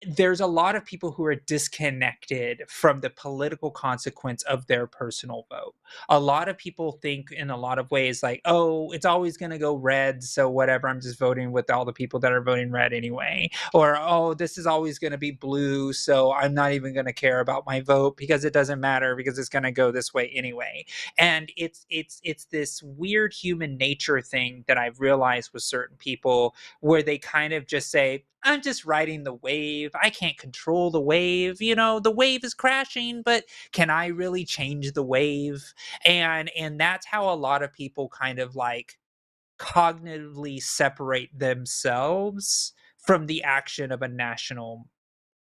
there's a lot of people who are disconnected from the political consequence of their personal vote. A lot of people think in a lot of ways like, oh, it's always going to go red, so whatever, I'm just voting with all the people that are voting red anyway. Or, oh, this is always going to be blue, so I'm not even going to care about my vote because it doesn't matter because it's going to go this way anyway. And it's this weird human nature thing that I've realized with certain people, where they kind of just say, I'm just riding the wave. I can't control the wave. The wave is crashing, but can I really change the wave? And that's how a lot of people kind of like cognitively separate themselves from the action of a national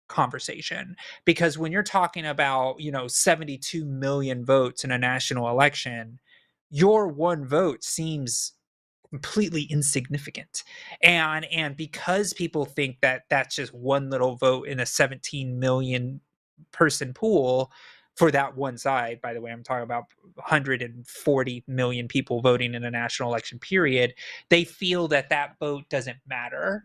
conversation. Because when you're talking about, 72 million votes in a national election, your one vote seems completely insignificant. And because people think that that's just one little vote in a 17 million person pool for that one side, by the way, I'm talking about 140 million people voting in a national election period, they feel that that vote doesn't matter.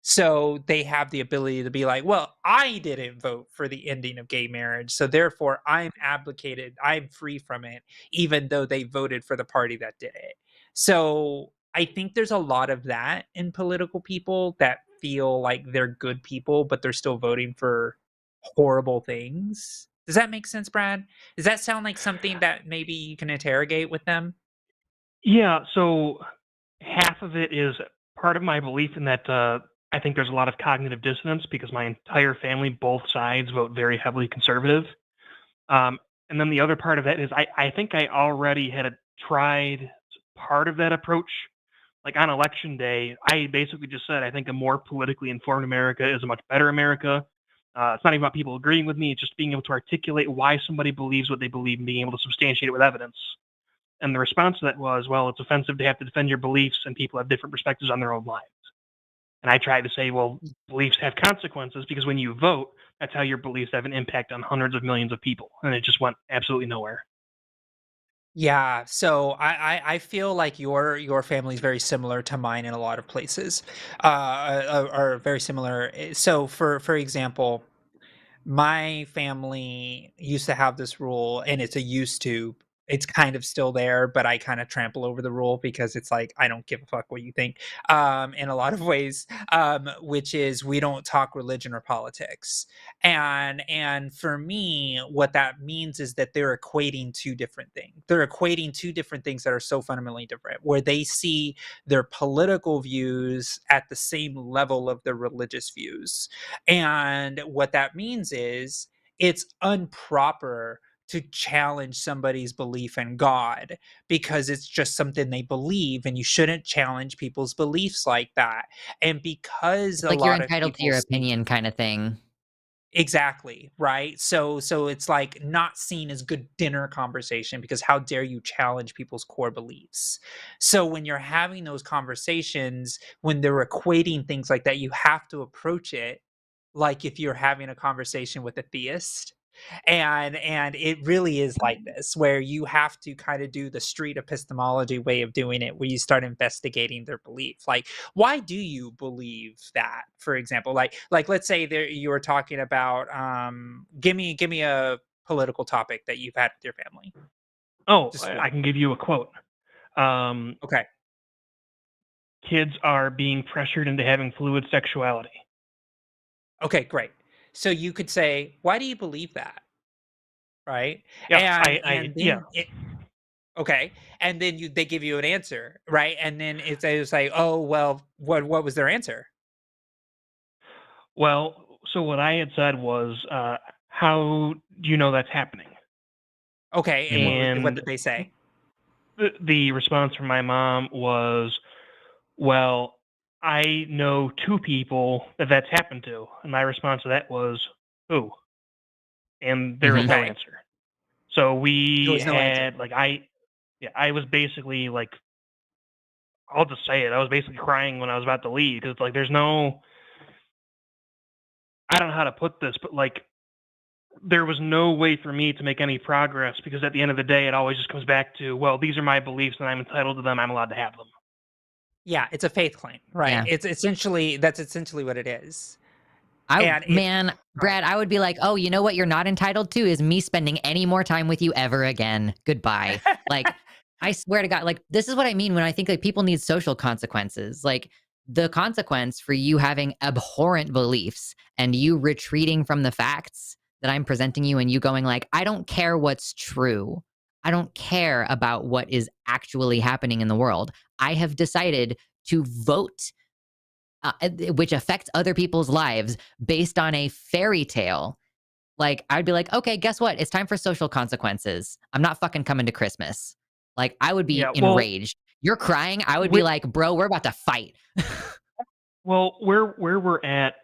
So they have the ability to be like, well, I didn't vote for the ending of gay marriage, so therefore I'm abdicated, I'm free from it, even though they voted for the party that did it. So I think there's a lot of that in political people that feel like they're good people, but they're still voting for horrible things. Does that make sense, Brad? Does that sound like something that maybe you can interrogate with them? Yeah, so half of it is part of my belief in that I think there's a lot of cognitive dissonance because my entire family, both sides, vote very heavily conservative. And then the other part of that is I think I already had tried part of that approach. Like on election day, I basically just said I think a more politically informed America is a much better America. It's not even about people agreeing with me; it's just being able to articulate why somebody believes what they believe and being able to substantiate it with evidence. And the response to that was, well, it's offensive to have to defend your beliefs, and people have different perspectives on their own lives. And I tried to say, well, beliefs have consequences because when you vote, that's how your beliefs have an impact on hundreds of millions of people. And it just went absolutely nowhere. Yeah, so I feel like your family is very similar to mine in a lot of places, are very similar. So for example, my family used to have this rule, and it's a used to. It's kind of still there, but I kind of trample over the rule because it's like I don't give a fuck what you think. In a lot of ways, which is we don't talk religion or politics. And for me, what that means is that they're equating two different things. They're equating two different things that are so fundamentally different, where they see their political views at the same level of their religious views. And what that means is it's improper to challenge somebody's belief in God because it's just something they believe, and you shouldn't challenge people's beliefs like that. And because It's a like you're lot of entitled to people your see opinion kind of thing. exactly, right? So it's like not seen as good dinner conversation because how dare you challenge people's core beliefs. So when you're having those conversations, when they're equating things like that, you have to approach it like if you're having a conversation with a theist. And it really is like this, where you have to kind of do the street epistemology way of doing it, where you start investigating their belief. Like, why do you believe that? For example, like let's say there you were talking about give me a political topic that you've had with your family. Oh, Just I one. can give you a quote. Okay. Kids are being pressured into having fluid sexuality. Okay, great. So you could say, why do you believe that? Right? Yeah, And yeah. then okay, and then they give you an answer, right? And then it's like, "Oh, well, what was their answer?" Well, so what I had said was, how do you know that's happening? Okay, and what And did they say? the response from my mom was, well, I know two people that that's happened to. And my response to that was, who? And there was no Okay, answer. So there we was no answer. had, like, I was basically like, I'll just say it. I was basically crying when I was about to leave because, like, there's no, I don't know how to put this, but like, there was no way for me to make any progress because at the end of the day, it always just comes back to, well, these are my beliefs and I'm entitled to them. I'm allowed to have them. Yeah, it's a faith claim, right? Yeah. It's essentially that's essentially what it is. I And it's man, Brad, I would be like, "Oh, you know what you're not entitled to is me spending any more time with you ever again. Goodbye." Like, I swear to God, like this is what I mean when I think like people need social consequences. Like the consequence for you having abhorrent beliefs and you retreating from the facts that I'm presenting you and you going like, "I don't care what's true. I don't care about what is actually happening in the world. I have decided to vote which affects other people's lives based on a fairy tale." Like, I'd be like, okay, guess what? It's time for social consequences. I'm not fucking coming to Christmas. Like, I would be Yeah. Well, enraged. You're crying. I would be wh- like, bro, we're about to fight. where we're at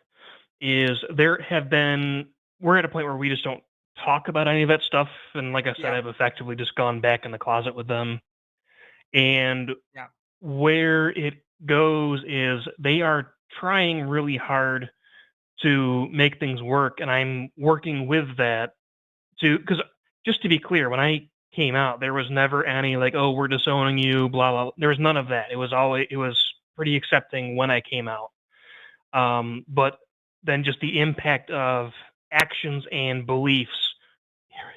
is we're at a point where we just don't talk about any of that stuff. And like I said, yeah, I've effectively just gone back in the closet with them. And yeah. where it goes is they are trying really hard to make things work. And I'm working with that because just to be clear, when I came out, there was never any like, oh, we're disowning you, blah, blah. There was none of that. It was pretty accepting when I came out. But then just the impact of actions and beliefs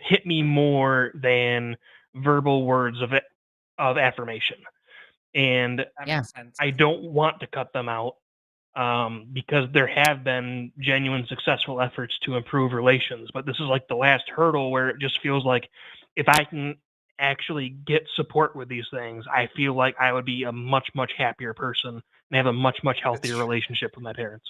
hit me more than verbal words of affirmation. And That Yeah. makes sense. I don't want to cut them out because there have been genuine successful efforts to improve relations. But this is like the last hurdle where it just feels like if I can actually get support with these things, I feel like I would be a much, much happier person and have a much, much healthier true. relationship with my parents.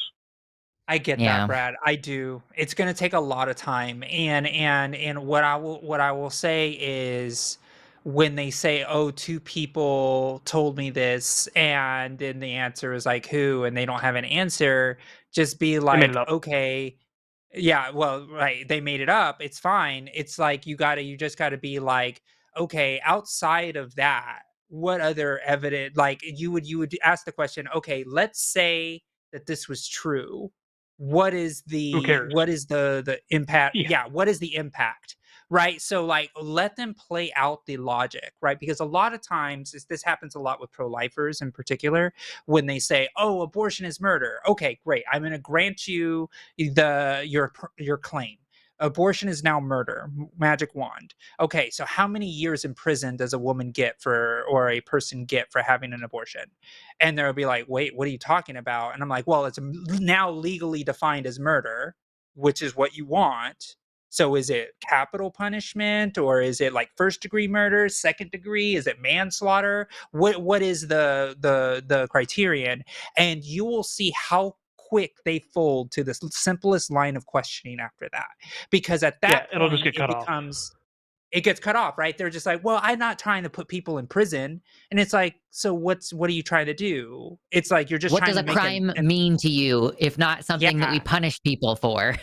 I get Yeah. that, Brad. I do. It's going to take a lot of time, and what I will say is when they say, "Oh, two people told me this," and then the answer is like, "Who?" and they don't have an answer, just be They made like, it up. "Okay, yeah, well, right, they made it up. It's fine." It's like you just got to be like, "Okay, outside of that, what other evidence?" Like you would ask the question, "Okay, let's say that this was true. Who cares? What is the impact? Yeah. Yeah, what is the impact?" Right? So like let them play out the logic, right? Because a lot of times this happens a lot with pro-lifers in particular when they say, "Oh, abortion is murder." Okay, great. I'm going to grant you your claim. Abortion is now murder. Magic wand. Okay, so how many years in prison does a woman get for, or a person get for having an abortion? And they'll be like, "Wait, what are you talking about?" And I'm like, "Well, it's now legally defined as murder, which is what you want. So is it capital punishment, or is it like first degree murder, second degree? Is it manslaughter? What is the criterion?" And you will see how quick they fold to the simplest line of questioning after that, because at Yeah, that it'll just point get cut off. it gets cut off, right? They're just like, "Well, I'm not trying to put people in prison." And it's like, "So what are you trying to do?" It's like you're just What trying does to a make crime mean to you if not something that we yeah, punish people for? Yeah.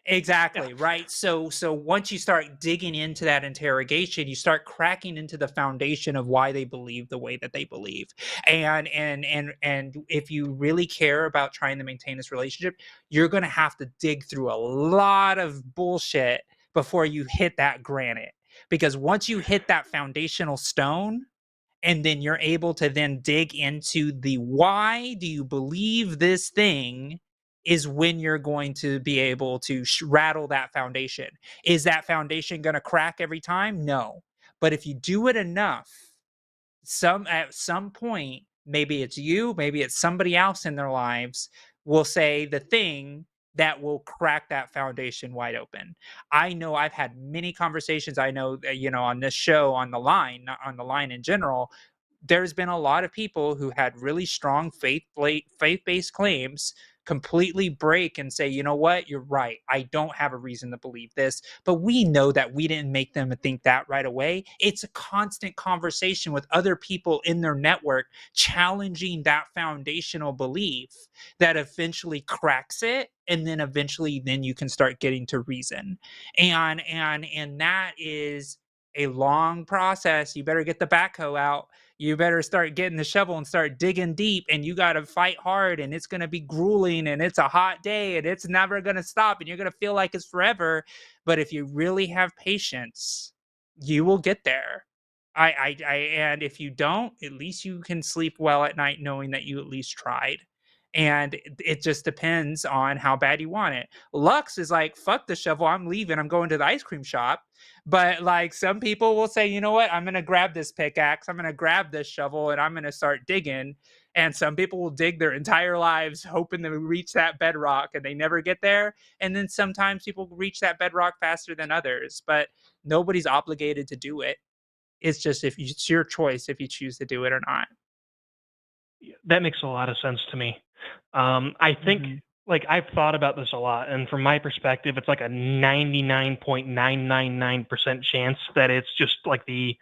exactly, right? So once you start digging into that interrogation, you start cracking into the foundation of why they believe the way that they believe. And if you really care about trying to maintain this relationship, you're going to have to dig through a lot of bullshit before you hit that granite. Because once you hit that foundational stone, and then you're able to then dig into the why do you believe this thing, is when you're going to be able to rattle that foundation. Is that foundation going to crack every time? No. But if you do it enough, at some point, maybe it's you, maybe it's somebody else in their lives, will say the thing that will crack that foundation wide open. I know I've had many conversations. I know that, on this show, on the line, not on the line in general, there's been a lot of people who had really strong faith-based claims completely break and say, "You know what, you're right, I don't have a reason to believe this." But we know that we didn't make them think that right away. It's a constant conversation with other people in their network challenging that foundational belief that eventually cracks it, and then eventually then you can start getting to reason. And that is a long process. You better get the backhoe out. You better start getting the shovel and start digging deep, and you got to fight hard, and it's going to be grueling, and it's a hot day, and it's never going to stop, and you're going to feel like it's forever. But if you really have patience, you will get there. And if you don't, at least you can sleep well at night knowing that you at least tried. And it just depends on how bad you want it. Lux is like, "Fuck the shovel, I'm leaving, I'm going to the ice cream shop." But like some people will say, "You know what? I'm going to grab this pickaxe, I'm going to grab this shovel, and I'm going to start digging." And some people will dig their entire lives hoping to reach that bedrock, and they never get there. And then sometimes people reach that bedrock faster than others, but nobody's obligated to do it. It's just it's your choice if you choose to do it or not. That makes a lot of sense to me. I think Mhm. like I've thought about this a lot, and from my perspective, it's like a 99.999% chance that it's just like a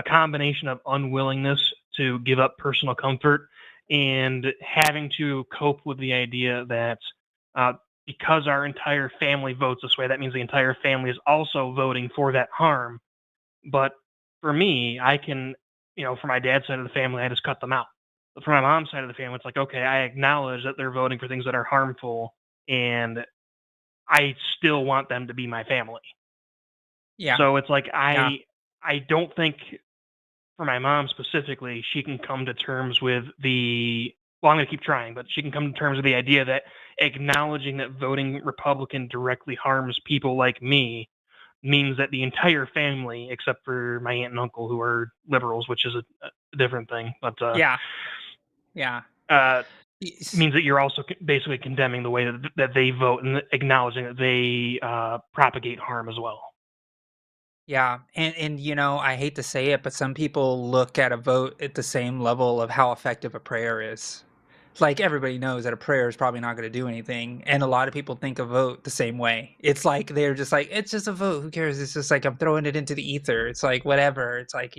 combination of unwillingness to give up personal comfort and having to cope with the idea that uh, because our entire family votes this way, that means the entire family is also voting for that harm. But for me, I can, for my dad's side of the family, I just cut them out. But for my mom's side of the family, it's like, okay, I acknowledge that they're voting for things that are harmful, and I still want them to be my family. Yeah. So it's like Yeah. I don't think for my mom specifically, she can come to terms with the well, I'm going to keep trying, but she can come to terms with the idea that acknowledging that voting Republican directly harms people like me means that the entire family, except for my aunt and uncle who are liberals, which is a different thing, but Yeah. means that you're also basically condemning the way that they vote and acknowledging that they propagate harm as well. Yeah, and you know, I hate to say it, but some people look at a vote at the same level of how effective a prayer is. Like everybody knows that a prayer is probably not going to do anything, and a lot of people think a vote the same way. It's like they're just like, it's just a vote. Who cares? It's just like I'm throwing it into the ether. It's like whatever. It's like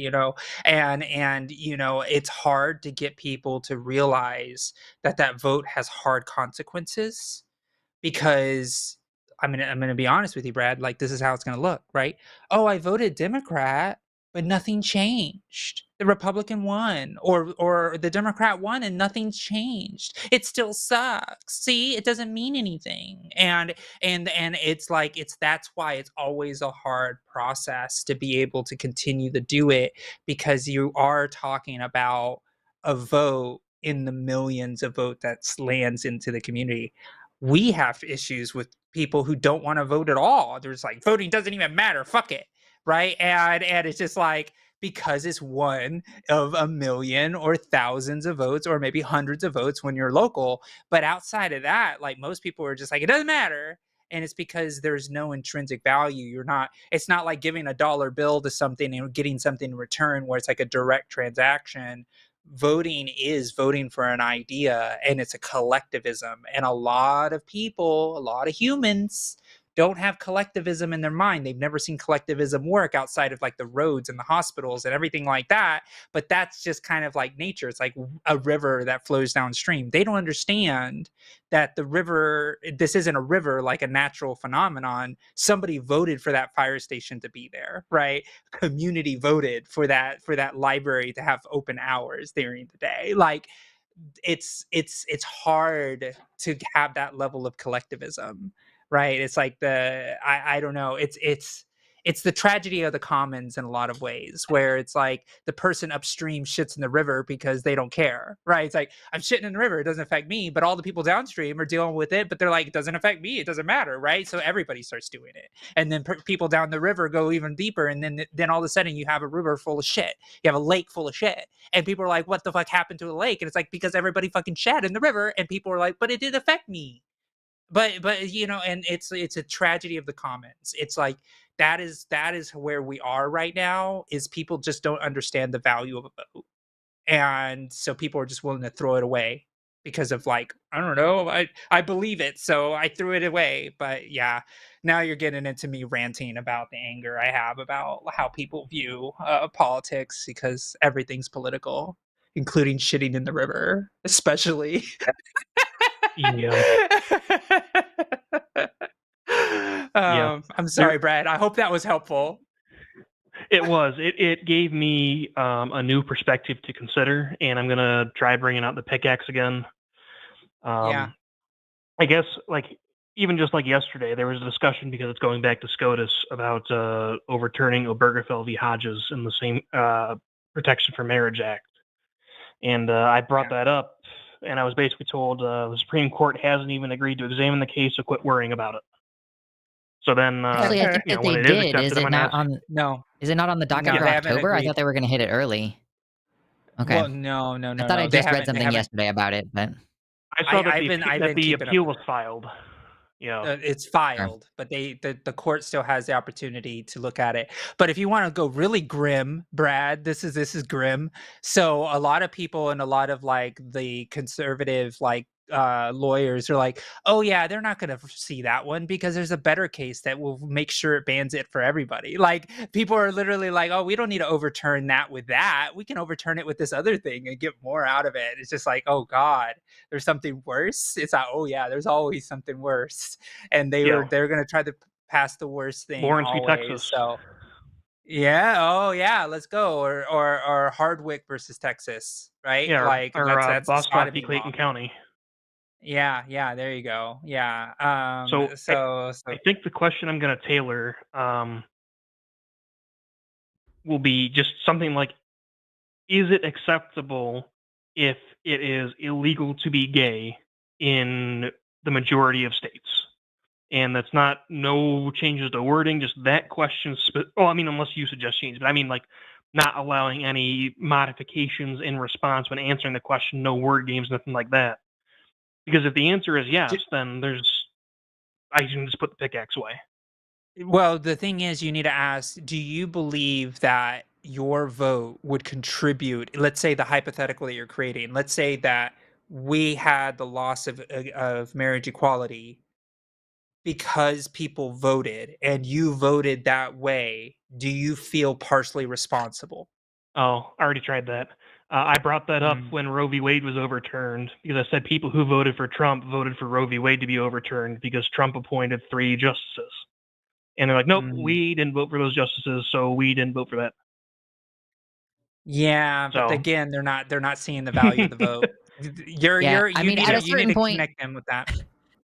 and you know, it's hard to get people to realize that that vote has hard consequences because I'm gonna be honest with you, Brad. Like this is how it's gonna look, right? Oh, I voted Democrat, but nothing changed. The Republican won, or the Democrat won, and nothing's changed. It still sucks. See, it doesn't mean anything, and it's like that's why it's always a hard process to be able to continue to do it because you are talking about a vote in the millions of vote that lands into the community. We have issues with people who don't want to vote at all. There's like voting doesn't even matter. Fuck it. Right. And it's just like because it's one of a million or thousands of votes or maybe hundreds of votes when you're local. But outside of that, like most people are just like, it doesn't matter. And it's because there's no intrinsic value. It's not like giving a dollar bill to something and getting something in return where it's like a direct transaction. Voting is voting for an idea and it's a collectivism, and a lot of people, a lot of humans don't have collectivism in their mind. They've never seen collectivism work outside of like the roads and the hospitals and everything like that, but that's just kind of like nature. It's like a river that flows downstream. They don't understand that the river, this isn't a river like a natural phenomenon. Somebody voted for that fire station to be there, right? Community voted for that library to have open hours during the day. Like it's hard to have that level of collectivism, right? It's like I don't know, it's the tragedy of the commons in a lot of ways, where it's like the person upstream shits in the river because they don't care, right? It's like I'm shitting in the river, it doesn't affect me, but all the people downstream are dealing with it, but they're like, it doesn't affect me, it doesn't matter, right? So everybody starts doing it, and then people down the river go even deeper, and then all of a sudden you have a river full of shit, you have a lake full of shit, and people are like, what the fuck happened to the lake? And it's like, because everybody fucking shat in the river, and people are like, but it did affect me. But you know, and it's a tragedy of the commons. It's like that is where we are right now, is people just don't understand the value of a vote, and so people are just willing to throw it away because of like, I don't know, I believe it, so I threw it away. But yeah, now you're getting into me ranting about the anger I have about how people view politics, because everything's political, including shitting in the river, especially. Yeah. I'm sorry, Brad. I hope that was helpful. It was. It gave me a new perspective to consider, and I'm gonna try bringing out the pickaxe again. Yeah. I guess like even just like yesterday, there was a discussion, because it's going back to SCOTUS, about overturning Obergefell v. Hodges in the same Protection for Marriage Act, and I brought that up, and I was basically told the Supreme Court hasn't even agreed to examine the case, so quit worrying about it. So then, Actually, I think that they did. Is it not on? No. Is it not on the docket No, for they haven't October? I agreed. thought they were going to hit it early. Okay. Well, no. I thought I They just read haven't- something yesterday about it, but I saw that I've been the keeping appeal up was with it. filed. Yeah. It's filed, but the court still has the opportunity to look at it. But if you want to go really grim, Brad, this is grim. So a lot of people and a lot of like the conservative like lawyers are like, oh yeah, they're not going to see that one because there's a better case that will make sure it bans it for everybody. Like people are literally like, oh, we don't need to overturn that with that. We can overturn it with this other thing and get more out of it. It's just like, oh God, there's something worse. It's like, oh yeah, there's always something worse. And they're going to try to pass the worst thing Lawrence v. always. Texas. So yeah, oh yeah, let's go. Or Hardwick versus Texas, right? Yeah, like or that's Bostock v. Clayton County. Yeah, there you go. Yeah. So I think the question I'm going to tailor will be just something like, is it acceptable if it is illegal to be gay in the majority of states. And that's not no changes to wording, just that question. Unless you suggest change, but I mean, like, not allowing any modifications in response when answering the question, no word games, nothing like that. Because if the answer is yes, then I can just put the pickaxe away. Well, the thing is, you need to ask, do you believe that your vote would contribute, let's say the hypothetical that you're creating, let's say that we had the loss of marriage equality because people voted and you voted that way, do you feel partially responsible? Oh, I already tried that. I brought that up when Roe v. Wade was overturned because I said people who voted for Trump voted for Roe v. Wade to be overturned because Trump appointed 3 justices. And they're like, nope, we didn't vote for those justices, so we didn't vote for that. Yeah, but So. again, they're not seeing the value of the vote. You need to connect them with that.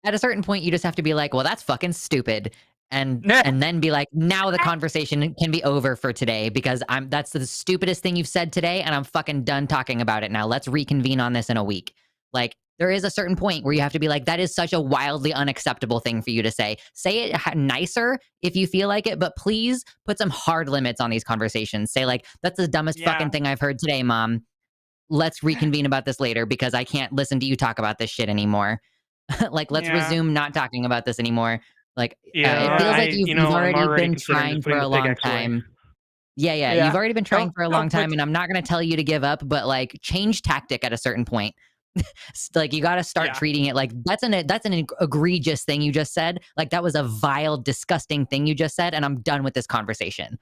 At a certain point, you just have to be like, well, that's fucking stupid. And then be like, now the conversation can be over for today because that's the stupidest thing you've said today, and I'm fucking done talking about it now. Let's reconvene on this in a week. Like, there is a certain point where you have to be like, that is such a wildly unacceptable thing for you to say. Say it nicer if you feel like it, but please put some hard limits on these conversations. Say like, that's the dumbest fucking thing I've heard today, Mom. Let's reconvene about this later because I can't listen to you talk about this shit anymore. Like, let's resume not talking about this anymore. Like, it feels like you've already been trying for a long time. Yeah, you've already been trying for a long time, and I'm not going to tell you to give up, but like, change tactic at a certain point. Like, you got to start treating it like that's an egregious thing you just said. Like, that was a vile, disgusting thing you just said, and I'm done with this conversation.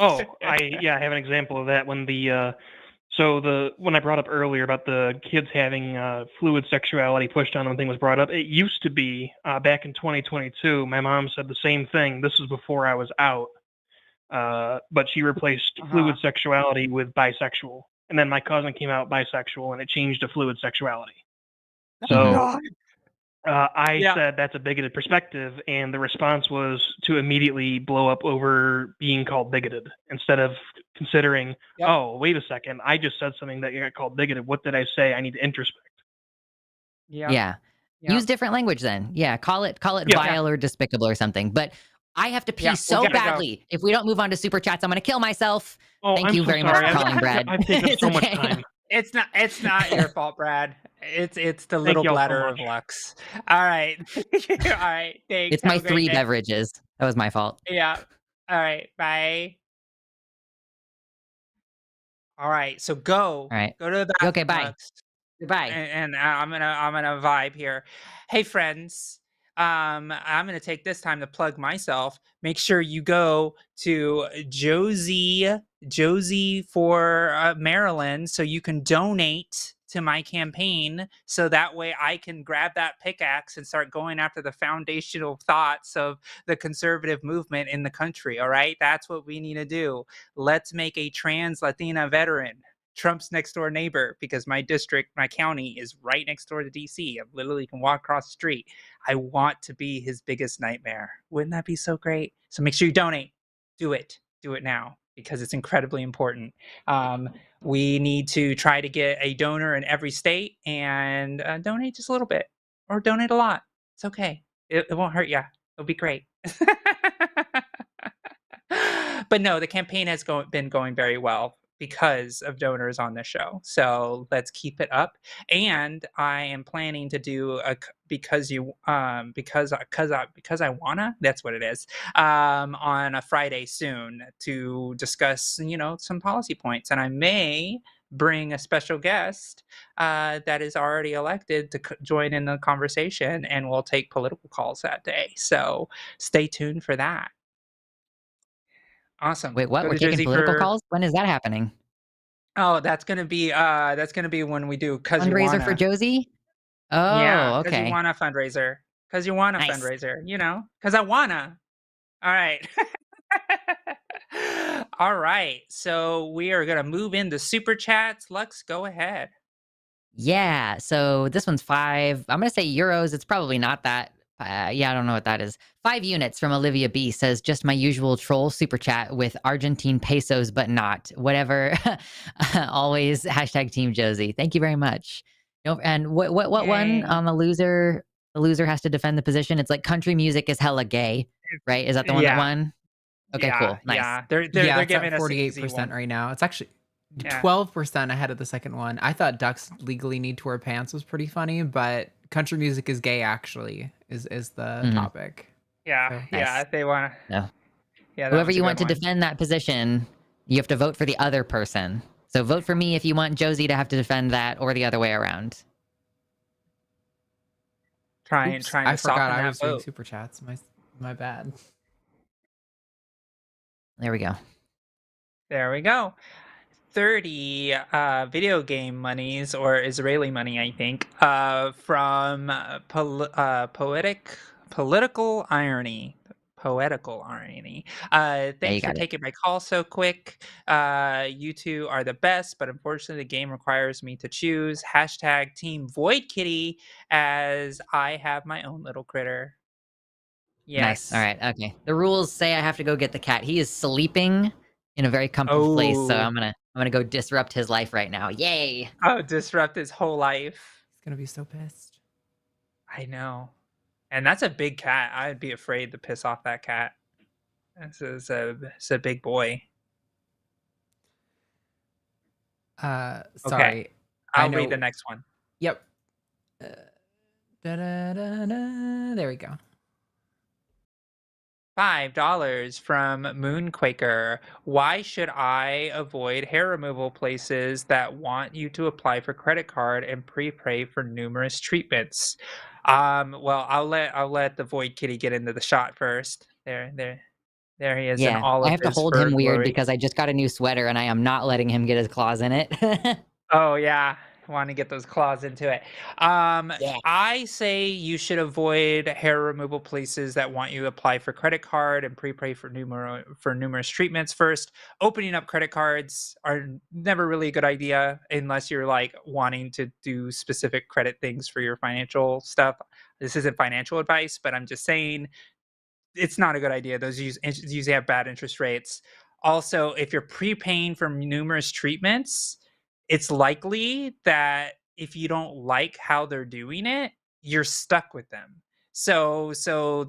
Oh, I have an example of that when when I brought up earlier about the kids having fluid sexuality pushed on them thing was brought up. It used to be back in 2022. My mom said the same thing. This was before I was out, but she replaced fluid sexuality with bisexual. And then my cousin came out bisexual, and it changed to fluid sexuality. So I said that's a bigoted perspective, and the response was to immediately blow up over being called bigoted instead of considering, oh, wait a second, I just said something that you got called bigoted. What did I say? I need to introspect. Yeah. Use different language then. Yeah, call it vile or despicable or something. But I have to pee so badly. Go. If we don't move on to super chats, I'm going to kill myself. Thank you very much for calling, Brad. I've taken so much time. It's not your fault, Brad. It's the little bladder of Lux. All right. All right. Thanks. It's my 3 beverages. That was my fault. Yeah. All right. Bye. All right. So go. All right. Go to the bathroom. Okay, bye. Lux. Goodbye. And I'm gonna vibe here. Hey friends. I'm gonna take this time to plug myself. Make sure you go to Josie for Maryland so you can donate to my campaign, so that way I can grab that pickaxe and start going after the foundational thoughts of the conservative movement in the country. All right, that's what we need to do. Let's make a trans Latina veteran Trump's next door neighbor, because my district, my county is right next door to DC. I literally can walk across the street. I want to be his biggest nightmare. Wouldn't that be so great? So make sure you donate. Do it now, because it's incredibly important. We need to try to get a donor in every state, and donate just a little bit or donate a lot. It's okay. It won't hurt you. It'll be great. But no, the campaign has been going very well because of donors on the show. So let's keep it up. And I am planning to do a because I wanna, that's what it is, on a Friday soon to discuss, some policy points. And I may bring a special guest that is already elected to join in the conversation, and we'll take political calls that day. So stay tuned for that. Awesome. Wait, what? We're taking political calls? When is that happening? Oh, that's gonna be when we do Cus I fundraiser Wanna. for Josie? Oh, yeah, okay. Cus I Wanna fundraiser. Cus I Wanna fundraiser, Cus I Wanna. All right. All right. So we are gonna move into super chats. Lux, go ahead. Yeah, so this one's 5. I'm gonna say euros. It's probably not that Yeah, I don't know what that is. 5 units from Olivia B says, just my usual troll super chat with Argentine pesos, but not. Whatever. Always hashtag Team Josie. Thank you very much. And what one Yay. on the loser? The loser has to defend the position. It's like country music is hella gay, right? Is that the one that Yeah. won? Okay, Yeah, cool. Nice. yeah. They're Yeah, it's giving at us an easy 48% one. right now. It's actually Yeah. 12% ahead of the second one. I thought ducks legally need to wear pants was pretty funny, but country music is gay actually is the topic. Yeah, So, yeah. If they want to. No. Yeah. Whoever you want to defend that position, you have to vote for the other person. So vote for me if you want Josie to have to defend that, or the other way around. Trying Oops, to I soften forgot I that was doing vote. super chats. My bad. There we go. There we go. 30 video game monies, or Israeli money, I think, from political irony. Poetical irony. Thanks for taking my call so quick. You two are the best, but unfortunately the game requires me to choose hashtag Team Void Kitty, as I have my own little critter. Yes. Nice. All right. Okay. The rules say I have to go get the cat. He is sleeping in a very comfortable place, so I'm gonna go disrupt his life right now. Yay! Oh, disrupt his whole life. He's gonna be so pissed. I know. And that's a big cat. I'd be afraid to piss off that cat. It's a big boy. Sorry. Okay. I'll read the next one. Yep. There we go. $5 from Moonquaker. Why should I avoid hair removal places that want you to apply for credit card and prepay for numerous treatments? Well, I'll let the Void Kitty get into the shot first. There he is in Yeah, all of I have to his hold fur him weird glory. because I just got a new sweater and I am not letting him get his claws in it. Oh yeah, want to get those claws into it. I say you should avoid hair removal places that want you to apply for credit card and prepay for numerous treatments first. Opening up credit cards are never really a good idea unless you're like wanting to do specific credit things for your financial stuff. This isn't financial advice, but I'm just saying it's not a good idea. Those usually have bad interest rates. Also, if you're prepaying for numerous treatments, it's likely that if you don't like how they're doing it, you're stuck with them. So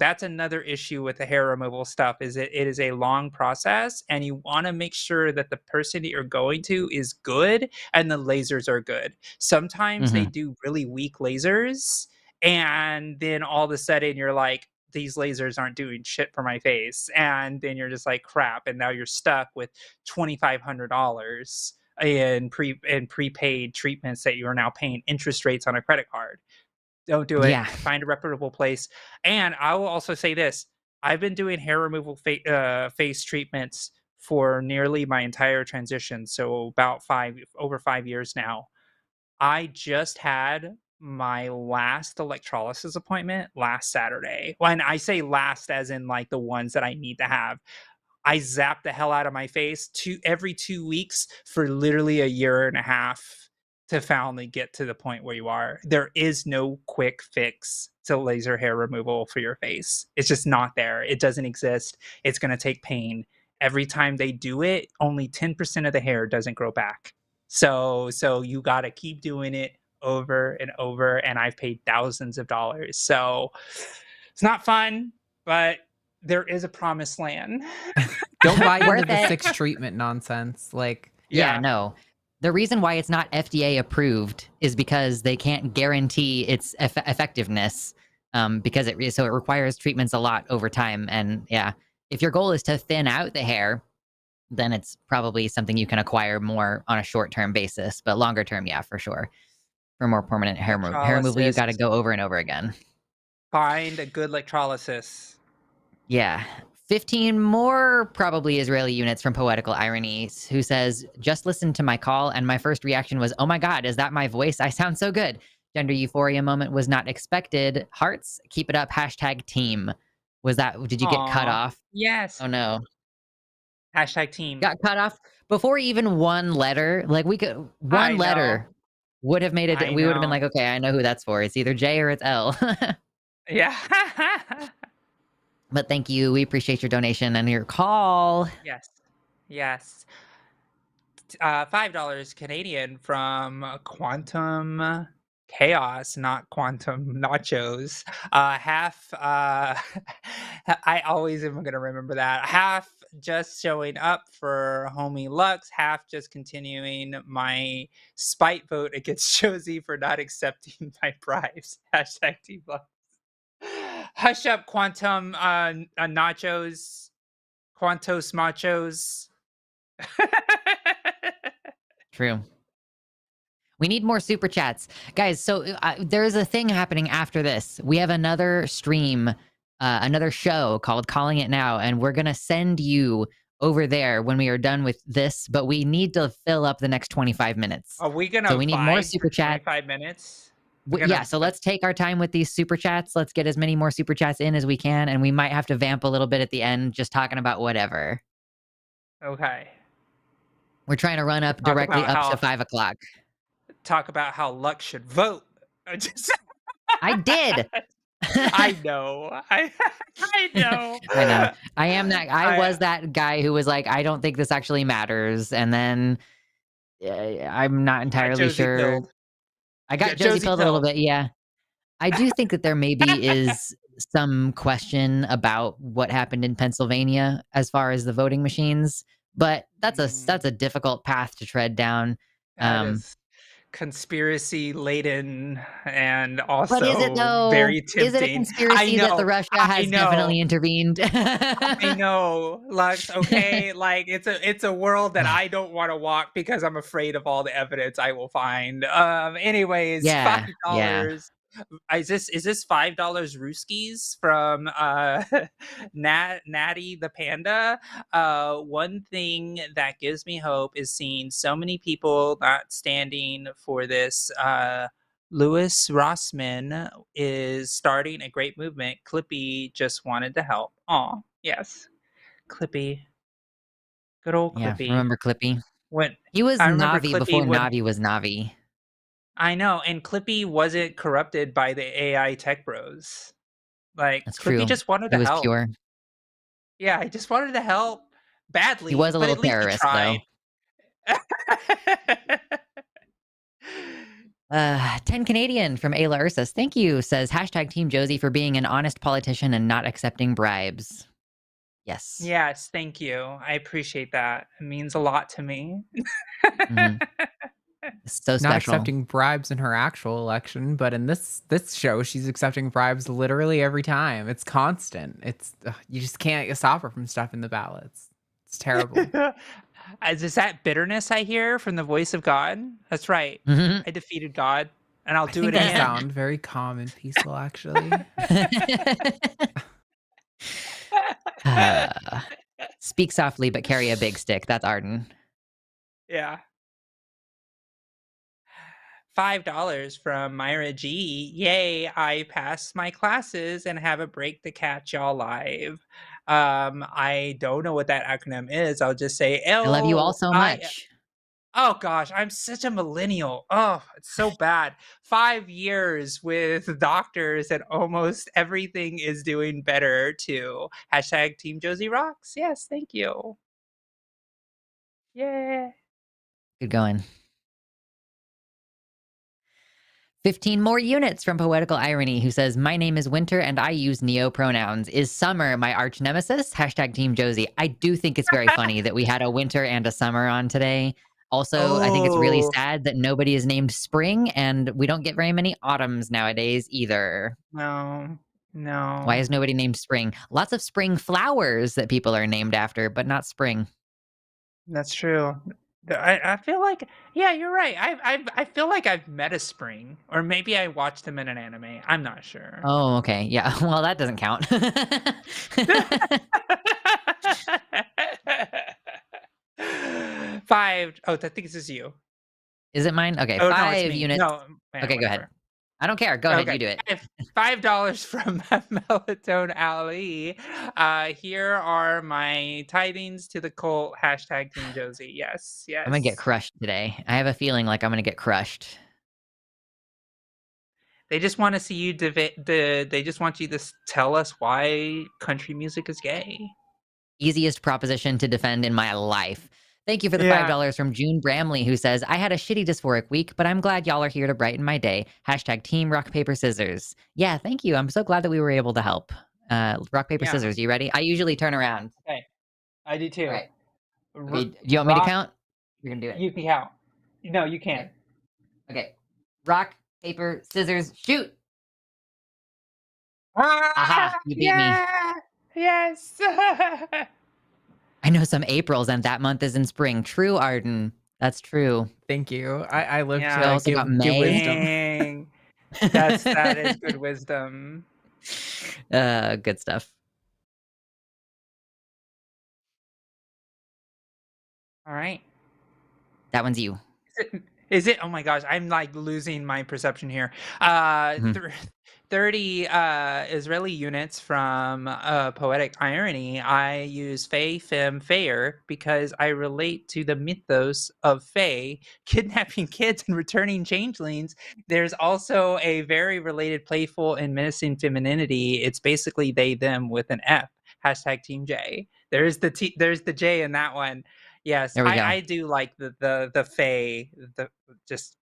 that's another issue with the hair removal stuff, is it is a long process, and you want to make sure that the person that you're going to is good and the lasers are good. Sometimes they do really weak lasers, and then all of a sudden you're like, these lasers aren't doing shit for my face, and then you're just like, crap, and now you're stuck with $2,500 in prepaid treatments that you are now paying interest rates on a credit card. Don't do it. Yeah. Find a reputable place. And I will also say this: I've been doing hair removal face treatments for nearly my entire transition, so about over 5 years now. I just had my last electrolysis appointment last Saturday. When I say last, as in like the ones that I need to have, I zap the hell out of my face every 2 weeks for literally a year and a half to finally get to the point where you are. There is no quick fix to laser hair removal for your face. It's just not there. It doesn't exist. It's going to take pain. Every time they do it, only 10% of the hair doesn't grow back. So you got to keep doing it over and over, and I've paid thousands of dollars. So it's not fun, but there is a promised land. Don't buy into Worth the it. 6 treatment nonsense. Like, Yeah, no. The reason why it's not FDA approved is because they can't guarantee its effectiveness, because it requires treatments a lot over time. And yeah, if your goal is to thin out the hair, then it's probably something you can acquire more on a short-term basis. But longer term, yeah, for sure. For more permanent hair removal, you got to go over and over again. Find a good electrolysis. Yeah. 15 more probably Israeli units from Poetical Ironies, who says, just listened to my call and my first reaction was, oh my God, is that my voice? I sound so good. Gender euphoria moment was not expected. Hearts, keep it up. Hashtag team. Did you get cut off? Yes. Oh no. Hashtag team. Got cut off before even one letter. Like one letter would have made it. We would have been like, okay, I know who that's for. It's either J or it's L. Yeah. But thank you. We appreciate your donation and your call. Yes. Yes. $5 Canadian from Quantum Chaos, not Quantum Nachos. Half, I always am going to remember that. Half just showing up for homie Lux, half just continuing my spite vote against Josie for not accepting my bribes. Hashtag Team Lux. Hush up, Quantum Nachos, Quantos Machos. True. We need more super chats. Guys, so there's a thing happening after this. We have another stream, another show called Calling It Now, and we're going to send you over there when we are done with this, but we need to fill up the next 25 minutes. Are we going So to we need more vibe super for chats. 25 minutes? Yeah, so let's take our time with these super chats. Let's get as many more super chats in as we can, and we might have to vamp a little bit at the end, just talking about whatever. Okay. We're trying to run up directly up to 5 o'clock. Talk about how Lux should vote. I did. I know. I know. I know. I am that. I was that guy who was like, I don't think this actually matters, and then I'm not entirely sure. Pilled. I got Josie pilled a little bit. Yeah, I do think that there maybe is some question about what happened in Pennsylvania as far as the voting machines, but that's a difficult path to tread down. That is conspiracy laden and also but is it though? Very tempting. Is it a conspiracy that the Russia has definitely intervened? I know, Lux. Okay, like it's a world that I don't want to walk because I'm afraid of all the evidence I will find. Anyways, yeah, $5. Yeah. Is this $5 Rooskies from Natty the Panda? One thing that gives me hope is seeing so many people not standing for this. Louis Rossman is starting a great movement. Clippy just wanted to help. Aw, yes, Clippy. Good old Clippy. Yeah, remember Clippy? When he was Navi Clippy before Navi was Navi. I know, and Clippy wasn't corrupted by the AI tech bros. Like, That's Clippy true. just wanted to He was help. pure. Yeah, he just wanted to help badly. He was a little but at least terrorist, he tried. Though. 10 Canadian from Ayla Ursus. Thank you. Says hashtag Team Josie for being an honest politician and not accepting bribes. Yes. Yes, thank you. I appreciate that. It means a lot to me. So special. Not accepting bribes in her actual election, but in this show, she's accepting bribes literally every time. It's constant. It's you just can't stop her from stuffing the ballots. It's terrible. Is that bitterness I hear from the voice of God? That's right. I defeated God, and I'll do it again. I sound very calm and peaceful, actually. Speak softly, but carry a big stick. That's Arden. Yeah. $5 from Myra G. Yay, I passed my classes and have a break to catch y'all live. I don't know what that acronym is. I'll just say I love you all so much. Oh gosh, I'm such a millennial. Oh, it's so bad. 5 years with doctors and almost everything is doing better too. Hashtag Team Josie Rocks. Yes, thank you. Yeah. Good going. 15 more units from Poetical Irony, who says, my name is Winter and I use neopronouns. Is summer my arch nemesis? Hashtag Team Josie. I do think it's very funny that we had a winter and a summer on today. Also, I think it's really sad that nobody is named spring, and we don't get very many autumns nowadays either. No. Why is nobody named spring? Lots of spring flowers that people are named after, but not spring. That's true. I feel like, yeah, you're right. I feel like I've met a spring, or maybe I watched them in an anime. I'm not sure. Oh, okay. Yeah. Well, that doesn't count. $5. Oh, I think this is you. Is it mine? Okay, Oh, 5 units. No, okay, go ahead. I don't care. Go ahead. You do it. $5 from Melatonin Ali. Here are my tidings to the cult. Hashtag Team Josie. Yes. I'm gonna get crushed today. I have a feeling like I'm gonna get crushed. They just want to see you they just want you to tell us why country music is gay. Easiest proposition to defend in my life. Thank you for the Yeah. $5 from June Bramley, who says, I had a shitty dysphoric week, but I'm glad y'all are here to brighten my day. Hashtag team rock, paper, scissors. Yeah, thank you. I'm so glad that we were able to help. Rock, paper, Yeah. scissors. You ready? I usually turn around. Okay. I do too. All right. Okay, do you want me to count? You're going to do it. You can count. No, you can't. Okay. Rock, paper, scissors, shoot. Aha, you beat me. Yes. I know some Aprils, and that month is in spring. True, Arden. That's true. Thank you. I live Yeah. to Also give, got give May. wisdom. Dang. That is good wisdom. Good stuff. All right. That one's you. Is it? Oh my gosh, I'm like losing my perception here. 30 Israeli units from Poetic Irony. I use Fae, Femme, Fair because I relate to the mythos of Fae kidnapping kids and returning changelings. There's also a very related playful and menacing femininity. It's basically they, them with an F. Hashtag Team J. There's the J in that one. Yes, There we go. I do like the Fae. Just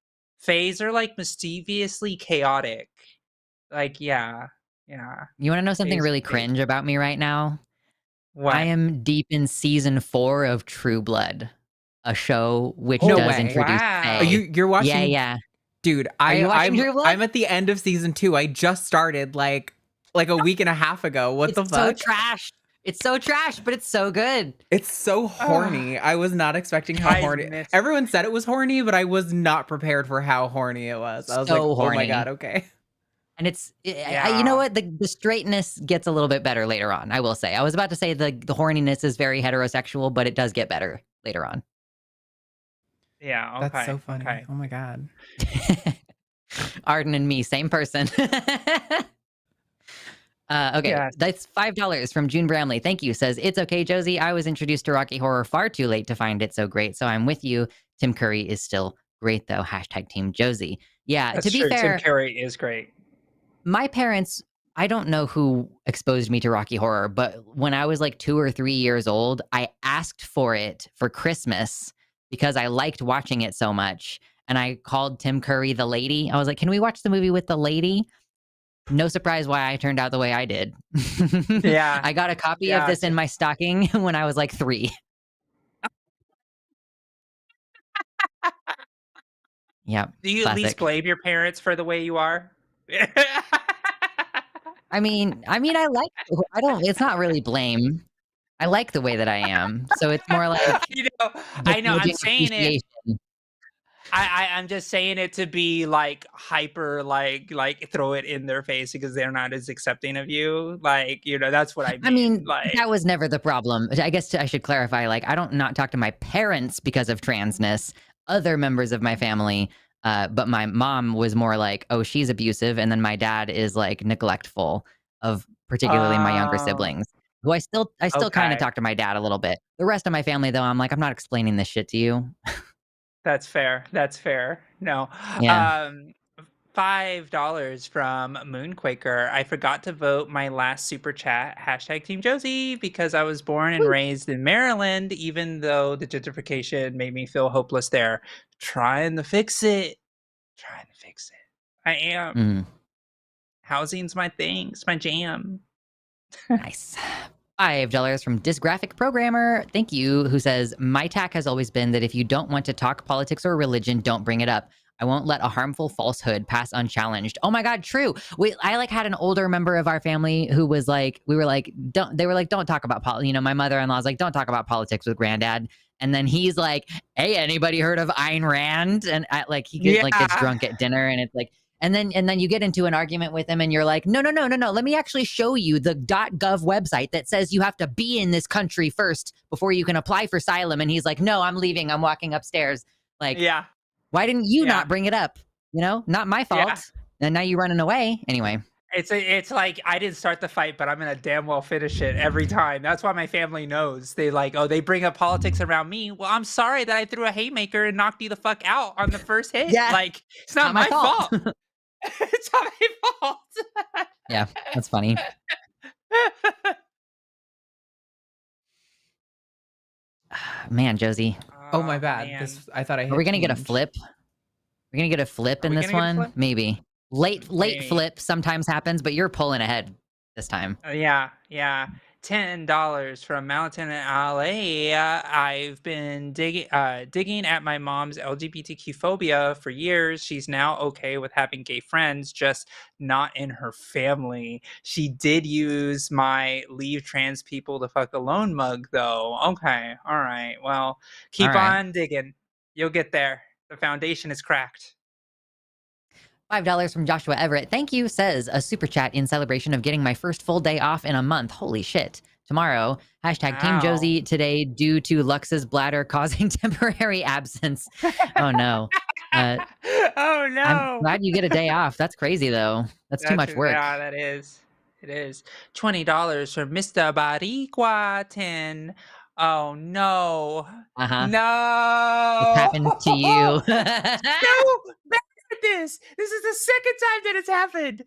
Faes are like mischievously chaotic. Like, yeah. You want to know something Faes really are great. cringe about me right now? What? I am deep in season 4 of True Blood, a show which No does way. introduce Wow. Fae. You're watching? Yeah. Dude, you watching True Blood? I'm at the end of season 2. I just started like a week and a half ago. What the fuck? It's so trash. It's so trash, but it's so good. It's so horny. I was not expecting how I horny. missed- Everyone said it was horny, but I was not prepared for how horny it was. I was So like, oh my horny. god, okay. And you know what? The straightness gets a little bit better later on, I will say. I was about to say the horniness is very heterosexual, but it does get better later on. Yeah, okay. That's so funny. Okay. Oh my god. Arden and me, same person. Okay, Yes. that's $5 from June Bramley. Thank you. Says, it's okay, Josie. I was introduced to Rocky Horror far too late to find it so great, so I'm with you. Tim Curry is still great, though. Hashtag Team Josie. Yeah, That's to be true. fair, Tim Curry is great. my parents, I don't know who exposed me to Rocky Horror, but when I was like 2 or 3 years old, I asked for it for Christmas because I liked watching it so much. And I called Tim Curry the lady. I was like, can we watch the movie with the lady? No surprise why I turned out the way I did. Yeah. I got a copy of this in my stocking when I was like 3. Yeah. Do you at least classic. blame your parents for the way you are? I mean, I don't, it's not really blame. I like the way that I am. So it's more like, I know. I'm begrudging saying it. appreciation. I'm just saying it to be like hyper, like throw it in their face because they're not as accepting of you. Like, that's what I mean. I mean, like, that was never the problem. I guess I should clarify, like, I don't not talk to my parents because of transness, other members of my family, but my mom was more like, oh, she's abusive, and then my dad is like neglectful of particularly my younger siblings, who I still kind of talk to my dad a little bit. The rest of my family, though, I'm like, I'm not explaining this shit to you. That's fair. That's fair. No. Yeah. $5 from Moonquaker. I forgot to vote my last super chat. Hashtag Team Josie because I was born and raised in Maryland, even though the gentrification made me feel hopeless there. Trying to fix it. I am. Housing's my thing. It's my jam. Nice. $5 from Dysgraphic Programmer. Thank you. Who says, my tack has always been that if you don't want to talk politics or religion, don't bring it up. I won't let a harmful falsehood pass unchallenged. Oh my God, true. I like had an older member of our family who was like, don't talk about politics. My mother-in-law's like, don't talk about politics with granddad. And then he's like, hey, anybody heard of Ayn Rand? And he gets drunk at dinner, and it's like, and then you get into an argument with him, and you're like, no. Let me actually show you the .gov website that says you have to be in this country first before you can apply for asylum. And he's like, no, I'm leaving. I'm walking upstairs. Like, yeah. Why didn't you not bring it up? Not my fault. Yeah. And now you're running away. Anyway. It's like I didn't start the fight, but I'm gonna damn well finish it every time. That's why my family knows. They they bring up politics around me. Well, I'm sorry that I threw a haymaker and knocked you the fuck out on the first hit. Yeah. Like, it's not my fault. It's not my fault. Yeah, that's funny. Man, Josie, Oh, my Oh, bad. man. I thought I are hit we gonna get a change. flip? We're gonna get a flip Are in we this gonna get a one? flip? Maybe. Late Maybe. flip sometimes happens, but you're pulling ahead this time. Yeah. $10 from Mountain Alley. I've been digging at my mom's LGBTQ phobia for years. She's now okay with having gay friends, just not in her family. She did use my leave trans people to fuck alone mug, though. Okay. All right. Well, keep right. on digging. You'll get there. The foundation is cracked. $5 from Joshua Everett. Thank you, says a super chat in celebration of getting my first full day off in a month. Holy shit. Tomorrow, hashtag Team Wow. Josie today due to Lux's bladder causing temporary absence. Oh no. Oh I'm no. glad you get a day off. That's crazy though. That's too much work. Yeah, that is. It is. $20 from Mr. Barigua 10. Oh no. Uh-huh. No. What's happened to you? No bad at this. This is the second time that it's happened.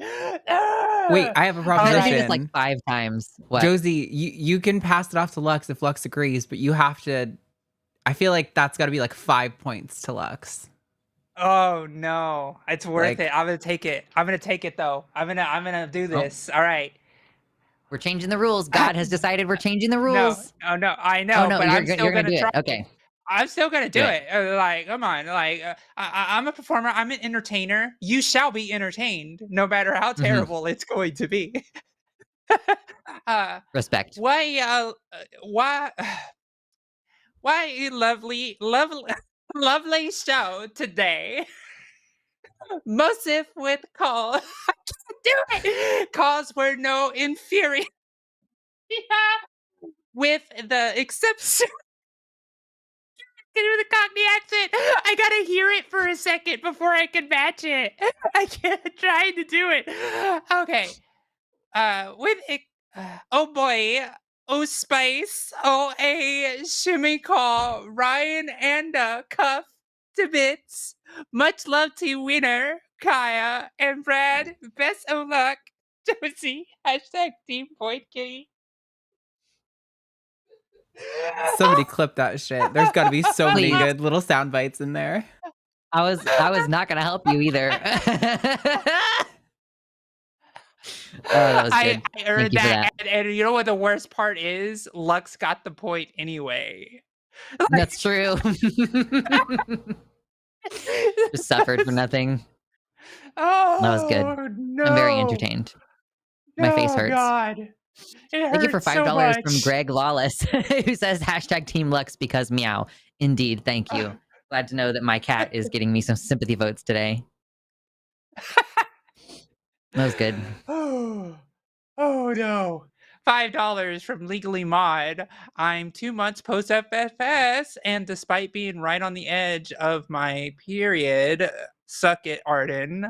Wait, I have a I proposition. think it's like 5 times. What? Josie, you can pass it off to Lux if Lux agrees, but you have to. I feel like that's got to be like 5 points to Lux. Oh no. It's worth Like- it. I'm gonna take it. I'm gonna take it though. I'm gonna do this. All right. We're changing the rules. God has decided we're changing the No, rules. I know, Oh no, but I'm still you're gonna gonna do try. it. Okay. I'm still gonna do Do it. Like, come on. Like, I'm a performer. I'm an entertainer. You shall be entertained, no matter how terrible it's going to be. Respect. Why a lovely show today. Mosif with call. I can't do it. Calls were no inferior. With the exception. Do the Cockney accent. I gotta hear it for a second before I can match it. I can't try to do it. Okay. With it, oh boy, oh spice, oh a shimmy call, Ryan and Cuff to bits. Much love to winner, Kaya and Brad. Best of luck, Josie. Hashtag Team Point Kitty. Somebody clip that shit. There's got to be so many Please. good little sound bites in there. I was not gonna help you either. Oh, that was good. I heard Thank you for that, that. and you know what the worst part is? Lux got the point anyway. That's true. Just suffered for nothing. Oh, That was good. no. I'm very entertained. My face hurts. God. It Thank you for hurts so $5 from much. Greg Lawless, who says hashtag Team Lux because meow. Indeed, thank you. Glad to know that my cat is getting me some sympathy votes today. That was good. Oh no. $5 from Legally Mod. I'm 2 months post FFS, and despite being right on the edge of my period, suck it, Arden.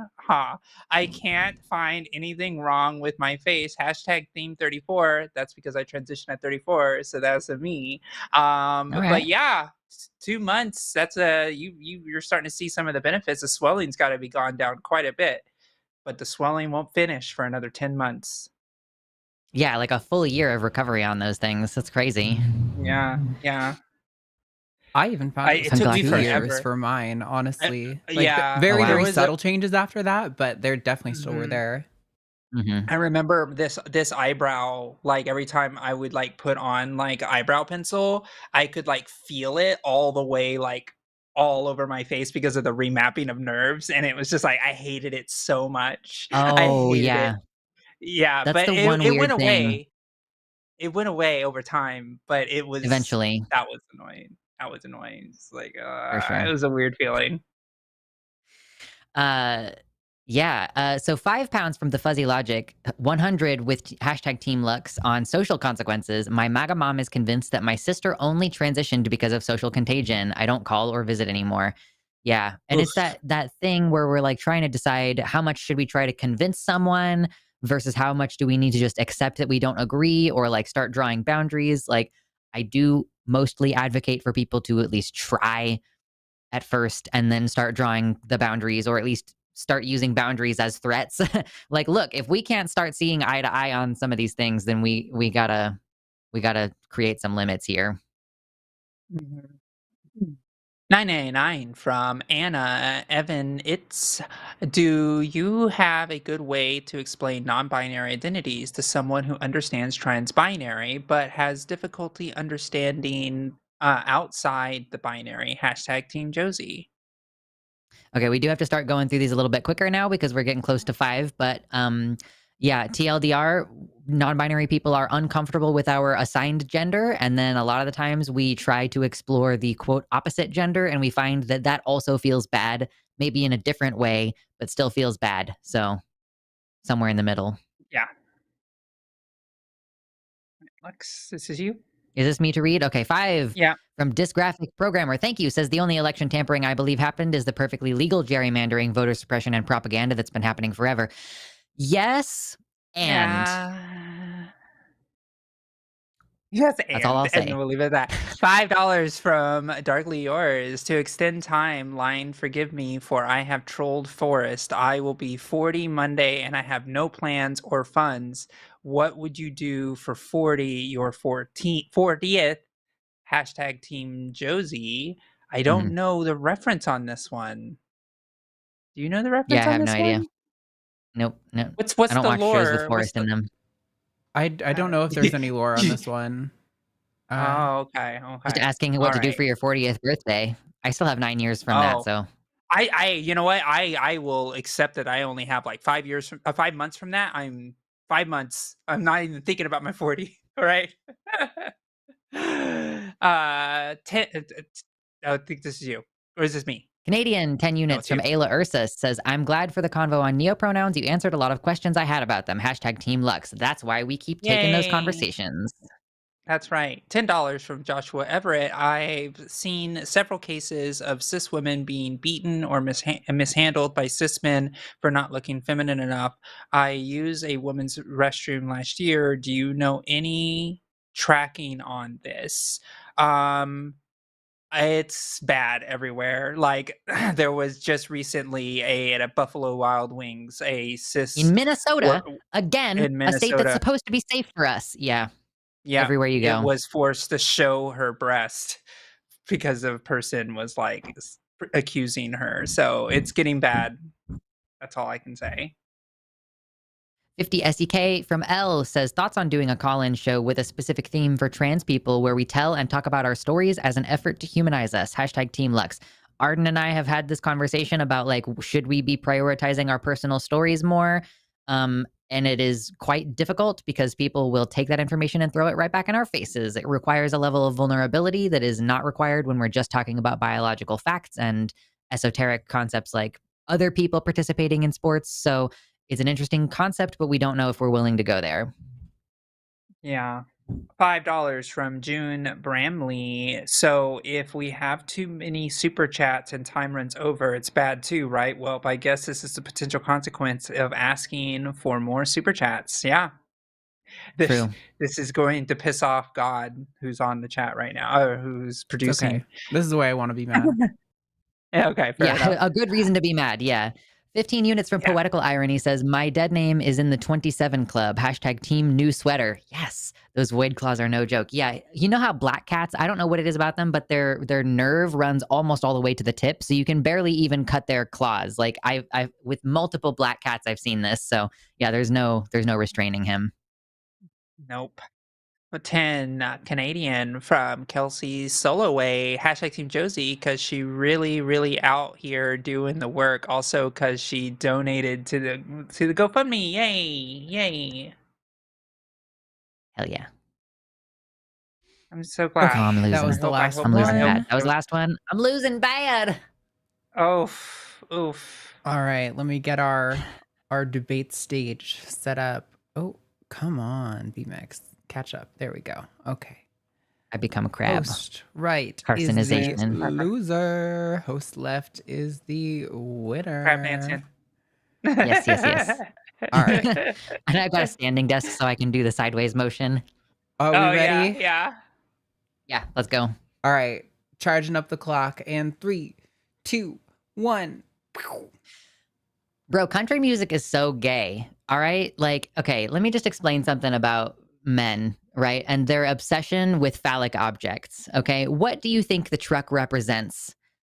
I can't find anything wrong with my face. Hashtag theme 34. That's because I transitioned at 34, so that's a me. All right. But yeah, 2 months. That's you're starting to see some of the benefits. The swelling's got to be gone down quite a bit, but the swelling won't finish for another 10 months. Yeah, like a full year of recovery on those things. That's crazy. Yeah. I even found It it took took me 2 years forever. for mine, honestly. yeah. Very, Oh, wow. very was a- subtle changes after that, but they're definitely still were Mhm. there. Mm-hmm. I remember this eyebrow, like every time I would like put on like eyebrow pencil, I could like feel it all the way like all over my face because of the remapping of nerves, and it was just like I hated it so much. I Oh, hated yeah. it. Yeah, That's but the it one went weird thing. away. It went away over time, but it was Eventually. that was annoying. It's like For sure. it was a weird feeling. Yeah. So £5 from the Fuzzy Logic, 100 with hashtag Team Lux on social consequences. My MAGA mom is convinced that my sister only transitioned because of social contagion. I don't call or visit anymore. Yeah. And it's that thing where we're like trying to decide how much should we try to convince someone versus how much do we need to just accept that we don't agree or like start drawing boundaries. Like I do mostly advocate for people to at least try at first and then start drawing the boundaries or at least start using boundaries as threats. Like, look, if we can't start seeing eye to eye on some of these things, then we gotta create some limits here. 999 from Anna Evan. Do you have a good way to explain non-binary identities to someone who understands trans-binary but has difficulty understanding outside the binary? Hashtag Team Josie. Okay, we do have to start going through these a little bit quicker now because we're getting close to 5. But yeah, TLDR, non-binary people are uncomfortable with our assigned gender. And then a lot of the times we try to explore the quote opposite gender, and we find that that also feels bad, maybe in a different way, but still feels bad. So somewhere in the middle. Yeah. Lex, this is you. Is this me to read? Okay, 5. Yeah. From Dysgraphic Programmer. Thank you. Says the only election tampering I believe happened is the perfectly legal gerrymandering, voter suppression, and propaganda that's been happening forever. Yes, and yes, that's all I'll say. And we'll leave it at that. $5 from Darkly Yours. To extend time, line forgive me, for I have trolled Forest. I will be 40 Monday, and I have no plans or funds. What would you do for 40, your 40th? Hashtag Team Josie. I don't know the reference on this one. Do you know the reference Yeah, I on have this no one? idea. Nope. What's I don't the watch lore? shows with Forrest in them. I don't know if there's any lore on this one. Oh, okay. Just asking what to do for your 40th birthday. I still have 9 years from that, so. You know what? I will accept that I only have like 5 months from that. I'm 5 months. I'm not even thinking about my 40. All right. I think this is you, or is this me? Canadian 10 units from Ayla Ursus says, I'm glad for the convo on neopronouns. You answered a lot of questions I had about them. Hashtag Team Lux. That's why we keep taking those conversations. That's right. $10 from Joshua Everett. I've seen several cases of cis women being beaten or mishandled by cis men for not looking feminine enough. I used a women's restroom last year. Do you know any tracking on this? It's bad everywhere. Like there was just recently at a Buffalo Wild Wings, a cis in Minnesota, again, in Minnesota, a state that's supposed to be safe for us. Yeah. Everywhere you go. It was forced to show her breast because a person was like accusing her. So it's getting bad. That's all I can say. 50 SEK from L says, thoughts on doing a call-in show with a specific theme for trans people where we tell and talk about our stories as an effort to humanize us. Hashtag Team Lux. Arden and I have had this conversation about like, should we be prioritizing our personal stories more? And it is quite difficult because people will take that information and throw it right back in our faces. It requires a level of vulnerability that is not required when we're just talking about biological facts and esoteric concepts like other people participating in sports. So it's an interesting concept, but we don't know if we're willing to go there. Yeah. $5 from June Bramley. So if we have too many super chats and time runs over, it's bad too, right? Well, I guess this is the potential consequence of asking for more super chats. Yeah. True. This is going to piss off God, who's on the chat right now, or who's producing. Okay. This is the way I want to be mad. Okay, fair enough. A good reason to be mad, yeah. 15 units from Poetical Irony says, my dead name is in the 27 club. Hashtag Team New Sweater. Yes, those void claws are no joke. Yeah, you know how black cats, I don't know what it is about them, but their nerve runs almost all the way to the tip, so you can barely even cut their claws. Like I've with multiple black cats, I've seen this. So yeah, there's no restraining him. Nope. 10 Canadian from Kelsey Soloway. Hashtag Team Josie, because she really out here doing the work. Also because she donated to the GoFundMe. Yay. Hell yeah. I'm so glad. Oh, I'm losing. That was the last one. I'm losing bad. That was the last one. I'm losing bad. Oof. All right, let me get our debate stage set up. Oh, come on, BMX. Catch up. There we go. Okay. I become a crab. Host right Carcinization. is the loser. Host left is the winner. Crab Manson. Yes. All right. And I've got a standing desk so I can do the sideways motion. Are we ready? Yeah. Yeah, let's go. All right. Charging up the clock. And 3, 2, 1. Bro, country music is so gay. All right? Like, okay, let me just explain something about men, right? And their obsession with phallic objects. Okay. What do you think the truck represents,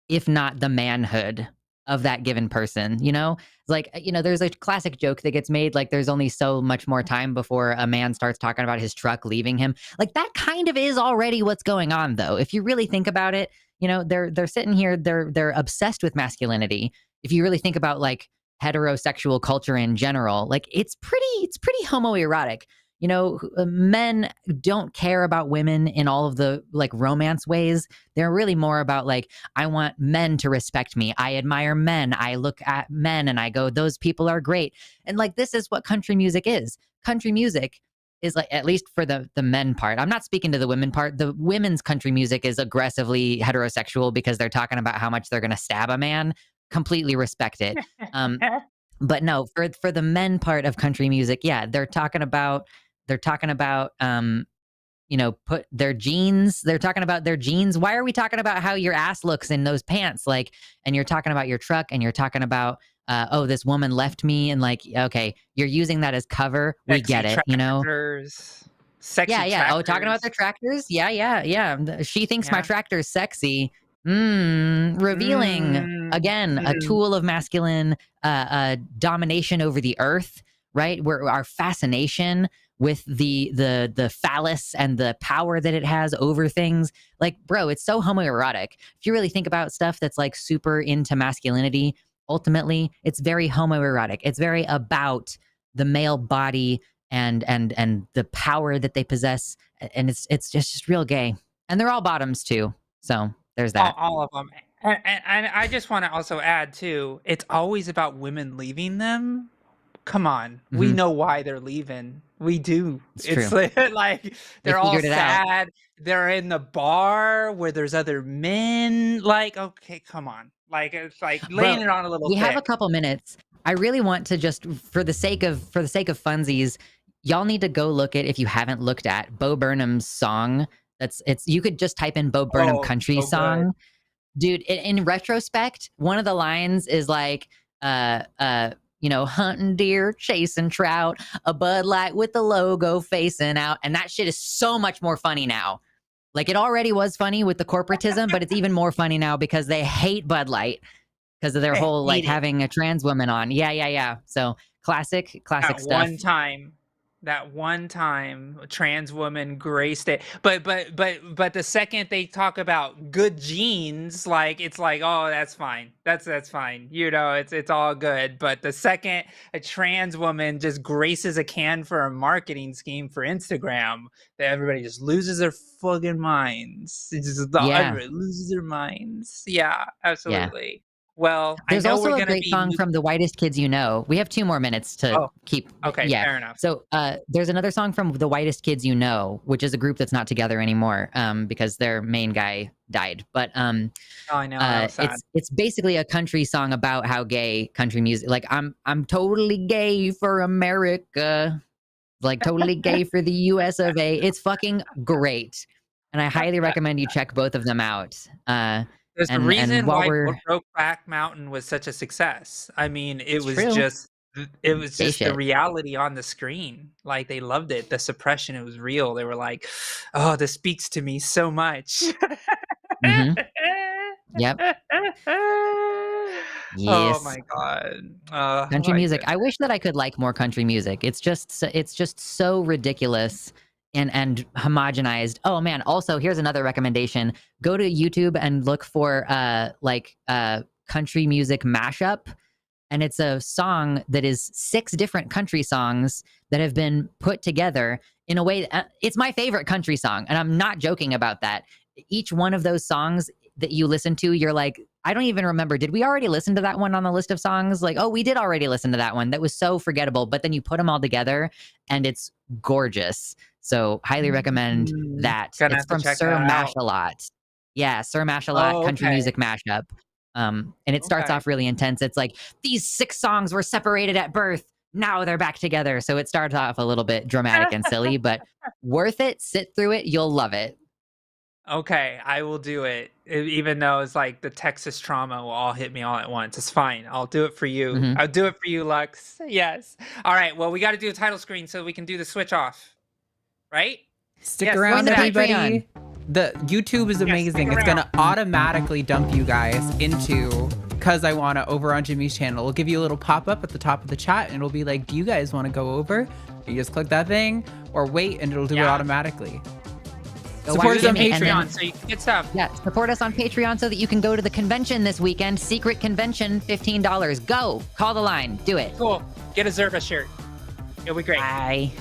if not the manhood of that given person? You know, like, there's a classic joke that gets made, like, there's only so much more time before a man starts talking about his truck leaving him. Like, that kind of is already what's going on, though. If you really think about it, they're sitting here, they're obsessed with masculinity. If you really think about like heterosexual culture in general, like it's pretty homoerotic. Men don't care about women in all of the like romance ways. They're really more about like, I want men to respect me. I admire men. I look at men and I go, those people are great. And like, this is what country music is. Country music is like, at least for the men part. I'm not speaking to the women part. The women's country music is aggressively heterosexual because they're talking about how much they're going to stab a man. Completely respect it. But no, for the men part of country music, yeah, they're talking about put their jeans. They're talking about their jeans. Why are we talking about how your ass looks in those pants? Like, and you're talking about your truck, and you're talking about, oh, this woman left me, and like, okay, you're using that as cover. We get it, Sexy yeah. tractors. Oh, talking about their tractors. Yeah. She thinks my tractor's sexy. Revealing again a tool of masculine domination over the earth, right? Where our fascination with the phallus and the power that it has over things. Like, bro, it's so homoerotic. If you really think about stuff that's like super into masculinity, ultimately, it's very homoerotic. It's very about the male body and the power that they possess, and it's just real gay. And they're all bottoms too. So there's that. All of them. And I just want to also add too, it's always about women leaving them. Come on, we know why they're leaving. We do. It's true. like they're all sad. They're in the bar where there's other men. Like, okay, come on. Like, it's like laying it on a little. We have a couple minutes. I really want to just, for the sake of funsies, y'all need to go look at, if you haven't looked at Bo Burnham's song. You could just type in Bo Burnham country song. Dude, in retrospect, one of the lines is like, hunting deer, chasing trout, a Bud Light with the logo facing out. And that shit is so much more funny now. Like, it already was funny with the corporatism, but it's even more funny now because they hate Bud Light because of their whole like having a trans woman on. Yeah. So classic stuff. That one time a trans woman graced it. But the second they talk about good genes, like, it's like, oh, that's fine. That's fine. It's all good. But the second a trans woman just graces a can for a marketing scheme for Instagram, that everybody just loses their fucking minds. Everybody loses their minds. Yeah, absolutely. Yeah. Well, there's also a great song from The Whitest Kids You Know. We have 2 more minutes to keep. Okay, fair enough. So there's another song from The Whitest Kids You Know, which is a group that's not together anymore because their main guy died. But I know. It's basically a country song about how gay country music. Like, I'm totally gay for America, like totally gay for the US of A. It's fucking great, and I highly recommend you check both of them out. There's a reason why Brokeback Mountain was such a success. I mean, it was just the reality on the screen. Like, they loved it. The suppression, it was real. They were like, oh, this speaks to me so much. Yep. Yes. Oh my God. Country music. I wish that I could like more country music. It's just so ridiculous and homogenized. Oh man. Also, here's another recommendation. Go to YouTube and look for country music mashup. And it's a song that is 6 different country songs that have been put together in a way that, it's my favorite country song. And I'm not joking about that. Each one of those songs that you listen to, you're like, I don't even remember. Did we already listen to that one on the list of songs? Like, oh, we did already listen to that one. That was so forgettable. But then you put them all together and it's gorgeous. So highly recommend that. It's from Sir Mash-a-Lot. Yeah, Sir Mash-a-Lot country music mashup. And it starts off really intense. It's like, these 6 songs were separated at birth. Now they're back together. So it starts off a little bit dramatic and silly, but worth it. Sit through it. You'll love it. Okay, I will do it. Even though it's like the Texas trauma will all hit me all at once. It's fine. I'll do it for you. Mhm. I'll do it for you, Lux. Yes. All right. Well, we got to do a title screen so we can do the switch off. Right? Stick Yes, around, join the everybody. Patreon. The YouTube is Yes, amazing. stick It's gonna automatically dump you guys into Cuz I Wanna over on Jimmy's channel. It'll give you a little pop-up at the top of the chat, and it'll be like, do you guys want to go over? You just click that thing, or wait, and it'll do it Yeah. automatically. Go Support watch us on Jimmy, and then- Patreon. So you can get stuff. Yeah, support us on Patreon so that you can go to the convention this weekend. Secret convention, $15. Go. Call the line. Do it. Cool. Get a Zerba shirt. It'll be great. Bye.